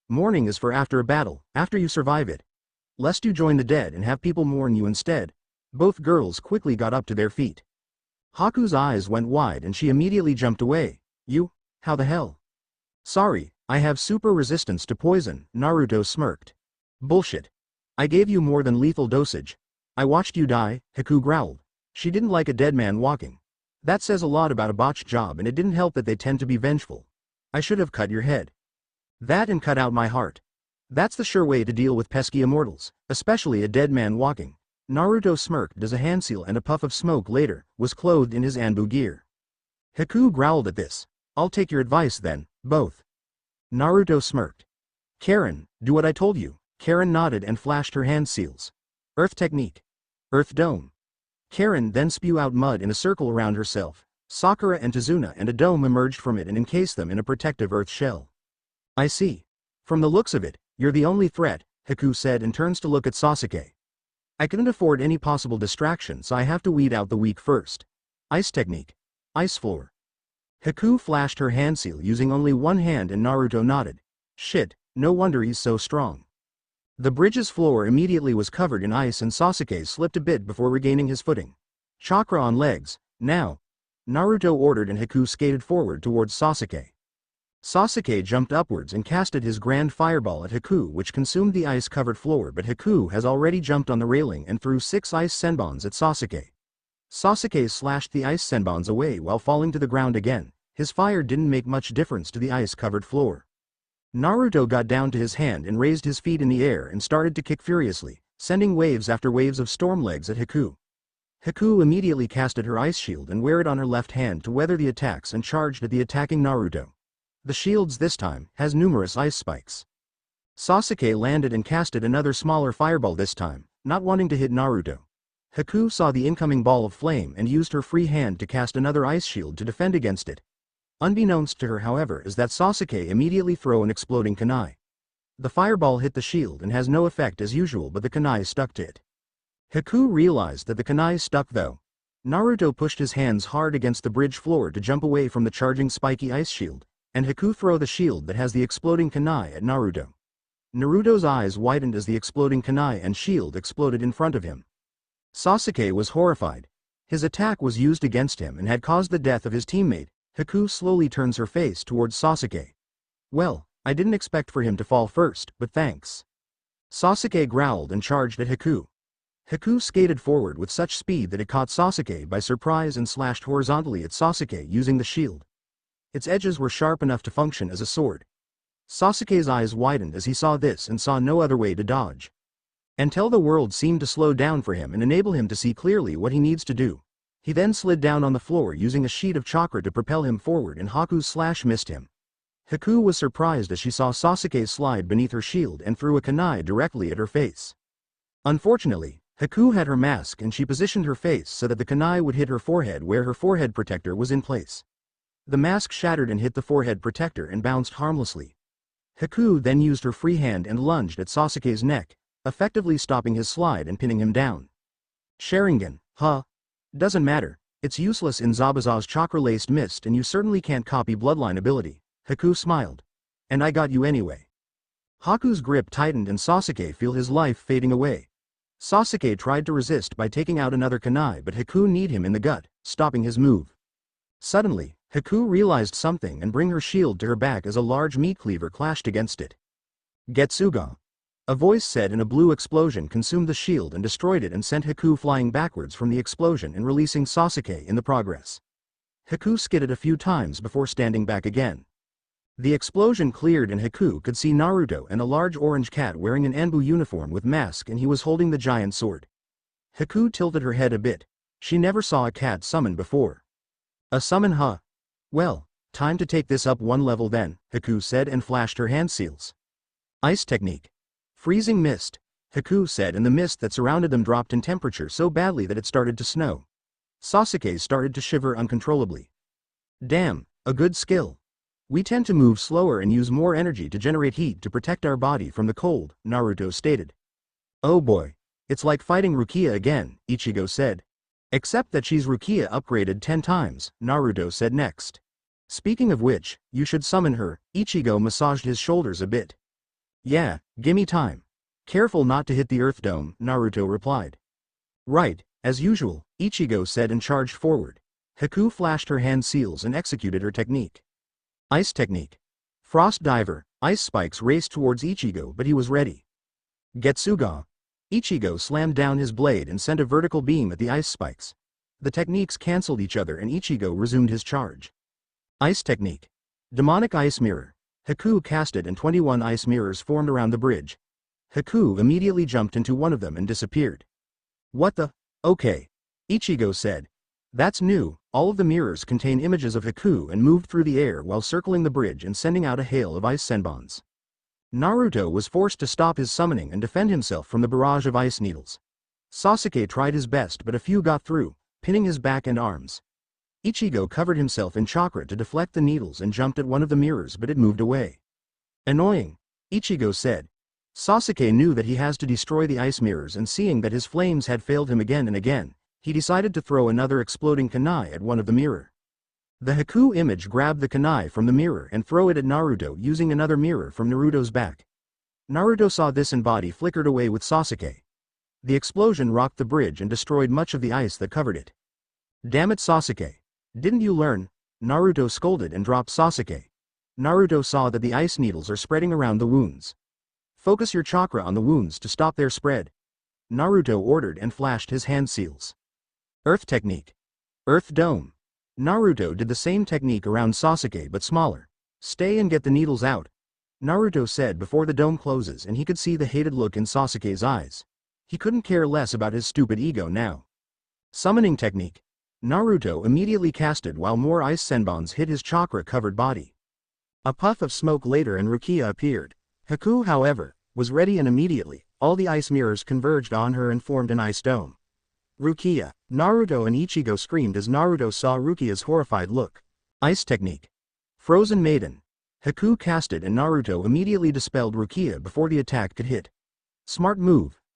Mourning is for after a battle, after you survive it. Lest you join the dead and have people mourn you instead. Both girls quickly got up to their feet. Haku's eyes went wide and she immediately jumped away. You? How the hell? Sorry, I have super resistance to poison, Naruto smirked. Bullshit. I gave you more than lethal dosage. I watched you die, Haku growled. She didn't like a dead man walking. That says a lot about a botched job and it didn't help that they tend to be vengeful. I should have cut your head. That and cut out my heart. That's the sure way to deal with pesky immortals, especially a dead man walking. Naruto smirked as a hand seal and a puff of smoke later, was clothed in his Anbu gear. Haku growled at this. I'll take your advice then, both. Naruto smirked. Karen, do what I told you. Karen nodded and flashed her hand seals. Earth technique. Earth dome. Karen then spew out mud in a circle around herself. Sakura and Tazuna and a dome emerged from it and encased them in a protective earth shell. I see. From the looks of it, you're the only threat, Haku said and turns to look at Sasuke. I couldn't afford any possible distraction so I have to weed out the weak first. Ice technique. Ice floor. Haku flashed her hand seal using only one hand and Naruto nodded. Shit, no wonder he's so strong. The bridge's floor immediately was covered in ice and Sasuke slipped a bit before regaining his footing. Chakra on legs, now. Naruto ordered and Haku skated forward towards Sasuke. Sasuke jumped upwards and casted his grand fireball at Haku which consumed the ice-covered floor but Haku has already jumped on the railing and threw 6 ice senbons at Sasuke. Sasuke slashed the ice senbons away while falling to the ground again. His fire didn't make much difference to the ice-covered floor. Naruto got down to his hand and raised his feet in the air and started to kick furiously, sending waves after waves of storm legs at Haku. Haku immediately casted her ice shield and wear it on her left hand to weather the attacks and charged at the attacking Naruto. The shields this time has numerous ice spikes. Sasuke landed and casted another smaller fireball this time, not wanting to hit Naruto. Haku saw the incoming ball of flame and used her free hand to cast another ice shield to defend against it. Unbeknownst to her however is that Sasuke immediately threw an exploding kunai. The fireball hit the shield and has no effect as usual but the kunai stuck to it. Haku realized that the kunai stuck though. Naruto pushed his hands hard against the bridge floor to jump away from the charging spiky ice shield, and Haku throw the shield that has the exploding kunai at Naruto. Naruto's eyes widened as the exploding kunai and shield exploded in front of him. Sasuke was horrified. His attack was used against him and had caused the death of his teammate. Haku slowly turns her face towards Sasuke. Well, I didn't expect for him to fall first, but thanks. Sasuke growled and charged at Haku. Haku skated forward with such speed that it caught Sasuke by surprise and slashed horizontally at Sasuke using the shield. Its edges were sharp enough to function as a sword. Sasuke's eyes widened as he saw this and saw no other way to dodge. Until the world seemed to slow down for him and enable him to see clearly what he needs to do. He then slid down on the floor using a sheet of chakra to propel him forward, and Haku's slash missed him. Haku was surprised as she saw Sasuke slide beneath her shield and threw a kunai directly at her face. Unfortunately, Haku had her mask and she positioned her face so that the kunai would hit her forehead where her forehead protector was in place. The mask shattered and hit the forehead protector and bounced harmlessly. Haku then used her free hand and lunged at Sasuke's neck, effectively stopping his slide and pinning him down. Sharingan, huh? Doesn't matter, it's useless in Zabuza's chakra-laced mist and you certainly can't copy bloodline ability, Haku smiled. And I got you anyway. Haku's grip tightened and Sasuke felt his life fading away. Sasuke tried to resist by taking out another kunai, but Haku kneed him in the gut, stopping his move. Suddenly, Haku realized something and bring her shield to her back as a large meat cleaver clashed against it. Getsuga. A voice said, and a blue explosion consumed the shield and destroyed it and sent Haku flying backwards from the explosion and releasing Sasuke in the progress. Haku skidded a few times before standing back again. The explosion cleared and Haku could see Naruto and a large orange cat wearing an Anbu uniform with mask, and he was holding the giant sword. Haku tilted her head a bit. She never saw a cat summon before. A summon, huh? Well, time to take this up one level then, Haku said and flashed her hand seals. Ice technique. Freezing mist, Haku said, and the mist that surrounded them dropped in temperature so badly that it started to snow. Sasuke started to shiver uncontrollably. Damn, a good skill. We tend to move slower and use more energy to generate heat to protect our body from the cold, Naruto stated. Oh boy, it's like fighting Rukia again, Ichigo said. Except that she's Rukia upgraded 10 times, Naruto said next. Speaking of which, you should summon her, Ichigo massaged his shoulders a bit. Yeah, gimme time. Careful not to hit the Earth Dome, Naruto replied. Right, as usual, Ichigo said and charged forward. Haku flashed her hand seals and executed her technique. Ice technique. Frost diver, ice spikes raced towards Ichigo, but he was ready. Getsuga. Ichigo slammed down his blade and sent a vertical beam at the ice spikes. The techniques cancelled each other and Ichigo resumed his charge. Ice technique. Demonic ice mirror. Haku cast it and 21 ice mirrors formed around the bridge. Haku immediately jumped into one of them and disappeared. What the? Okay. Ichigo said. That's new. All of the mirrors contain images of Haku and moved through the air while circling the bridge and sending out a hail of ice senbons. Naruto was forced to stop his summoning and defend himself from the barrage of ice needles. Sasuke tried his best, but a few got through, pinning his back and arms. Ichigo covered himself in chakra to deflect the needles and jumped at one of the mirrors, but it moved away. Annoying, Ichigo said. Sasuke knew that he has to destroy the ice mirrors, and seeing that his flames had failed him again and again, he decided to throw another exploding kunai at one of the mirror. The Haku image grabbed the kunai from the mirror and throw it at Naruto using another mirror from Naruto's back. Naruto saw this and body flickered away with Sasuke. The explosion rocked the bridge and destroyed much of the ice that covered it. Damn it, Sasuke. Didn't you learn? Naruto scolded and dropped Sasuke. Naruto saw that the ice needles are spreading around the wounds. Focus your chakra on the wounds to stop their spread, Naruto ordered and flashed his hand seals. Earth technique. Earth dome. Naruto did the same technique around Sasuke but smaller. Stay and get the needles out, Naruto said before the dome closes, and he could see the hated look in Sasuke's eyes. He couldn't care less about his stupid ego now. Summoning technique. Naruto immediately casted while more ice senbons hit his chakra-covered body. A puff of smoke later and Rukia appeared. Haku, however, was ready, and immediately, all the ice mirrors converged on her and formed an ice dome. Rukia. Naruto and Ichigo screamed as Naruto saw Rukia's horrified look. Ice technique. Frozen Maiden. Haku casted and Naruto immediately dispelled Rukia before the attack could hit. Smart move,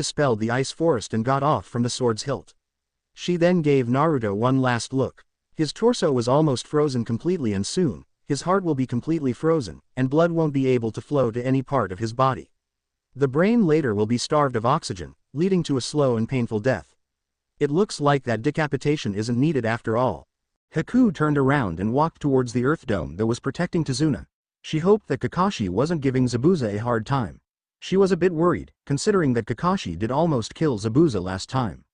dispelled the ice forest and got off from the sword's hilt. She then gave Naruto one last look. His torso was almost frozen completely, and soon, his heart will be completely frozen, and blood won't be able to flow to any part of his body. The brain later will be starved of oxygen, leading to a slow and painful death. It looks like that decapitation isn't needed after all. Haku turned around and walked towards the earth dome that was protecting Tazuna. She hoped that Kakashi wasn't giving Zabuza a hard time. She was a bit worried, considering that Kakashi did almost kill Zabuza last time.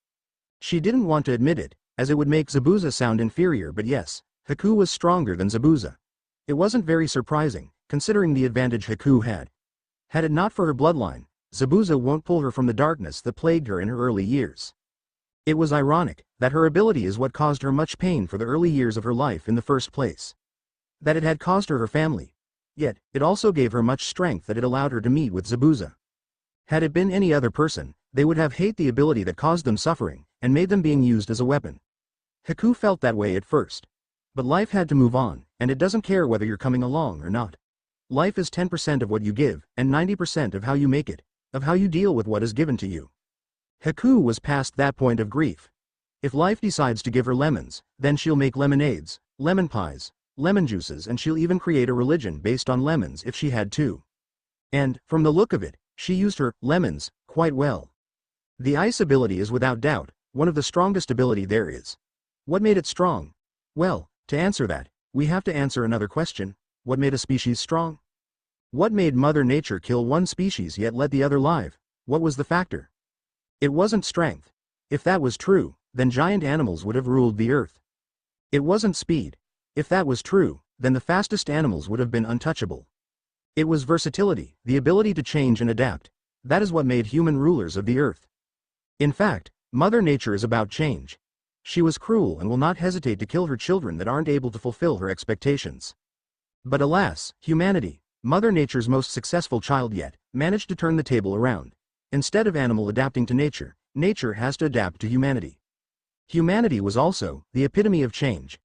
She didn't want to admit it, as it would make Zabuza sound inferior, but yes, Haku was stronger than Zabuza. It wasn't very surprising, considering the advantage Haku had. Had it not for her bloodline, Zabuza won't pull her from the darkness that plagued her in her early years. It was ironic that her ability is what caused her much pain for the early years of her life in the first place. That it had caused her family. Yet, it also gave her much strength that it allowed her to meet with Zabuza. Had it been any other person, they would have hated the ability that caused them suffering, and made them being used as a weapon. Haku felt that way at first. But life had to move on, and it doesn't care whether you're coming along or not. Life is 10% of what you give, and 90% of how you make it, of how you deal with what is given to you. Haku was past that point of grief. If life decides to give her lemons, then she'll make lemonades, lemon pies, lemon juices, and she'll even create a religion based on lemons if she had to. And, from the look of it, she used her lemons quite well. The ice ability is without doubt one of the strongest ability there is. What made it strong? Well, to answer that, we have to answer another question. What made a species strong? What made Mother Nature kill one species yet let the other live? What was the factor? It wasn't strength. If that was true, then giant animals would have ruled the earth. It wasn't speed. If that was true, then the fastest animals would have been untouchable. It was versatility, the ability to change and adapt. That is what made human rulers of the earth. In fact, Mother Nature is about change. She was cruel and will not hesitate to kill her children that aren't able to fulfill her expectations. But alas, humanity, Mother Nature's most successful child yet, managed to turn the table around. Instead of animal adapting to nature, nature has to adapt to humanity. Humanity was also the epitome of change.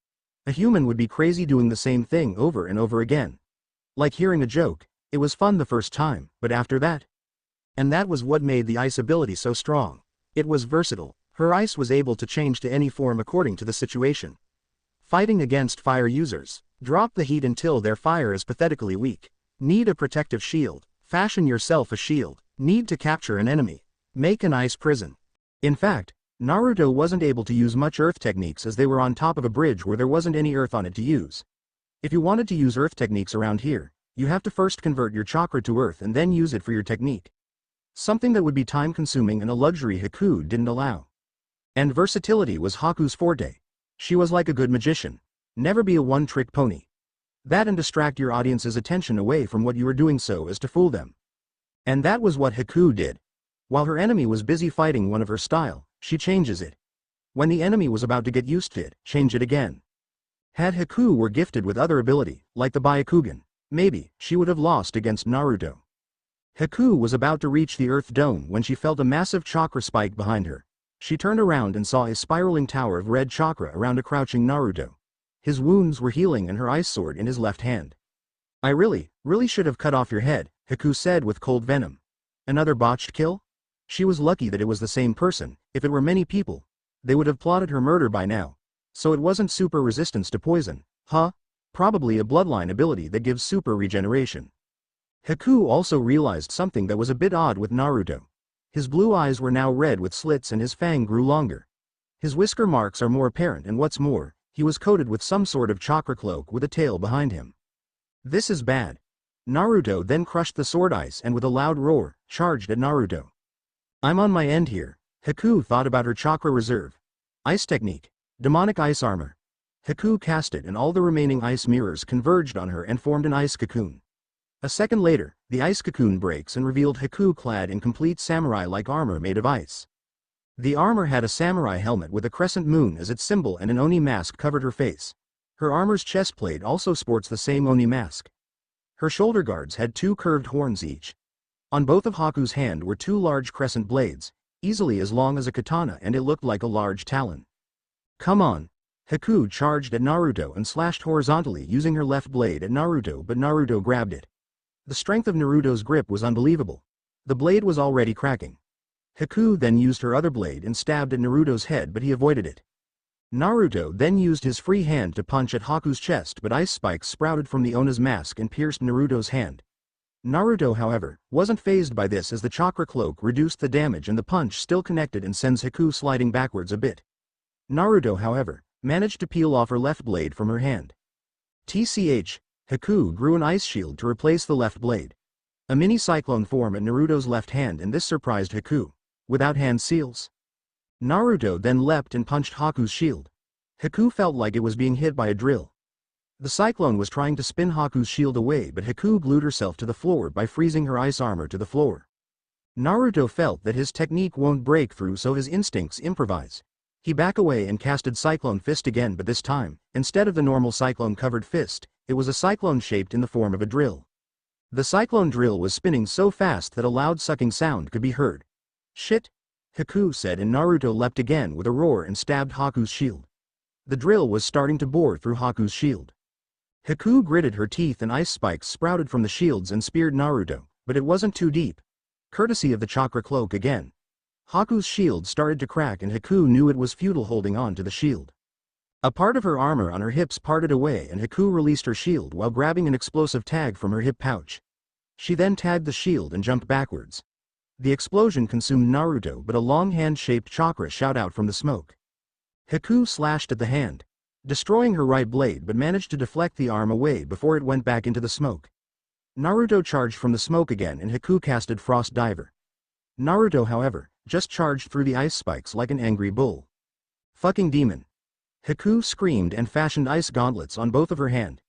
A human would be crazy doing the same thing over and over again. Like hearing a joke, it was fun the first time, but after that? And that was what made the ice ability so strong. It was versatile. Her ice was able to change to any form according to the situation. Fighting against fire users. Drop the heat until their fire is pathetically weak. Need a protective shield. Fashion yourself a shield. Need to capture an enemy. Make an ice prison. In fact, Naruto wasn't able to use much earth techniques as they were on top of a bridge where there wasn't any earth on it to use. If you wanted to use earth techniques around here, you have to first convert your chakra to earth and then use it for your technique. Something that would be time-consuming and a luxury Haku didn't allow. And versatility was Haku's forte. She was like a good magician. Never be a one-trick pony. That and distract your audience's attention away from what you were doing so as to fool them. And that was what Haku did. While her enemy was busy fighting one of her style, she changes it. When the enemy was about to get used to it, change it again. Had Haku were gifted with other ability, like the Byakugan, maybe she would have lost against Naruto. Haku was about to reach the earth dome when she felt a massive chakra spike behind her. She turned around and saw a spiraling tower of red chakra around a crouching Naruto. His wounds were healing and her ice sword in his left hand. I really should have cut off your head, Haku said with cold venom. Another botched kill? She was lucky that it was the same person. If it were many people, they would have plotted her murder by now. So it wasn't super resistance to poison, huh? Probably a bloodline ability that gives super regeneration. Haku also realized something that was a bit odd with Naruto. His blue eyes were now red with slits and his fang grew longer. His whisker marks are more apparent, and what's more, he was coated with some sort of chakra cloak with a tail behind him. This is bad. Naruto then crushed the sword ice and with a loud roar, charged at Naruto. I'm on my end here. Haku thought about her chakra reserve. Ice technique. Demonic ice armor. Haku cast it and all the remaining ice mirrors converged on her and formed an ice cocoon. A second later, the ice cocoon breaks and revealed Haku clad in complete samurai-like armor made of ice. The armor had a samurai helmet with a crescent moon as its symbol and an oni mask covered her face. Her armor's chest plate also sports the same oni mask. Her shoulder guards had 2 curved horns each. On both of Haku's hand were 2 large crescent blades, easily as long as a katana, and it looked like a large talon. Come on. Haku charged at Naruto and slashed horizontally using her left blade at Naruto, but Naruto grabbed it. The strength of Naruto's grip was unbelievable. The blade was already cracking. Haku then used her other blade and stabbed at Naruto's head, but he avoided it. Naruto then used his free hand to punch at Haku's chest, but ice spikes sprouted from the Ona's mask and pierced Naruto's hand. Naruto, however, wasn't fazed by this as the chakra cloak reduced the damage and the punch still connected and sends Haku sliding backwards a bit. Naruto, however, managed to peel off her left blade from her hand. TCH, Haku grew an ice shield to replace the left blade. A mini cyclone formed at Naruto's left hand and this surprised Haku. Without hand seals. Naruto then leapt and punched Haku's shield. Haku felt like it was being hit by a drill. The cyclone was trying to spin Haku's shield away but Haku glued herself to the floor by freezing her ice armor to the floor. Naruto felt that his technique won't break through so his instincts improvise. He back away and casted Cyclone Fist again but this time, instead of the normal cyclone-covered fist, it was a cyclone shaped in the form of a drill. The cyclone drill was spinning so fast that a loud sucking sound could be heard. Shit! Haku said and Naruto leapt again with a roar and stabbed Haku's shield. The drill was starting to bore through Haku's shield. Haku gritted her teeth and ice spikes sprouted from the shields and speared Naruto, but it wasn't too deep. Courtesy of the chakra cloak again. Haku's shield started to crack and Haku knew it was futile holding on to the shield. A part of her armor on her hips parted away and Haku released her shield while grabbing an explosive tag from her hip pouch. She then tagged the shield and jumped backwards. The explosion consumed Naruto but a long hand-shaped chakra shot out from the smoke. Haku slashed at the hand, destroying her right blade but managed to deflect the arm away before it went back into the smoke. Naruto charged from the smoke again and Haku casted Frost Diver. Naruto, however, just charged through the ice spikes like an angry bull. Fucking demon. Haku screamed and fashioned ice gauntlets on both of her hand.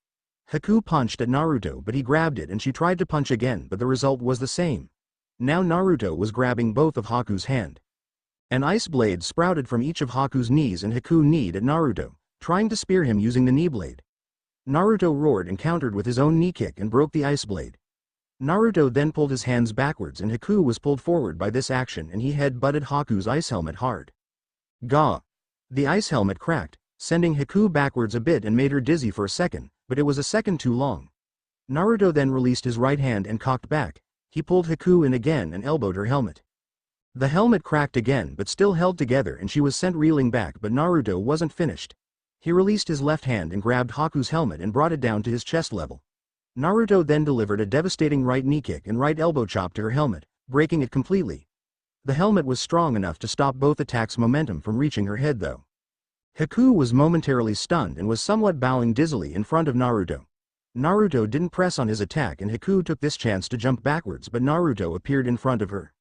Haku punched at Naruto but he grabbed it and she tried to punch again but the result was the same. Now Naruto was grabbing both of Haku's hand. An ice blade sprouted from each of Haku's knees and Haku kneed at Naruto, trying to spear him using the knee blade. Naruto roared and countered with his own knee kick and broke the ice blade. Naruto then pulled his hands backwards and Haku was pulled forward by this action and he head-butted Haku's ice helmet hard. Gah! The ice helmet cracked, sending Haku backwards a bit and made her dizzy for a second, but it was a second too long. Naruto then released his right hand and cocked back. He pulled Haku in again and elbowed her helmet. The helmet cracked again but still held together and she was sent reeling back but Naruto wasn't finished. He released his left hand and grabbed Haku's helmet and brought it down to his chest level. Naruto then delivered a devastating right knee kick and right elbow chop to her helmet, breaking it completely. The helmet was strong enough to stop both attacks' momentum from reaching her head though. Haku was momentarily stunned and was somewhat bowing dizzily in front of Naruto. Naruto didn't press on his attack and Haku took this chance to jump backwards but Naruto appeared in front of her.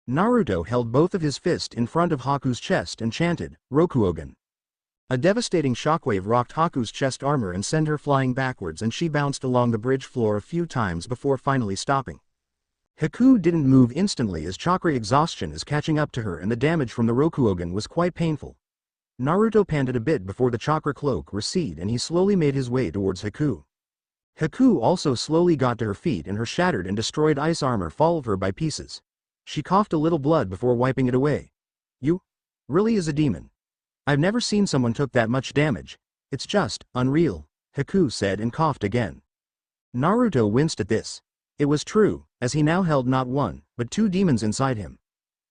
Naruto held both of his fists in front of Haku's chest and chanted, Rokuogen. A devastating shockwave rocked Haku's chest armor and sent her flying backwards and she bounced along the bridge floor a few times before finally stopping. Haku didn't move instantly as chakra exhaustion is catching up to her and the damage from the Rokuogen was quite painful. Naruto panted a bit before the chakra cloak receded and he slowly made his way towards Haku. Haku also slowly got to her feet and her shattered and destroyed ice armor followed her by pieces. She coughed a little blood before wiping it away. You? Really is a demon. I've never seen someone took that much damage. It's just unreal, Haku said and coughed again. Naruto winced at this. It was true, as he now held not one, but two demons inside him.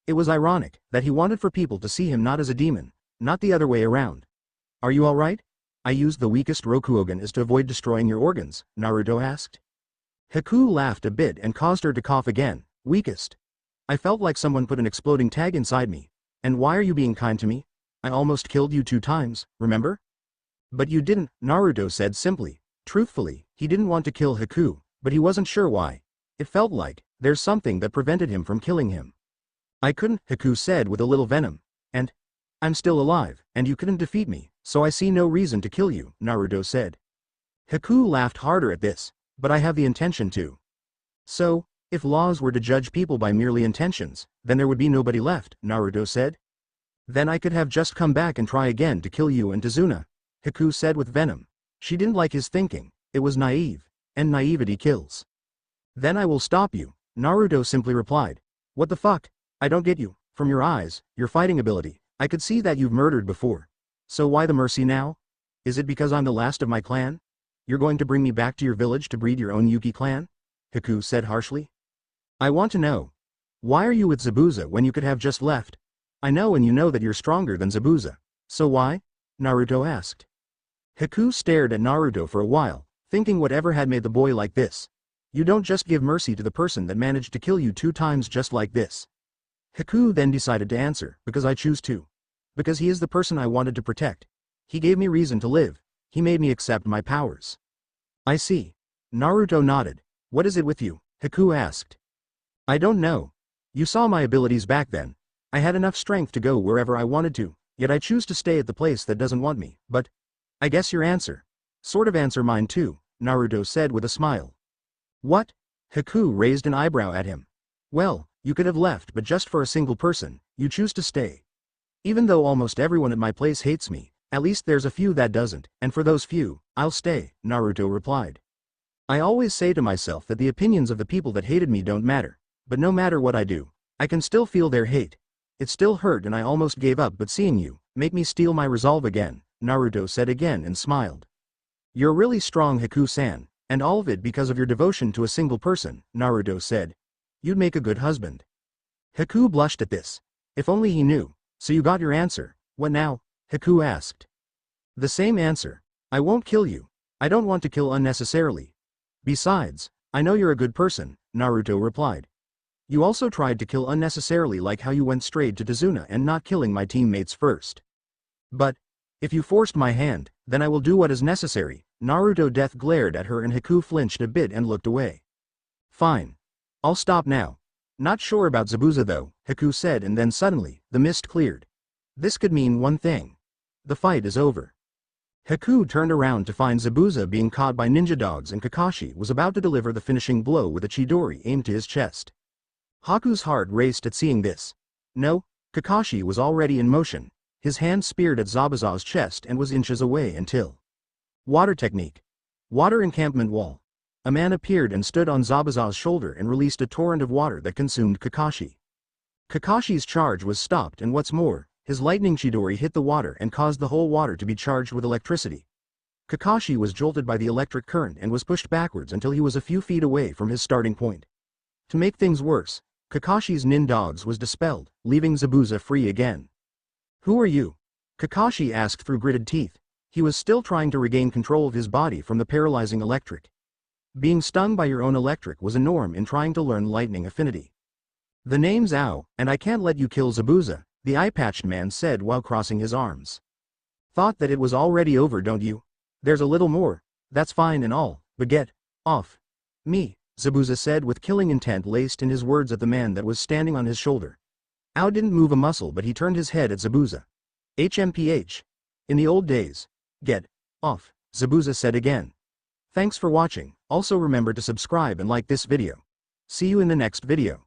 It was ironic that he wanted for people to see him not as a demon, not the other way around. Are you alright? I used the weakest Rokuogen is to avoid destroying your organs, Naruto asked. Haku laughed a bit and caused her to cough again. Weakest? I felt like someone put an exploding tag inside me. And why are you being kind to me? I almost killed you 2 times, remember? But you didn't, Naruto said simply. Truthfully, he didn't want to kill Haku, but he wasn't sure why. It felt like there's something that prevented him from killing him. I couldn't, Haku said with a little venom. And I'm still alive, and you couldn't defeat me, so I see no reason to kill you, Naruto said. Haku laughed harder at this, but I have the intention to. So, if laws were to judge people by merely intentions, then there would be nobody left, Naruto said. Then I could have just come back and try again to kill you and Tazuna, Haku said with venom. She didn't like his thinking, it was naive, and naivety kills. Then I will stop you, Naruto simply replied. What the fuck? I don't get you. From your eyes, your fighting ability, I could see that you've murdered before. So why the mercy now? Is it because I'm the last of my clan? You're going to bring me back to your village to breed your own Yuki clan? Haku said harshly. I want to know. Why are you with Zabuza when you could have just left? I know and you know that you're stronger than Zabuza. So why? Naruto asked. Haku stared at Naruto for a while, thinking whatever had made the boy like this. You don't just give mercy to the person that managed to kill you 2 times just like this. Haku then decided to answer, because I choose to. Because he is the person I wanted to protect. He gave me reason to live. He made me accept my powers. I see. Naruto nodded. What is it with you? Haku asked. I don't know. You saw my abilities back then. I had enough strength to go wherever I wanted to, yet I choose to stay at the place that doesn't want me, but I guess your answer. Sort of answer mine too, Naruto said with a smile. What? Haku raised an eyebrow at him. Well, you could have left, but just for a single person, you choose to stay. Even though almost everyone at my place hates me, at least there's a few that doesn't, and for those few, I'll stay, Naruto replied. I always say to myself that the opinions of the people that hated me don't matter, but no matter what I do, I can still feel their hate. It still hurt and I almost gave up, but seeing you, make me steal my resolve again, Naruto said again and smiled. You're really strong, Haku-san, and all of it because of your devotion to a single person, Naruto said. You'd make a good husband. Haku blushed at this. If only he knew. So you got your answer. What now? Haku asked. The same answer. I won't kill you. I don't want to kill unnecessarily. Besides, I know you're a good person, Naruto replied. You also tried to kill unnecessarily, like how you went straight to Tazuna and not killing my teammates first. But if you forced my hand, then I will do what is necessary. Naruto death glared at her and Haku flinched a bit and looked away. Fine. I'll stop now. Not sure about Zabuza though, Haku said, and then suddenly, the mist cleared. This could mean one thing. The fight is over. Haku turned around to find Zabuza being caught by ninja dogs and Kakashi was about to deliver the finishing blow with a chidori aimed to his chest. Haku's heart raced at seeing this. No, Kakashi was already in motion. His hand speared at Zabuza's chest and was inches away until... Water technique. Water encampment wall. A man appeared and stood on Zabuza's shoulder and released a torrent of water that consumed Kakashi. Kakashi's charge was stopped, and what's more, his lightning chidori hit the water and caused the whole water to be charged with electricity. Kakashi was jolted by the electric current and was pushed backwards until he was a few feet away from his starting point. To make things worse, Kakashi's nin dogs was dispelled, leaving Zabuza free again. Who are you? Kakashi asked through gritted teeth. He was still trying to regain control of his body from the paralyzing electric. Being stung by your own electric was a norm in trying to learn lightning affinity. The name's Ao, and I can't let you kill Zabuza, the eye-patched man said while crossing his arms. Thought that it was already over, don't you? There's a little more. That's fine and all, but get off me, Zabuza said with killing intent laced in his words at the man that was standing on his shoulder. Ao didn't move a muscle, but he turned his head at Zabuza. HMPH. In the old days. Get off, Zabuza said again. Thanks for watching. Also remember to subscribe and like this video. See you in the next video.